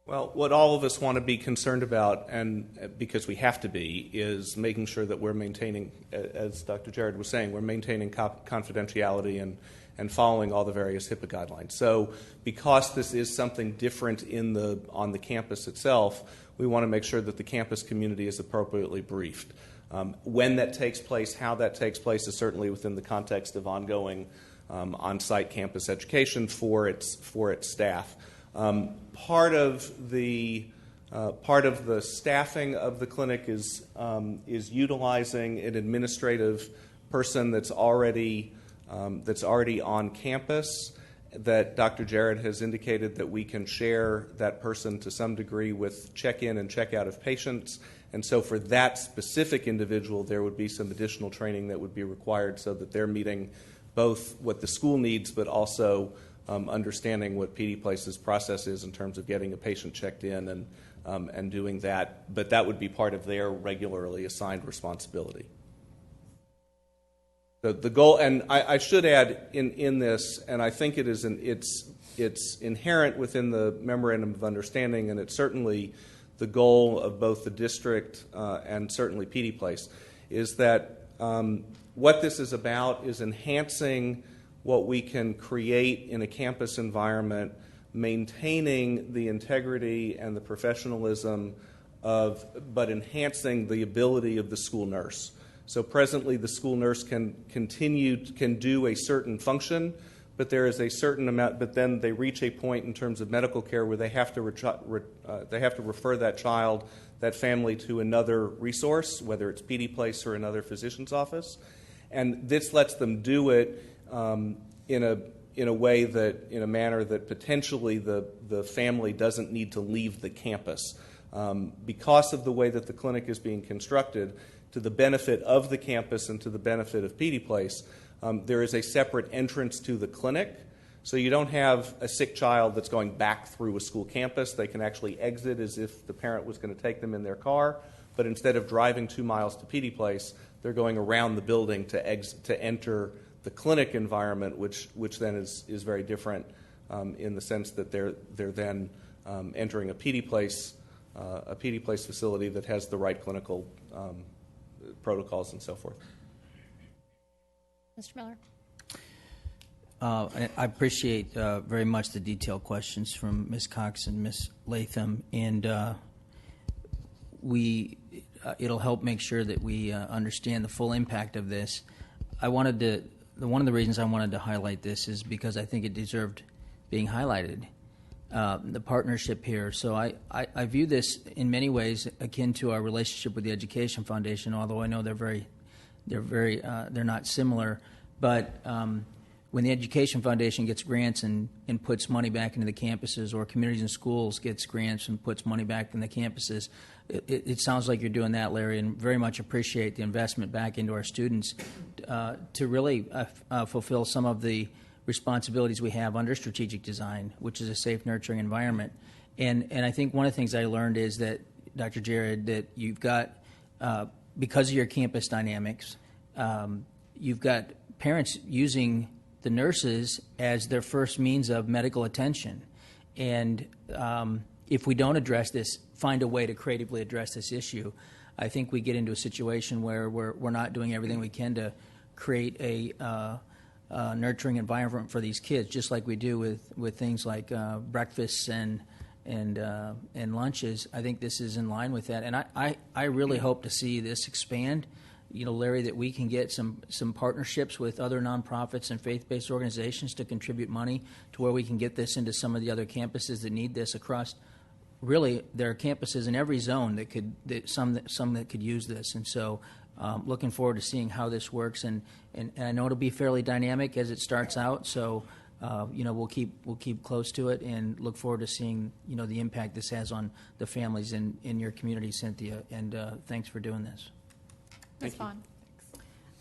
Well, what all of us want to be concerned about, and because we have to be, is making sure that we're maintaining, as Dr. Jarrett was saying, we're maintaining confidentiality and following all the various HIPAA guidelines. So because this is something different on the campus itself, we want to make sure that the campus community is appropriately briefed. When that takes place, how that takes place is certainly within the context of ongoing on-site campus education for its staff. Part of the staffing of the clinic is utilizing an administrative person that's already on campus. That Dr. Jarrett has indicated that we can share that person to some degree with check-in and check-out of patients. And so for that specific individual, there would be some additional training that would be required so that they're meeting both what the school needs, but also understanding what PD Place's process is in terms of getting a patient checked in and doing that. But that would be part of their regularly assigned responsibility. The goal, and I should add in this, and I think it's inherent within the memorandum of understanding, and it's certainly the goal of both the district and certainly PD Place, is that what this is about is enhancing what we can create in a campus environment, maintaining the integrity and the professionalism but enhancing the ability of the school nurse. So presently the school nurse can do a certain function, but there is a certain amount, but then they reach a point in terms of medical care where they have to refer that family to another resource, whether it's PD Place or another physician's office. And this lets them do it in a manner that potentially the family doesn't need to leave the campus. Because of the way that the clinic is being constructed, to the benefit of the campus and to the benefit of PD Place, there is a separate entrance to the clinic. So you don't have a sick child that's going back through a school campus. They can actually exit as if the parent was going to take them in their car. But instead of driving 2 miles to PD Place, they're going around the building to enter the clinic environment, which then is very different in the sense that they're then entering a PD Place facility that has the right clinical protocols and so forth. Mr. Miller. I appreciate very much the detailed questions from Ms. Cox and Ms. Latham, and it'll help make sure that we understand the full impact of this. One of the reasons I wanted to highlight this is because I think it deserved being highlighted. The partnership here. So I view this in many ways akin to our relationship with the Education Foundation, although I know they're not similar. But when the Education Foundation gets grants and puts money back into the campuses, or Communities and Schools gets grants and puts money back in the campuses, it sounds like you're doing that, Larry, and very much appreciate the investment back into our students to really fulfill some of the responsibilities we have under strategic design, which is a safe, nurturing environment. And I think one of the things I learned is that, Dr. Jared, that you've got, because of your campus dynamics, you've got parents using the nurses as their first means of medical attention. And if we don't address this, find a way to creatively address this issue, I think we get into a situation where we're not doing everything we can to create a nurturing environment for these kids, just like we do with things like breakfasts and lunches. I think this is in line with that, and I really hope to see this expand. You know, Larry, that we can get some partnerships with other nonprofits and faith-based organizations to contribute money to where we can get this into some of the other campuses that need this across. Really, there are campuses in every zone some that could use this, and so looking forward to seeing how this works. And I know it'll be fairly dynamic as it starts out, so we'll keep close to it and look forward to seeing the impact this has on the families in your community, Cynthia. And thanks for doing this. Ms. Vaughn.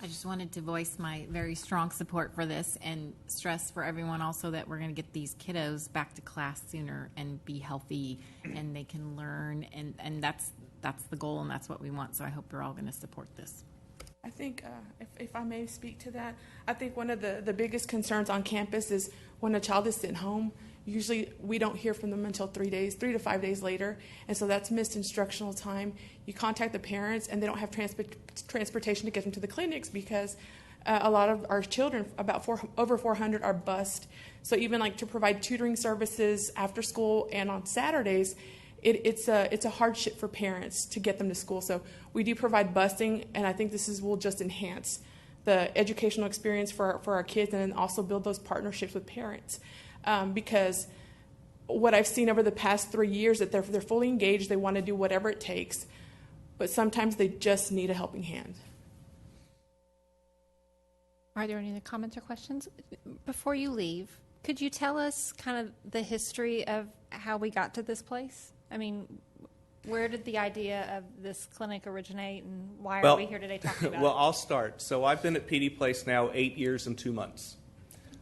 I just wanted to voice my very strong support for this and stress for everyone also that we're going to get these kiddos back to class sooner and be healthy and they can learn, and that's the goal and that's what we want. So I hope you're all going to support this. I think, if I may speak to that, I think one of the biggest concerns on campus is when a child is sent home, usually we don't hear from them until 3 to 5 days later, and so that's missed instructional time. You contact the parents, and they don't have transportation to get them to the clinics because a lot of our children, over 400, are bused. So even like to provide tutoring services after school and on Saturdays, it's a hardship for parents to get them to school. So we do provide busing, and I think will just enhance the educational experience for our kids, and then also build those partnerships with parents. Because what I've seen over the past 3 years, that they're fully engaged, they want to do whatever it takes, but sometimes they just need a helping hand. Are there any other comments or questions? Before you leave, could you tell us kind of the history of how we got to this place? I mean, where did the idea of this clinic originate, and why are we here today talking about it? Well, I'll start. So I've been at PD Place now 8 years and 2 months.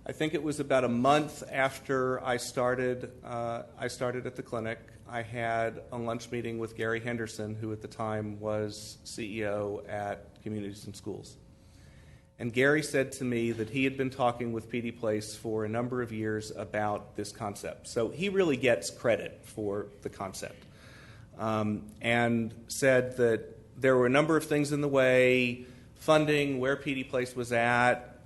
I think it was about a month after I started at the clinic. I had a lunch meeting with Gary Henderson, who at the time was CEO at Communities and Schools. And Gary said to me that he had been talking with PD Place for a number of years about this concept. So he really gets credit for the concept. and said that there were a number of things in the way, funding, where PD Place was at,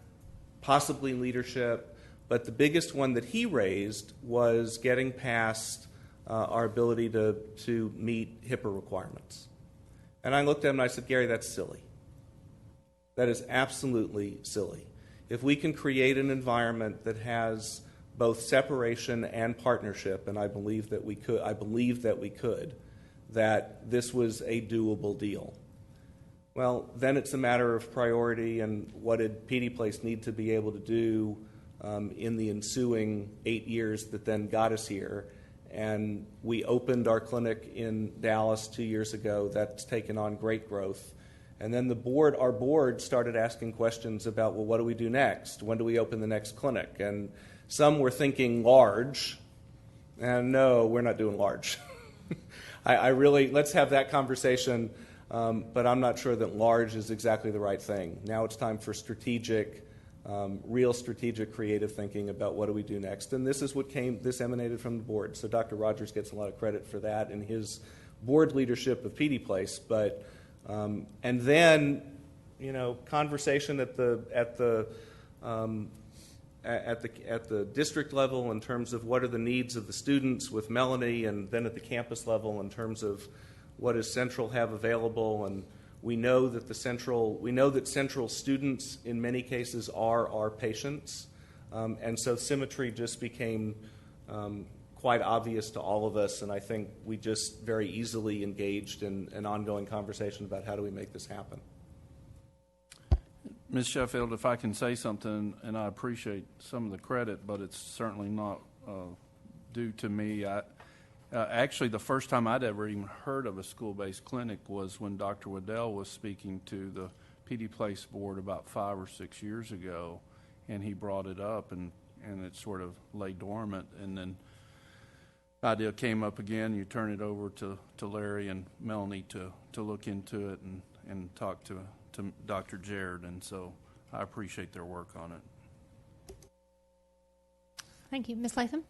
possibly leadership, but the biggest one that he raised was getting past our ability to meet HIPAA requirements. And I looked at him and I said, Gary, that's silly. That is absolutely silly. If we can create an environment that has both separation and partnership, and I believe that we could, that this was a doable deal. Well, then it's a matter of priority and what did PD Place need to be able to do in the ensuing 8 years that then got us here. And we opened our clinic in Dallas 2 years ago. That's taken on great growth. And then our board started asking questions about, well, what do we do next? When do we open the next clinic? And some were thinking large, and no, we're not doing large. Let's have that conversation, but I'm not sure that large is exactly the right thing. Now it's time for real strategic, creative thinking about what do we do next. And this is this emanated from the board. So Dr. Rogers gets a lot of credit for that in his board leadership of PD Place. But and then, conversation at the district level in terms of what are the needs of the students with Melanie, and then at the campus level in terms of what does Central have available. And we know that Central students in many cases are our patients, and so symmetry just became quite obvious to all of us, and I think we just very easily engaged in an ongoing conversation about how do we make this happen. Ms. Sheffield, if I can say something, and I appreciate some of the credit, but it's certainly not due to me. Actually, the first time I'd ever even heard of a school-based clinic was when Dr. Waddell was speaking to the PD Place board about 5 or 6 years ago, and he brought it up, and it sort of lay dormant, and then the idea came up again. You turn it over to Larry and Melanie to look into it and talk to Dr. Jared, and so I appreciate their work on it. Thank you. Ms. Latham?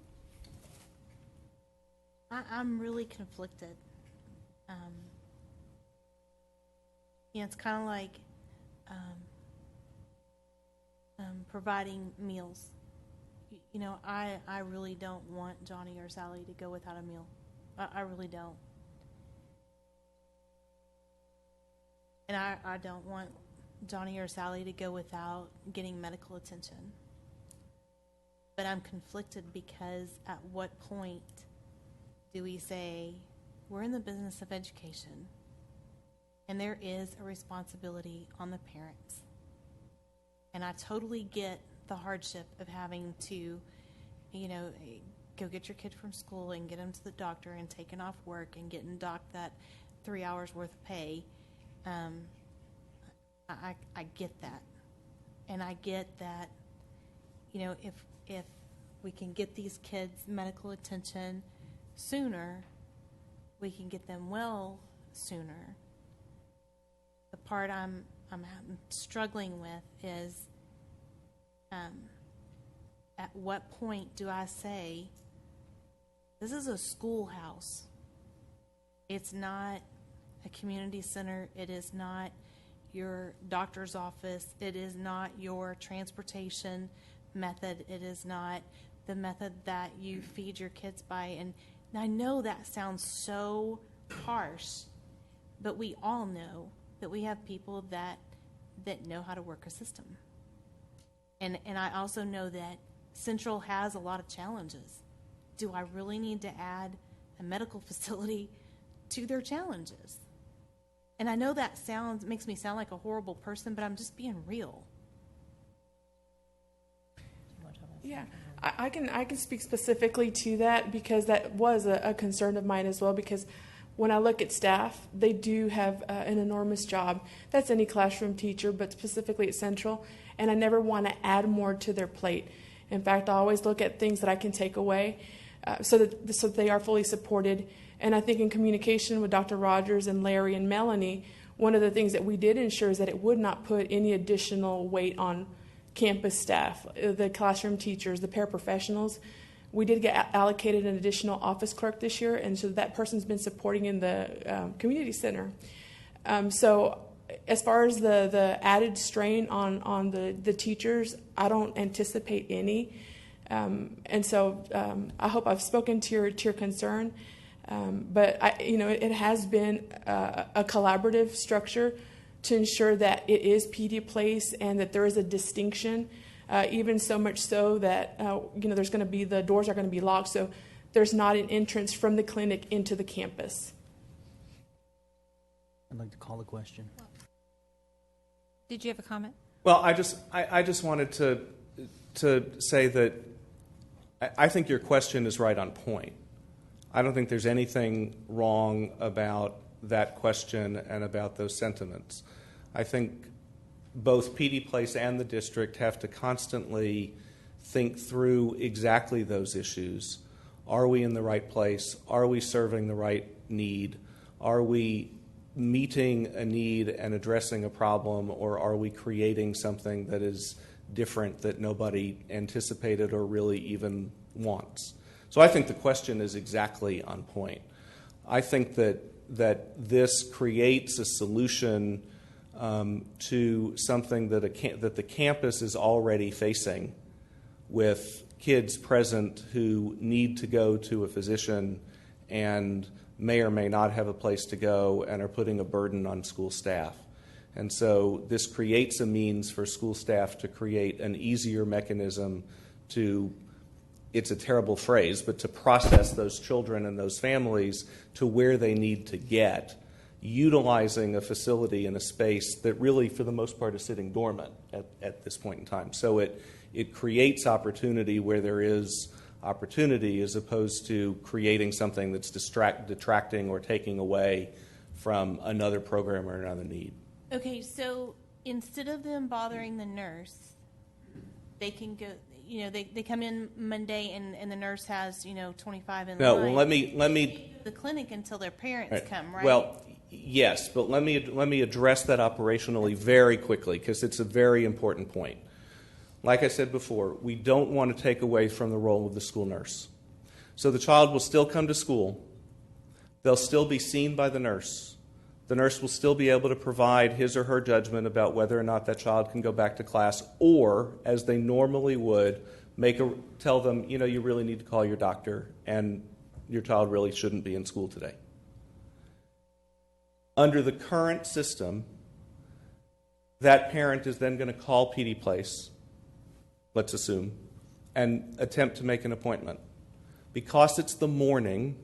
I'm really conflicted. It's kind of like providing meals. I really don't want Johnny or Sally to go without a meal. I really don't. And I don't want Johnny or Sally to go without getting medical attention. But I'm conflicted because at what point do we say, we're in the business of education, and there is a responsibility on the parents. And I totally get the hardship of having to, go get your kid from school and get him to the doctor and taking off work and getting docked that 3 hours worth of pay. I get that. And I get that, if we can get these kids medical attention sooner, we can get them well sooner. The part I'm struggling with is at what point do I say, this is a schoolhouse. It's not a community center. It is not your doctor's office. It is not your transportation method. It is not the method that you feed your kids by. And I know that sounds so harsh, but we all know that we have people that know how to work a system. And I also know that Central has a lot of challenges. Do I really need to add a medical facility to their challenges? And I know that makes me sound like a horrible person, but I'm just being real. Yeah, I can speak specifically to that because that was a concern of mine as well, because when I look at staff, they do have an enormous job. That's any classroom teacher, but specifically at Central, and I never want to add more to their plate. In fact, I always look at things that I can take away so that they are fully supported. And I think in communication with Dr. Rogers and Larry and Melanie, one of the things that we did ensure is that it would not put any additional weight on campus staff, the classroom teachers, the paraprofessionals. We did get allocated an additional office clerk this year, and so that person's been supporting in the community center. So as far as the added strain on the teachers, I don't anticipate any. And so I hope I've spoken to your concern. But it has been a collaborative structure to ensure that it is PD Place and that there is a distinction, even so much so that there's going to be, the doors are going to be locked, so there's not an entrance from the clinic into the campus. I'd like to call the question. Did you have a comment? Well, I just wanted to say that I think your question is right on point. I don't think there's anything wrong about that question and about those sentiments. I think both PD Place and the district have to constantly think through exactly those issues. Are we in the right place? Are we serving the right need? Are we meeting a need and addressing a problem, or are we creating something that is different that nobody anticipated or really even wants? So I think the question is exactly on point. I think that this creates a solution to something that the campus is already facing, with kids present who need to go to a physician and may or may not have a place to go and are putting a burden on school staff. And so this creates a means for school staff to create an easier mechanism to, it's a terrible phrase, but to process those children and those families to where they need to get, utilizing a facility in a space that really, for the most part, is sitting dormant at this point in time. So it creates opportunity where there is opportunity, as opposed to creating something that's detracting or taking away from another program or another need. Okay, so instead of them bothering the nurse, they can go, they come in Monday and the nurse has, 25 in line. No, well, let me the clinic until their parents come, right? Well, yes, but let me address that operationally very quickly, because it's a very important point. Like I said before, we don't want to take away from the role of the school nurse. So the child will still come to school. They'll still be seen by the nurse. The nurse will still be able to provide his or her judgment about whether or not that child can go back to class, or, as they normally would, tell them, you really need to call your doctor and your child really shouldn't be in school today. Under the current system, that parent is then going to call PD Place, let's assume, and attempt to make an appointment. Because it's the morning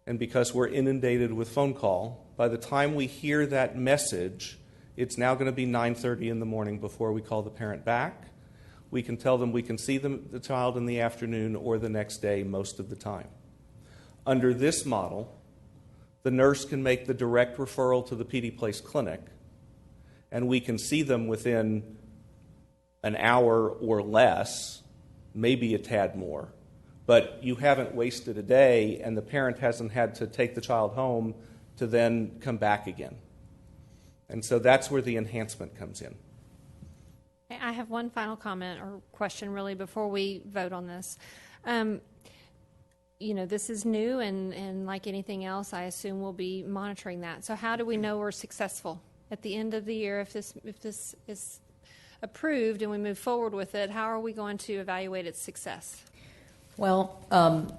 and because we're inundated with phone call, by the time we hear that message, it's now going to be 9:30 in the morning before we call the parent back. We can tell them we can see the child in the afternoon or the next day most of the time. Under this model, the nurse can make the direct referral to the PD Place clinic, and we can see them within an hour or less, maybe a tad more. But you haven't wasted a day, and the parent hasn't had to take the child home to then come back again. And so that's where the enhancement comes in. I have one final comment or question, really, before we vote on this. This is new, and like anything else, I assume we'll be monitoring that. So how do we know we're successful at the end of the year? If this is approved and we move forward with it, how are we going to evaluate its success? Well,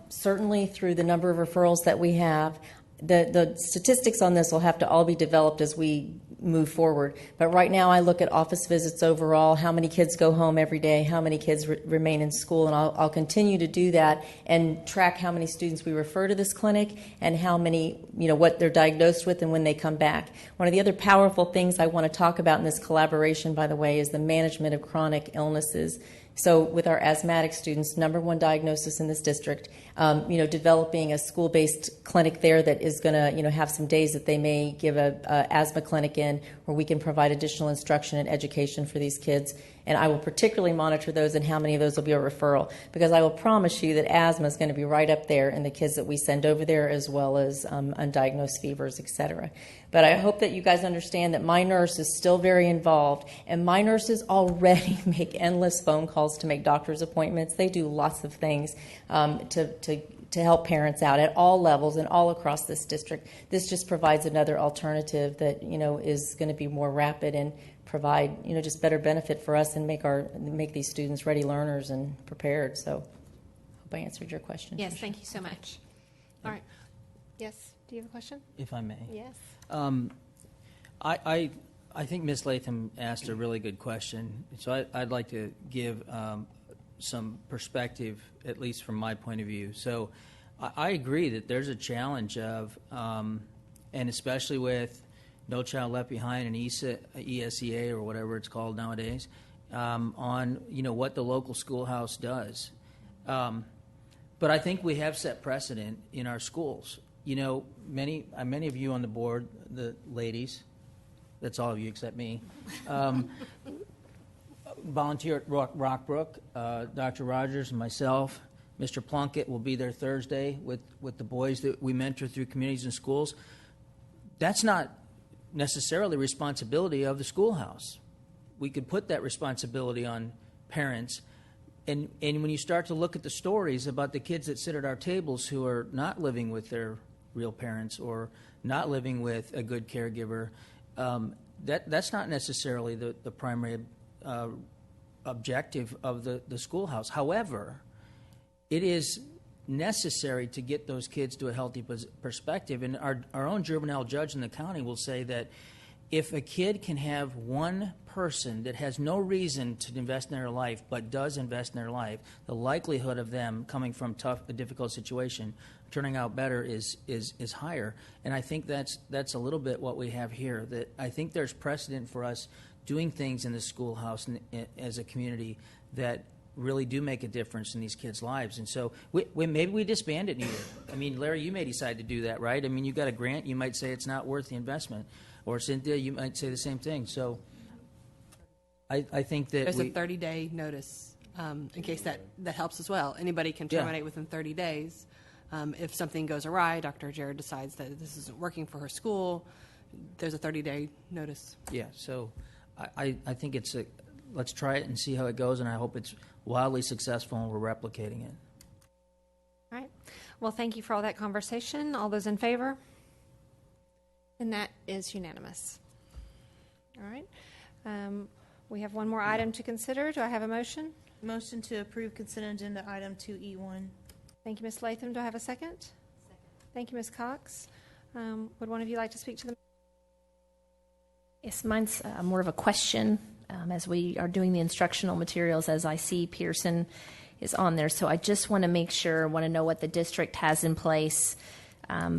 certainly through the number of referrals that we have. The statistics on this will have to all be developed as we move forward. But right now I look at office visits overall, how many kids go home every day, how many kids remain in school, and I'll continue to do that and track how many students we refer to this clinic and how many, what they're diagnosed with and when they come back. One of the other powerful things I want to talk about in this collaboration, by the way, is the management of chronic illnesses. So with our asthmatic students, number one diagnosis in this district, developing a school-based clinic there that is going to, have some days that they may give a asthma clinic in where we can provide additional instruction and education for these kids. And I will particularly monitor those and how many of those will be a referral, because I will promise you that asthma is going to be right up there in the kids that we send over there, as well as undiagnosed fevers, et cetera. But I hope that you guys understand that my nurse is still very involved, and my nurses already make endless phone calls to make doctor's appointments. They do lots of things to help parents out at all levels and all across this district. This just provides another alternative that, is going to be more rapid and provide, just better benefit for us and make these students ready learners and prepared. So hope I answered your question. Yes, thank you so much. All right. Yes, do you have a question? If I may. Yes. I think Ms. Latham asked a really good question, so I'd like to give some perspective, at least from my point of view. So I agree that there's a challenge of, and especially with No Child Left Behind and ESEA or whatever it's called nowadays, on what the local schoolhouse does. But I think we have set precedent in our schools. Many of you on the board, the ladies, that's all of you except me, volunteer at Rockbrook. Dr. Rogers and myself, Mr. Plunkett will be there Thursday with the boys that we mentor through communities and schools. That's not necessarily responsibility of the schoolhouse. We could put that responsibility on parents. And when you start to look at the stories about the kids that sit at our tables who are not living with their real parents or not living with a good caregiver, that's not necessarily the primary objective of the schoolhouse. However, it is necessary to get those kids to a healthy perspective. And our own juvenile judge in the county will say that if a kid can have one person that has no reason to invest in their life but does invest in their life, the likelihood of them coming from a difficult situation turning out better is higher. And I think that's a little bit what we have here. That I think there's precedent for us doing things in the schoolhouse as a community that really do make a difference in these kids' lives. And so maybe we disband it neither. I mean, Larry, you may decide to do that, right? I mean, you got a grant, you might say it's not worth the investment. Or Cynthia, you might say the same thing. So I think that there's a 30-day notice in case that helps as well. Anybody can terminate within 30 days. If something goes awry, Dr. Jared decides that this isn't working for her school, there's a 30-day notice. Yeah, so I think let's try it and see how it goes, and I hope it's wildly successful and we're replicating it. All right. Well, thank you for all that conversation. All those in favor? And that is unanimous. All right. We have one more item to consider. Do I have a motion? Motion to approve consent agenda item 2E1. Thank you, Ms. Latham. Do I have a second? Second. Thank you, Ms. Cox. Would one of you like to speak to the? Yes, mine's more of a question as we are doing the instructional materials, as I see Pearson is on there. So I just want to know what the district has in place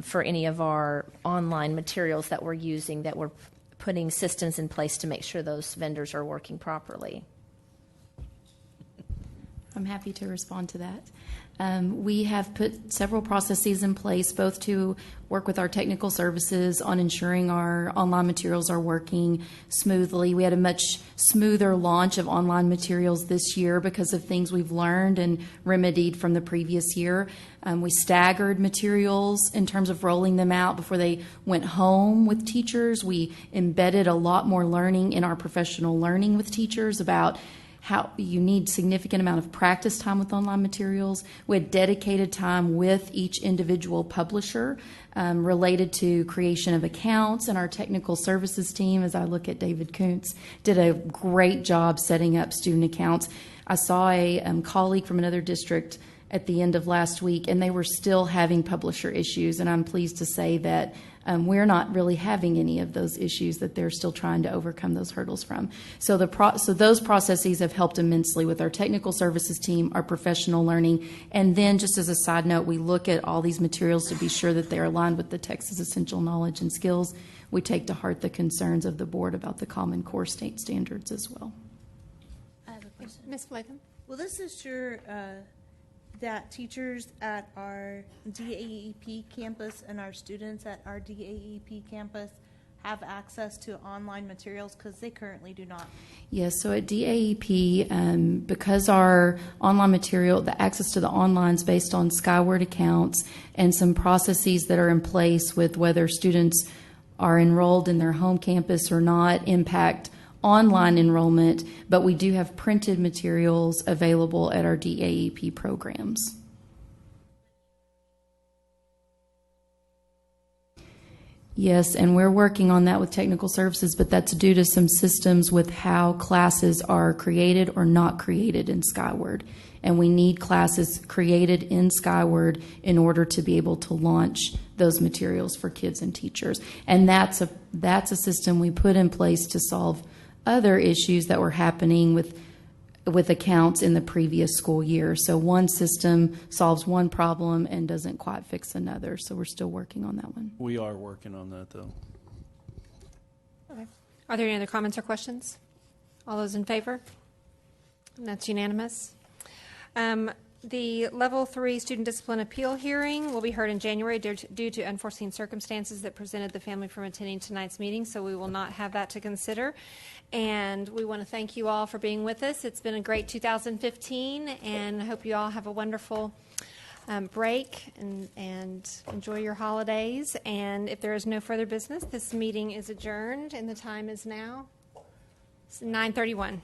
for any of our online materials that we're using, that we're putting systems in place to make sure those vendors are working properly. I'm happy to respond to that. We have put several processes in place, both to work with our technical services on ensuring our online materials are working smoothly. We had a much smoother launch of online materials this year because of things we've learned and remedied from the previous year. We staggered materials in terms of rolling them out before they went home with teachers. We embedded a lot more learning in our professional learning with teachers about how you need significant amount of practice time with online materials. We had dedicated time with each individual publisher related to creation of accounts, and our technical services team, as I look at David Kuntz, did a great job setting up student accounts. I saw a colleague from another district at the end of last week, and they were still having publisher issues, and I'm pleased to say that we're not really having any of those issues that they're still trying to overcome those hurdles from. So those processes have helped immensely with our technical services team, our professional learning, and then just as a side note, we look at all these materials to be sure that they're aligned with the Texas Essential Knowledge and Skills. We take to heart the concerns of the board about the Common Core state standards as well. I have a question. Ms. Latham? Will this ensure that teachers at our DAEP campus and our students at our DAEP campus have access to online materials, because they currently do not? Yes, so at DAEP, because our online material, the access to the online is based on Skyward accounts and some processes that are in place with whether students are enrolled in their home campus or not impact online enrollment, but we do have printed materials available at our DAEP programs. Yes, and we're working on that with technical services, but that's due to some systems with how classes are created or not created in Skyward. And we need classes created in Skyward in order to be able to launch those materials for kids and teachers. And that's a system we put in place to solve other issues that were happening with accounts in the previous school year. So one system solves one problem and doesn't quite fix another. So we're still working on that one. We are working on that, though. Okay. Are there any other comments or questions? All those in favor? And that's unanimous. The Level 3 Student Discipline Appeal hearing will be heard in January due to unforeseen circumstances that prevented the family from attending tonight's meeting, so we will not have that to consider. And we want to thank you all for being with us. It's been a great 2015, and I hope you all have a wonderful break and enjoy your holidays. And if there is no further business, this meeting is adjourned, and the time is now 9:31.